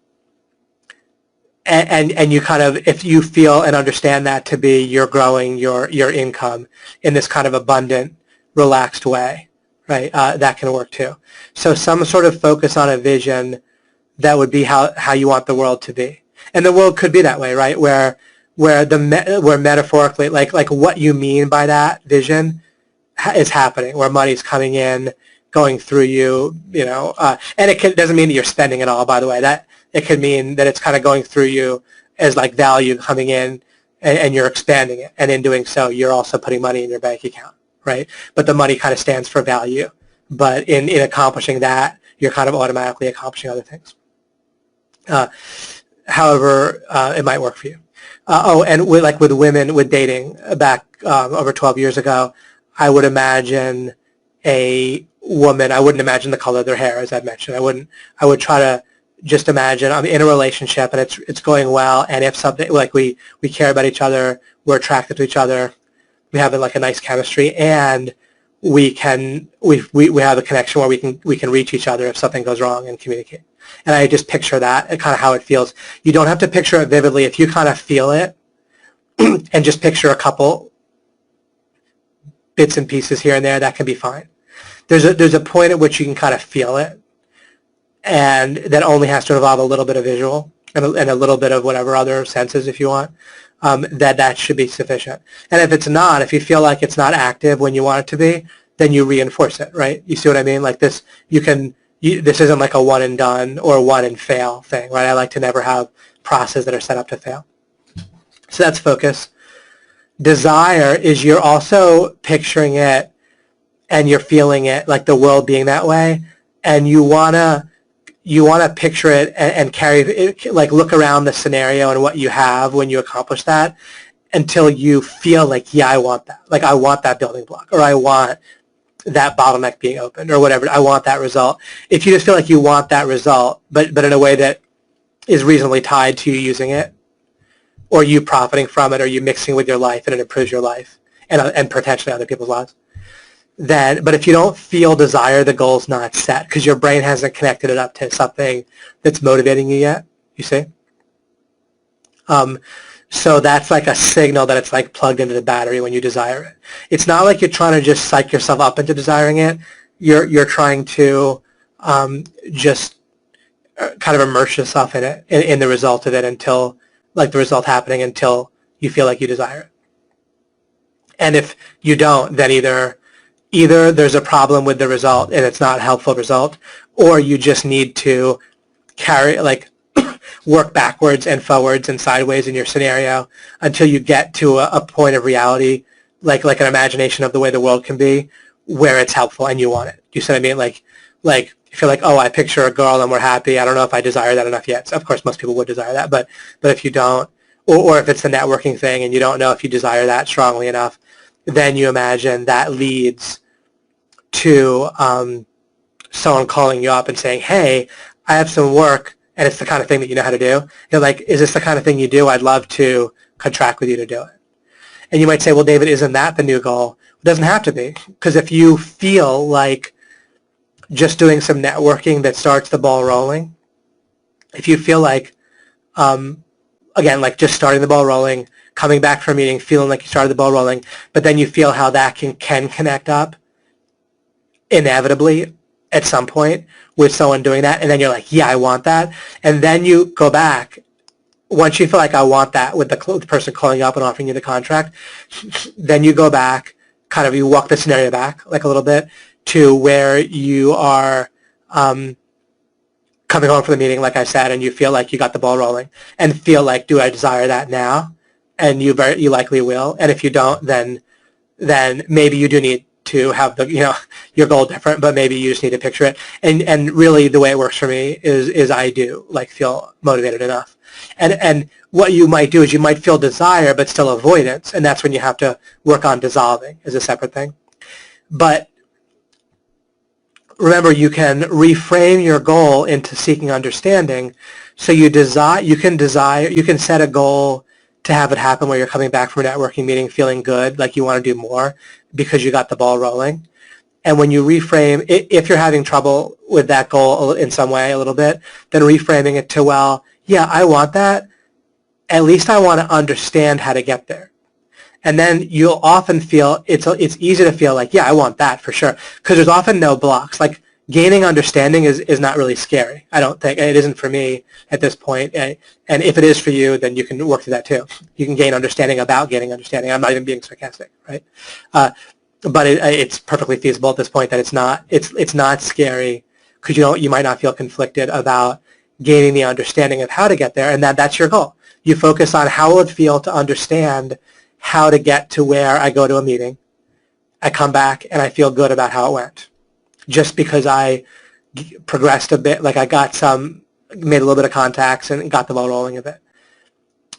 Speaker 1: you kind of, if you feel and understand that to be you're growing your income in this kind of abundant, relaxed way, right? That can work too. So some sort of focus on a vision that would be how you want the world to be, and the world could be that way, right? Where metaphorically, like what you mean by that vision is happening, where money's coming in, going through you, and it doesn't mean that you're spending it all, by the way. That it could mean that it's kind of going through you as like value coming in, and you're expanding it, and in doing so, you're also putting money in your bank account, right? But the money kind of stands for value. But in accomplishing that, you're kind of automatically accomplishing other things. However, it might work for you. And with women, with dating back over 12 years ago, I would imagine a woman, I wouldn't imagine the color of their hair, as I mentioned. I would try to just imagine I'm in a relationship and it's going well, and if something, like we care about each other, we're attracted to each other, we have like a nice chemistry, and we have a connection where we can reach each other if something goes wrong and communicate. And I just picture that and kind of how it feels. You don't have to picture it vividly. If you kind of feel it and just picture a couple bits and pieces here and there, that can be fine. There's a point at which you can kind of feel it, and that only has to involve a little bit of visual and a little bit of whatever other senses, if you want. That should be sufficient. And if it's not, if you feel like it's not active when you want it to be, then you reinforce it, right? You see what I mean? Like this, this isn't like a one and done or one and fail thing, right? I like to never have processes that are set up to fail. So that's focus. Desire is you're also picturing it and you're feeling it, like the world being that way, and you wanna picture it and carry it, like look around the scenario and what you have when you accomplish that until you feel like, yeah, I want that. Like I want that building block, or I want that bottleneck being opened, or whatever. I want that result. If you just feel like you want that result, but in a way that is reasonably tied to you using it, or you profiting from it, or you mixing with your life and it improves your life and potentially other people's lives, but if you don't feel desire, the goal's not set because your brain hasn't connected it up to something that's motivating you yet, you see? So that's like a signal that it's like plugged into the battery when you desire it. It's not like you're trying to just psych yourself up into desiring it. You're trying to just kind of immerse yourself in it, in the result of it, until, like the result happening, until you feel like you desire it. And if you don't, then either there's a problem with the result and it's not a helpful result, or you just need to work backwards and forwards and sideways in your scenario until you get to a point of reality, like an imagination of the way the world can be, where it's helpful and you want it. Do you see what I mean? Like if you're like, oh, I picture a girl and we're happy, I don't know if I desire that enough yet. So of course, most people would desire that, but if you don't, or if it's a networking thing and you don't know if you desire that strongly enough, then you imagine that leads to someone calling you up and saying, hey, I have some work, and it's the kind of thing that you know how to do. You're like, is this the kind of thing you do? I'd love to contract with you to do it. And you might say, well, David, isn't that the new goal? It doesn't have to be, because if you feel like just doing some networking that starts the ball rolling, if you feel like, again, like just starting the ball rolling, coming back from a meeting, feeling like you started the ball rolling, but then you feel how that can connect up inevitably at some point with someone doing that, and then you're like, yeah, I want that, and then you go back, once you feel like I want that with the person calling you up and offering you the contract, then you go back, kind of you walk the scenario back like a little bit to where you are coming home from the meeting, like I said, and you feel like you got the ball rolling and feel like, do I desire that now? And you likely will, and if you don't, then maybe you do need to have your goal different, but maybe you just need to picture it. And really the way it works for me is I do like feel motivated enough. And what you might do is you might feel desire but still avoidance, and that's when you have to work on dissolving as a separate thing. But remember, you can reframe your goal into seeking understanding. So you can set a goal to have it happen where you're coming back from a networking meeting feeling good, like you want to do more because you got the ball rolling. And when you reframe, if you're having trouble with that goal in some way a little bit, then reframing it to, well, yeah, I want that. At least I want to understand how to get there. And then you'll often feel, it's easy to feel like, yeah, I want that for sure, because there's often no blocks. Like gaining understanding is not really scary. I don't think, it isn't for me at this point. And if it is for you, then you can work through that too. You can gain understanding about gaining understanding. I'm not even being sarcastic, right? But it's perfectly feasible at this point that it's not scary, because you might not feel conflicted about gaining the understanding of how to get there, and that's your goal. You focus on how will it feel to understand how to get to where I go to a meeting, I come back, and I feel good about how it went, just because I progressed a bit, like I made a little bit of contacts and got the ball rolling a bit.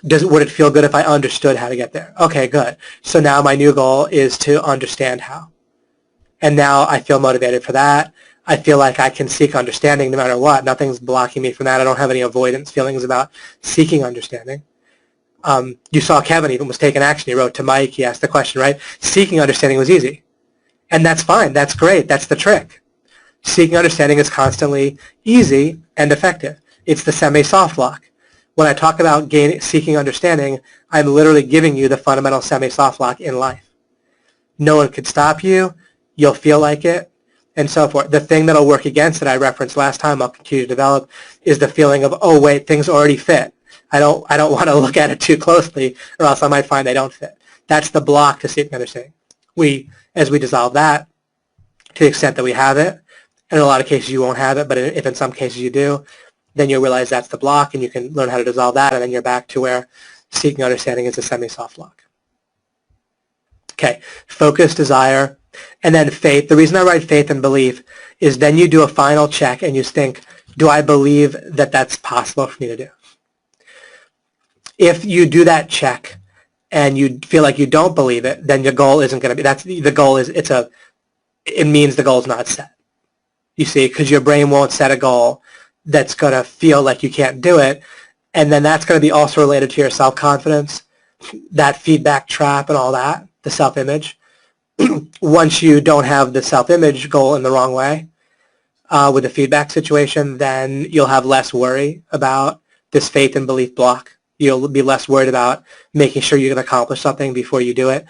Speaker 1: Would it feel good if I understood how to get there? Okay, good. So now my new goal is to understand how. And now I feel motivated for that. I feel like I can seek understanding no matter what. Nothing's blocking me from that. I don't have any avoidance feelings about seeking understanding. You saw Kevin even was taking action. He wrote to Mike. He asked the question, right? Seeking understanding was easy. And that's fine. That's great. That's the trick. Seeking understanding is constantly easy and effective. It's the semi-soft lock. When I talk about seeking understanding, I'm literally giving you the fundamental semi-soft lock in life. No one could stop you. You'll feel like it, and so forth. The thing that'll work against it, I referenced last time, I'll continue to develop, is the feeling of, oh wait, things already fit. I don't want to look at it too closely, or else I might find they don't fit. That's the block to seeking understanding. As we dissolve that, to the extent that we have it, and in a lot of cases you won't have it, but if in some cases you do, then you'll realize that's the block, and you can learn how to dissolve that, and then you're back to where seeking understanding is a semi-soft lock. Okay, focus, desire, and then faith. The reason I write faith and belief is then you do a final check and you think, do I believe that that's possible for me to do? If you do that check and you feel like you don't believe it, then your goal isn't going to be, the goal is, it means the goal's not set. You see, because your brain won't set a goal that's going to feel like you can't do it, and then that's going to be also related to your self-confidence, that feedback trap and all that, the self-image. Once you don't have the self-image goal in the wrong way with the feedback situation, then you'll have less worry about this faith and belief block. You'll be less worried about making sure you can accomplish something before you do it.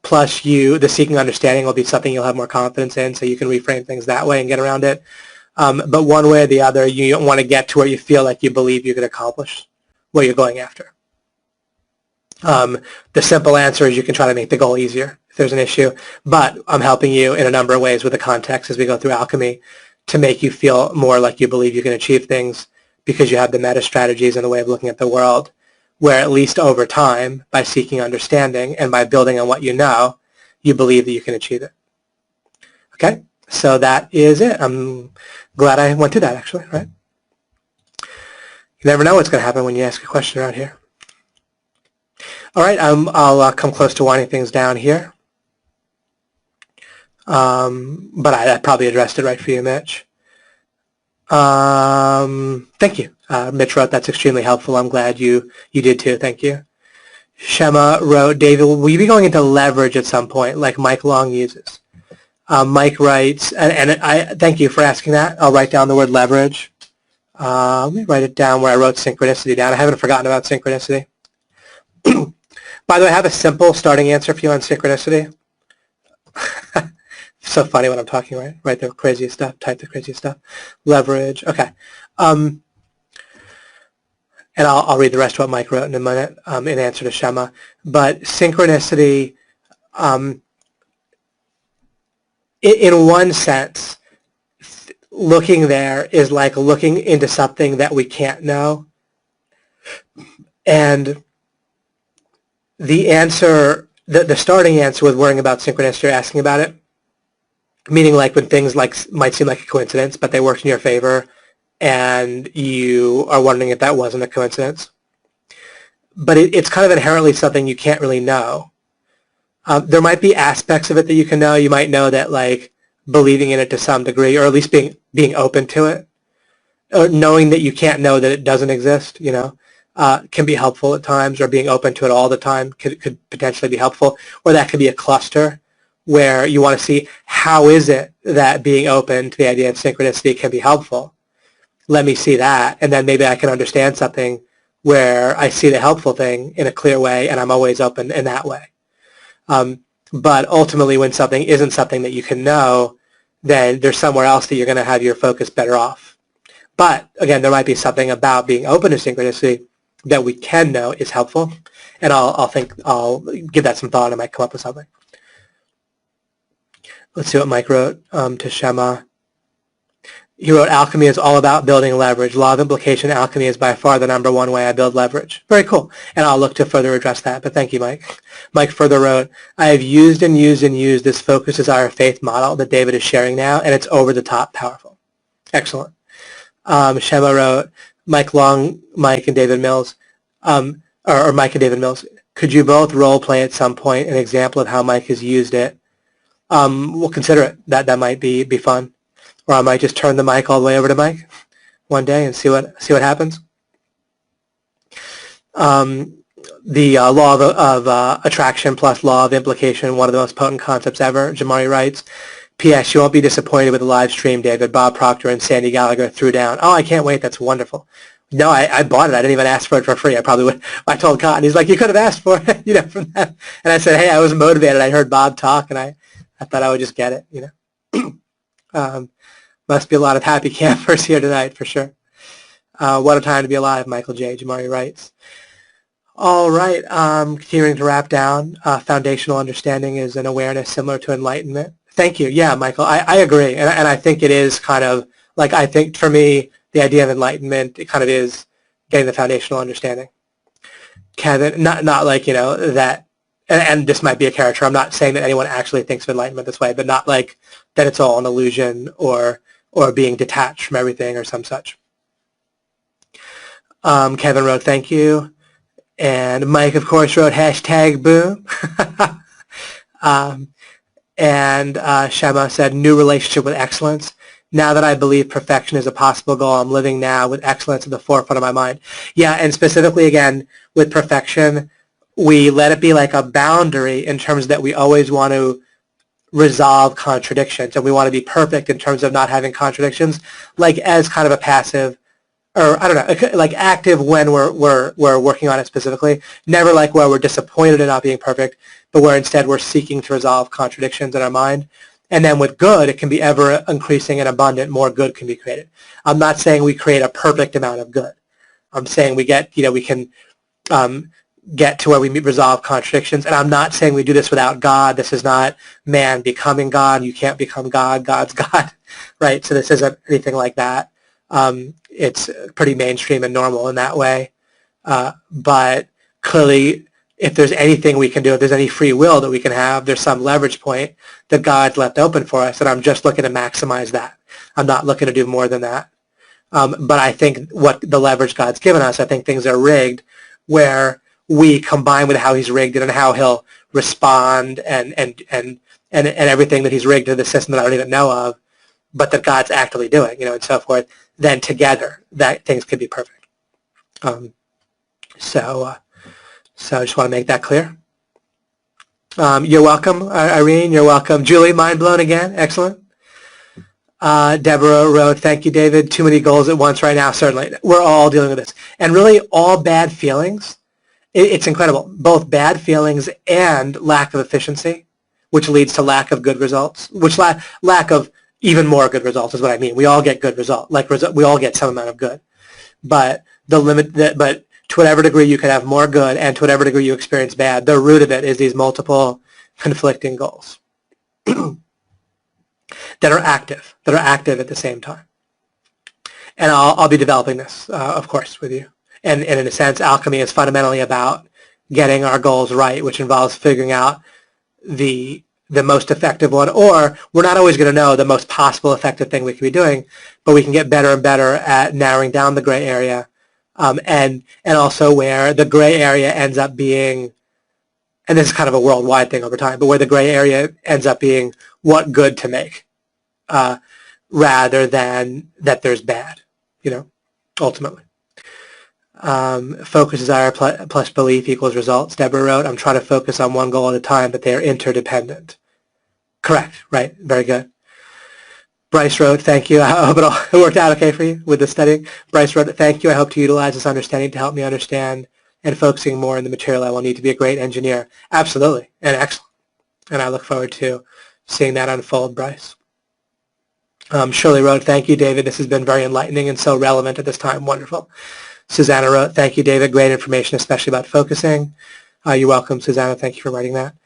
Speaker 1: Plus, the seeking understanding will be something you'll have more confidence in, so you can reframe things that way and get around it. But one way or the other, you don't want to get to where you feel like you believe you can accomplish what you're going after. The simple answer is you can try to make the goal easier if there's an issue, but I'm helping you in a number of ways with the context as we go through alchemy to make you feel more like you believe you can achieve things because you have the meta strategies and the way of looking at the world where at least over time, by seeking understanding and by building on what you know, you believe that you can achieve it. Okay, so that is it. I'm glad I went through that actually, right? You never know what's going to happen when you ask a question around here. All right, I'll come close to winding things down here. But I probably addressed it right for you, Mitch. Thank you. Mitch wrote, that's extremely helpful. I'm glad you did too. Thank you. Shema wrote, David, will you be going into leverage at some point like Mike Long uses? Mike writes, and I thank you for asking that. I'll write down the word leverage. Let me write it down where I wrote synchronicity down. I haven't forgotten about synchronicity. By the way, I have a simple starting answer for you on synchronicity. So funny when I'm talking, right? Write the craziest stuff, type the craziest stuff. Leverage, okay. And I'll read the rest of what Mike wrote in a minute in answer to Shema. But synchronicity, in one sense, looking there is like looking into something that we can't know. And the answer, the starting answer with worrying about synchronicity or asking about it, meaning like when things might seem like a coincidence, but they worked in your favor, and you are wondering if that wasn't a coincidence. But it's kind of inherently something you can't really know. There might be aspects of it that you can know. You might know that like believing in it to some degree, or at least being open to it, or knowing that you can't know that it doesn't exist, you know, can be helpful at times, or being open to it all the time could potentially be helpful, or that could be a cluster where you want to see how is it that being open to the idea of synchronicity can be helpful. Let me see that, and then maybe I can understand something where I see the helpful thing in a clear way, and I'm always open in that way. But ultimately, when something isn't something that you can know, then there's somewhere else that you're going to have your focus better off. But again, there might be something about being open to synchronicity that we can know is helpful, and I'll give that some thought, and I might come up with something. Let's see what Mike wrote to Shema. He wrote, alchemy is all about building leverage. Law of implication, alchemy is by far the #1 way I build leverage. Very cool. And I'll look to further address that, but thank you, Mike. Mike further wrote, I have used and used and used this focus, desire, faith model that David is sharing now, and it's over the top powerful. Excellent. Shema wrote, Mike Long, Mike and David Mills, or Mike and David Mills, could you both role play at some point an example of how Mike has used it? We'll consider it. That might be fun. Or I might just turn the mic all the way over to Mike one day and see what happens. The law of attraction plus law of implication, one of the most potent concepts ever. Jamari writes, P.S. You won't be disappointed with the live stream, David. Bob Proctor and Sandy Gallagher threw down. Oh, I can't wait. That's wonderful. No, I bought it. I didn't even ask for it for free. I probably would. I told Cotton. He's like, you could have asked for it, from that. And I said, hey, I was motivated. I heard Bob talk, and I thought I would just get it, Must be a lot of happy campers here tonight, for sure. What a time to be alive, Michael J. Jamari writes. All right, continuing to wrap down, foundational understanding is an awareness similar to enlightenment. Thank you. Yeah, Michael, I agree. And I think it is kind of, like, I think for me, the idea of enlightenment, it kind of is getting the foundational understanding. Kevin, not like, that, and this might be a caricature. I'm not saying that anyone actually thinks of enlightenment this way, but not like that it's all an illusion or being detached from everything or some such. Kevin wrote, thank you. And Mike, of course, wrote #boom. And Shema said, new relationship with excellence. Now that I believe perfection is a possible goal, I'm living now with excellence at the forefront of my mind. Yeah, and specifically, again, with perfection, we let it be like a boundary in terms that we always want to resolve contradictions, and we want to be perfect in terms of not having contradictions, like as kind of a passive, or I don't know, like active when we're working on it specifically. Never like where we're disappointed in not being perfect, but where instead we're seeking to resolve contradictions in our mind. And then with good, it can be ever increasing and abundant. More good can be created. I'm not saying we create a perfect amount of good. I'm saying we get, we can get to where we resolve contradictions. And I'm not saying we do this without God. This is not man becoming God. You can't become God. God's God, right? So this isn't anything like that. It's pretty mainstream and normal in that way. But clearly, if there's anything we can do, if there's any free will that we can have, there's some leverage point that God's left open for us, and I'm just looking to maximize that. I'm not looking to do more than that. But I think what the leverage God's given us, I think things are rigged where we combine with how he's rigged it and how he'll respond and everything that he's rigged to the system that I don't even know of, but that God's actively doing, and so forth, then together that things could be perfect. So I just want to make that clear. You're welcome, Irene. You're welcome. Julie, mind blown again. Excellent. Deborah wrote, thank you, David. Too many goals at once right now, certainly. We're all dealing with this. And really, all bad feelings, it's incredible. Both bad feelings and lack of efficiency, which leads to lack of good results, which lack of even more good results is what I mean. We all get good results. We all get some amount of good. But but to whatever degree you can have more good and to whatever degree you experience bad, the root of it is these multiple conflicting goals that are active at the same time. And I'll be developing this, of course, with you. And in a sense, alchemy is fundamentally about getting our goals right, which involves figuring out the most effective one, or we're not always going to know the most possible effective thing we can be doing, but we can get better and better at narrowing down the gray area. And also where the gray area ends up being, and this is kind of a worldwide thing over time, but where the gray area ends up being what good to make, rather than that there's bad, ultimately. Focus, desire, plus belief equals results. Deborah wrote, I'm trying to focus on one goal at a time, but they are interdependent. Correct, right, very good. Bryce wrote, thank you. I hope it worked out okay for you with the studying. Bryce wrote, thank you. I hope to utilize this understanding to help me understand and focusing more on the material I will need to be a great engineer. Absolutely, and excellent. And I look forward to seeing that unfold, Bryce. Shirley wrote, thank you, David. This has been very enlightening and so relevant at this time. Wonderful. Susanna wrote, thank you, David. Great information, especially about focusing. You're welcome, Susanna. Thank you for writing that.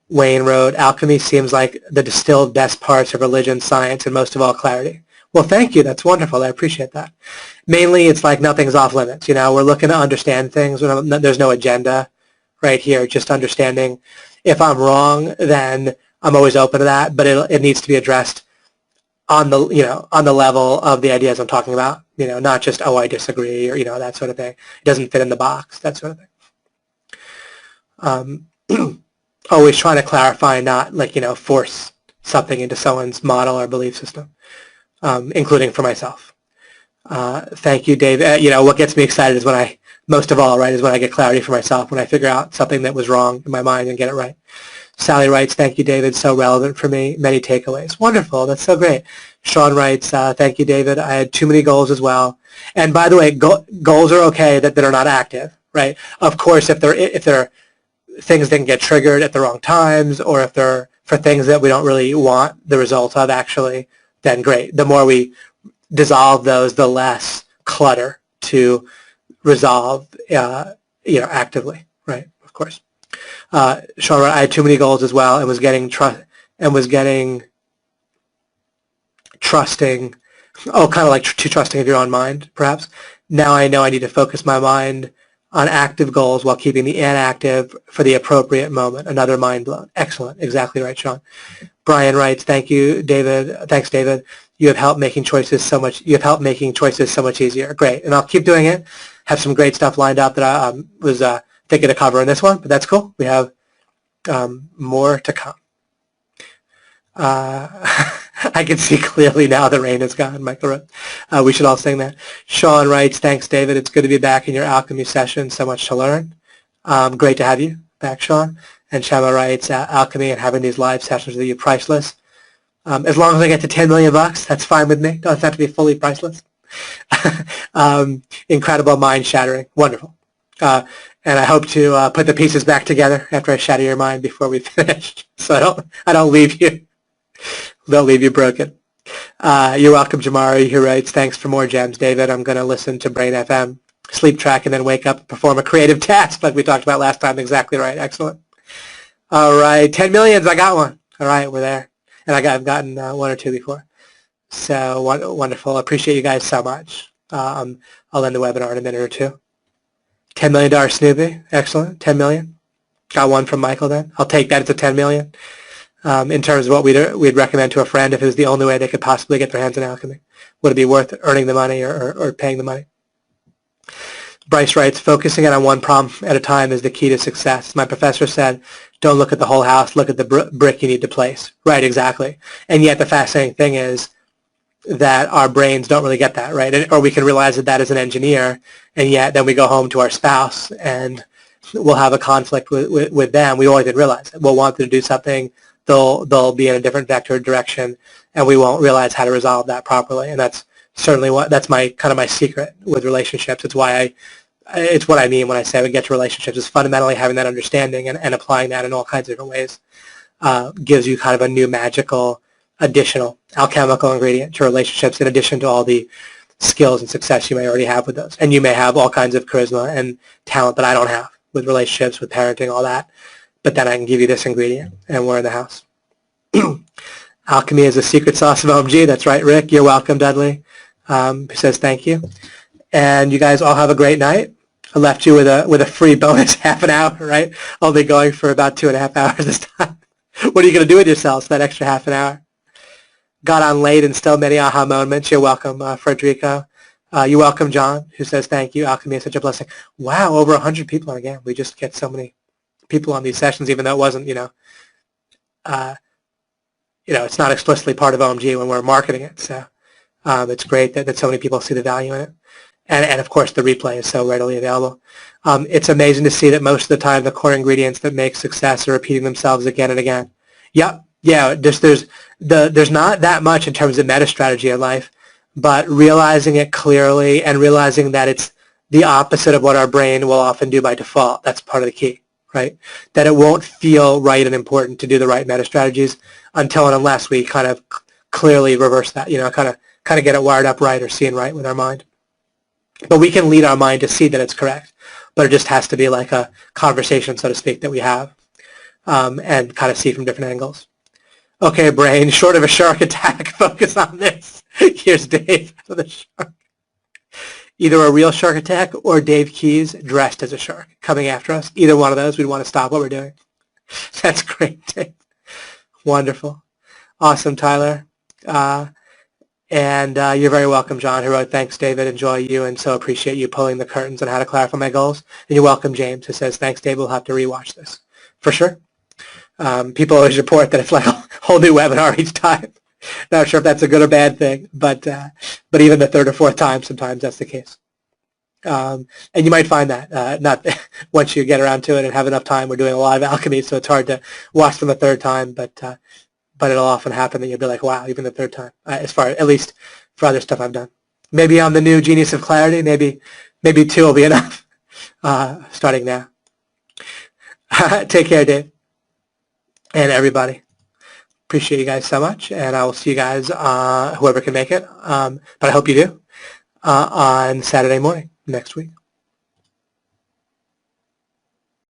Speaker 1: Wayne wrote, alchemy seems like the distilled best parts of religion, science, and most of all, clarity. Well, thank you. That's wonderful. I appreciate that. Mainly, it's like nothing's off limits. We're looking to understand things. There's no agenda right here, just understanding. If I'm wrong, then I'm always open to that, but it needs to be addressed on the, on the level of the ideas I'm talking about, not just, oh, I disagree, or, that sort of thing. It doesn't fit in the box, that sort of thing. Always trying to clarify, not like, force something into someone's model or belief system, including for myself. Thank you, Dave. What gets me excited is when most of all, right, is when I get clarity for myself, when I figure out something that was wrong in my mind and get it right. Sally writes, thank you, David, so relevant for me, many takeaways. Wonderful, that's so great. Sean writes, thank you, David, I had too many goals as well. And by the way, goals are okay that are not active, right? Of course, if they're things that can get triggered at the wrong times, or if they're for things that we don't really want the result of actually, then great. The more we dissolve those, the less clutter to resolve, actively, right? Of course. Sean, I had too many goals as well, and was getting trusting. Oh, kind of like too trusting of your own mind, perhaps. Now I know I need to focus my mind on active goals while keeping the inactive for the appropriate moment. Another mind blown. Excellent. Exactly right, Sean. Brian writes, thank you, David. Thanks, David. You have helped making choices so much easier. Great. And I'll keep doing it. Have some great stuff lined up that I was thinking of covering this one, but that's cool. We have more to come. I can see clearly now the rain is gone, Michael wrote. We should all sing that. Sean writes, thanks, David. It's good to be back in your alchemy session. So much to learn. Great to have you back, Sean. And Shama writes, alchemy and having these live sessions with you, priceless. As long as I get to 10 million bucks, that's fine with me. Doesn't have to be fully priceless. Incredible, mind-shattering. Wonderful. And I hope to put the pieces back together after I shatter your mind before we finish, so I don't leave you. Don't leave you broken. You're welcome, Jamari, who writes, thanks for more gems, David. I'm going to listen to Brain FM, sleep track, and then wake up and perform a creative task like we talked about last time. Exactly right. Excellent. All right. 10 millions. I got one. All right. We're there. And I've gotten one or two before. So wonderful. I appreciate you guys so much. I'll end the webinar in a minute or two. $10 million Snoopy. Excellent. 10 million. Got one from Michael then. I'll take that. It's a 10 million. In terms of what we'd recommend to a friend if it was the only way they could possibly get their hands on alchemy. Would it be worth earning the money or paying the money? Bryce writes, focusing on one problem at a time is the key to success. My professor said, don't look at the whole house, look at the brick you need to place. Right, exactly. And yet the fascinating thing is that our brains don't really get that, right? Or we can realize that as an engineer, and yet then we go home to our spouse and we'll have a conflict with them. We won't even realize it. We'll want them to do something. They'll be in a different vector direction, and we won't realize how to resolve that properly. And that's certainly that's my secret with relationships. It's why it's what I mean when I say we get to relationships. Is fundamentally having that understanding and applying that in all kinds of different ways gives you kind of a new magical additional alchemical ingredient to relationships in addition to all the skills and success you may already have with those. And you may have all kinds of charisma and talent that I don't have with relationships, with parenting, all that. But then I can give you this ingredient, and we're in the house. Alchemy is a secret sauce of OMG. That's right, Rick. You're welcome, Dudley, who says thank you. And you guys all have a great night. I left you with a free bonus half an hour, right? I'll be going for about 2.5 hours this time. What are you going to do with yourselves that extra half an hour? Got on late and still many aha moments. You're welcome, Frederico. You're welcome, John, who says thank you. Alchemy is such a blessing. Wow, over 100 people again. We just get so many people on these sessions, even though it wasn't, it's not explicitly part of OMG when we're marketing it. So it's great that so many people see the value in it. And of course, the replay is so readily available. It's amazing to see that most of the time the core ingredients that make success are repeating themselves again and again. Yep. Yeah, there's not that much in terms of meta strategy in life, but realizing it clearly and realizing that it's the opposite of what our brain will often do by default. That's part of the key. Right? That it won't feel right and important to do the right meta strategies until and unless we kind of clearly reverse that, kind of get it wired up right or seeing right with our mind. But we can lead our mind to see that it's correct, but it just has to be like a conversation, so to speak, that we have and kind of see from different angles. Okay, brain, short of a shark attack, focus on this. Here's Dave for the shark. Either a real shark attack or Dave Keys dressed as a shark coming after us. Either one of those, we'd want to stop what we're doing. That's great, Dave. Wonderful. Awesome, Tyler. And you're very welcome, John, who wrote, thanks, David, enjoy you, and so appreciate you pulling the curtains on how to clarify my goals. And you're welcome, James, who says, thanks, David, we'll have to rewatch this. For sure. People always report that it's like a whole new webinar each time. Not sure if that's a good or bad thing, but even the third or fourth time, sometimes that's the case. And you might find that not once you get around to it and have enough time. We're doing a lot of alchemy, so it's hard to watch them a third time, but it'll often happen that you'll be like, wow, even the third time, as far, at least for other stuff I've done. Maybe I'm the new genius of clarity. Maybe 2 will be enough starting now. Take care, Dave, and everybody. Appreciate you guys so much, and I will see you guys, whoever can make it, but I hope you do, on Saturday morning next week.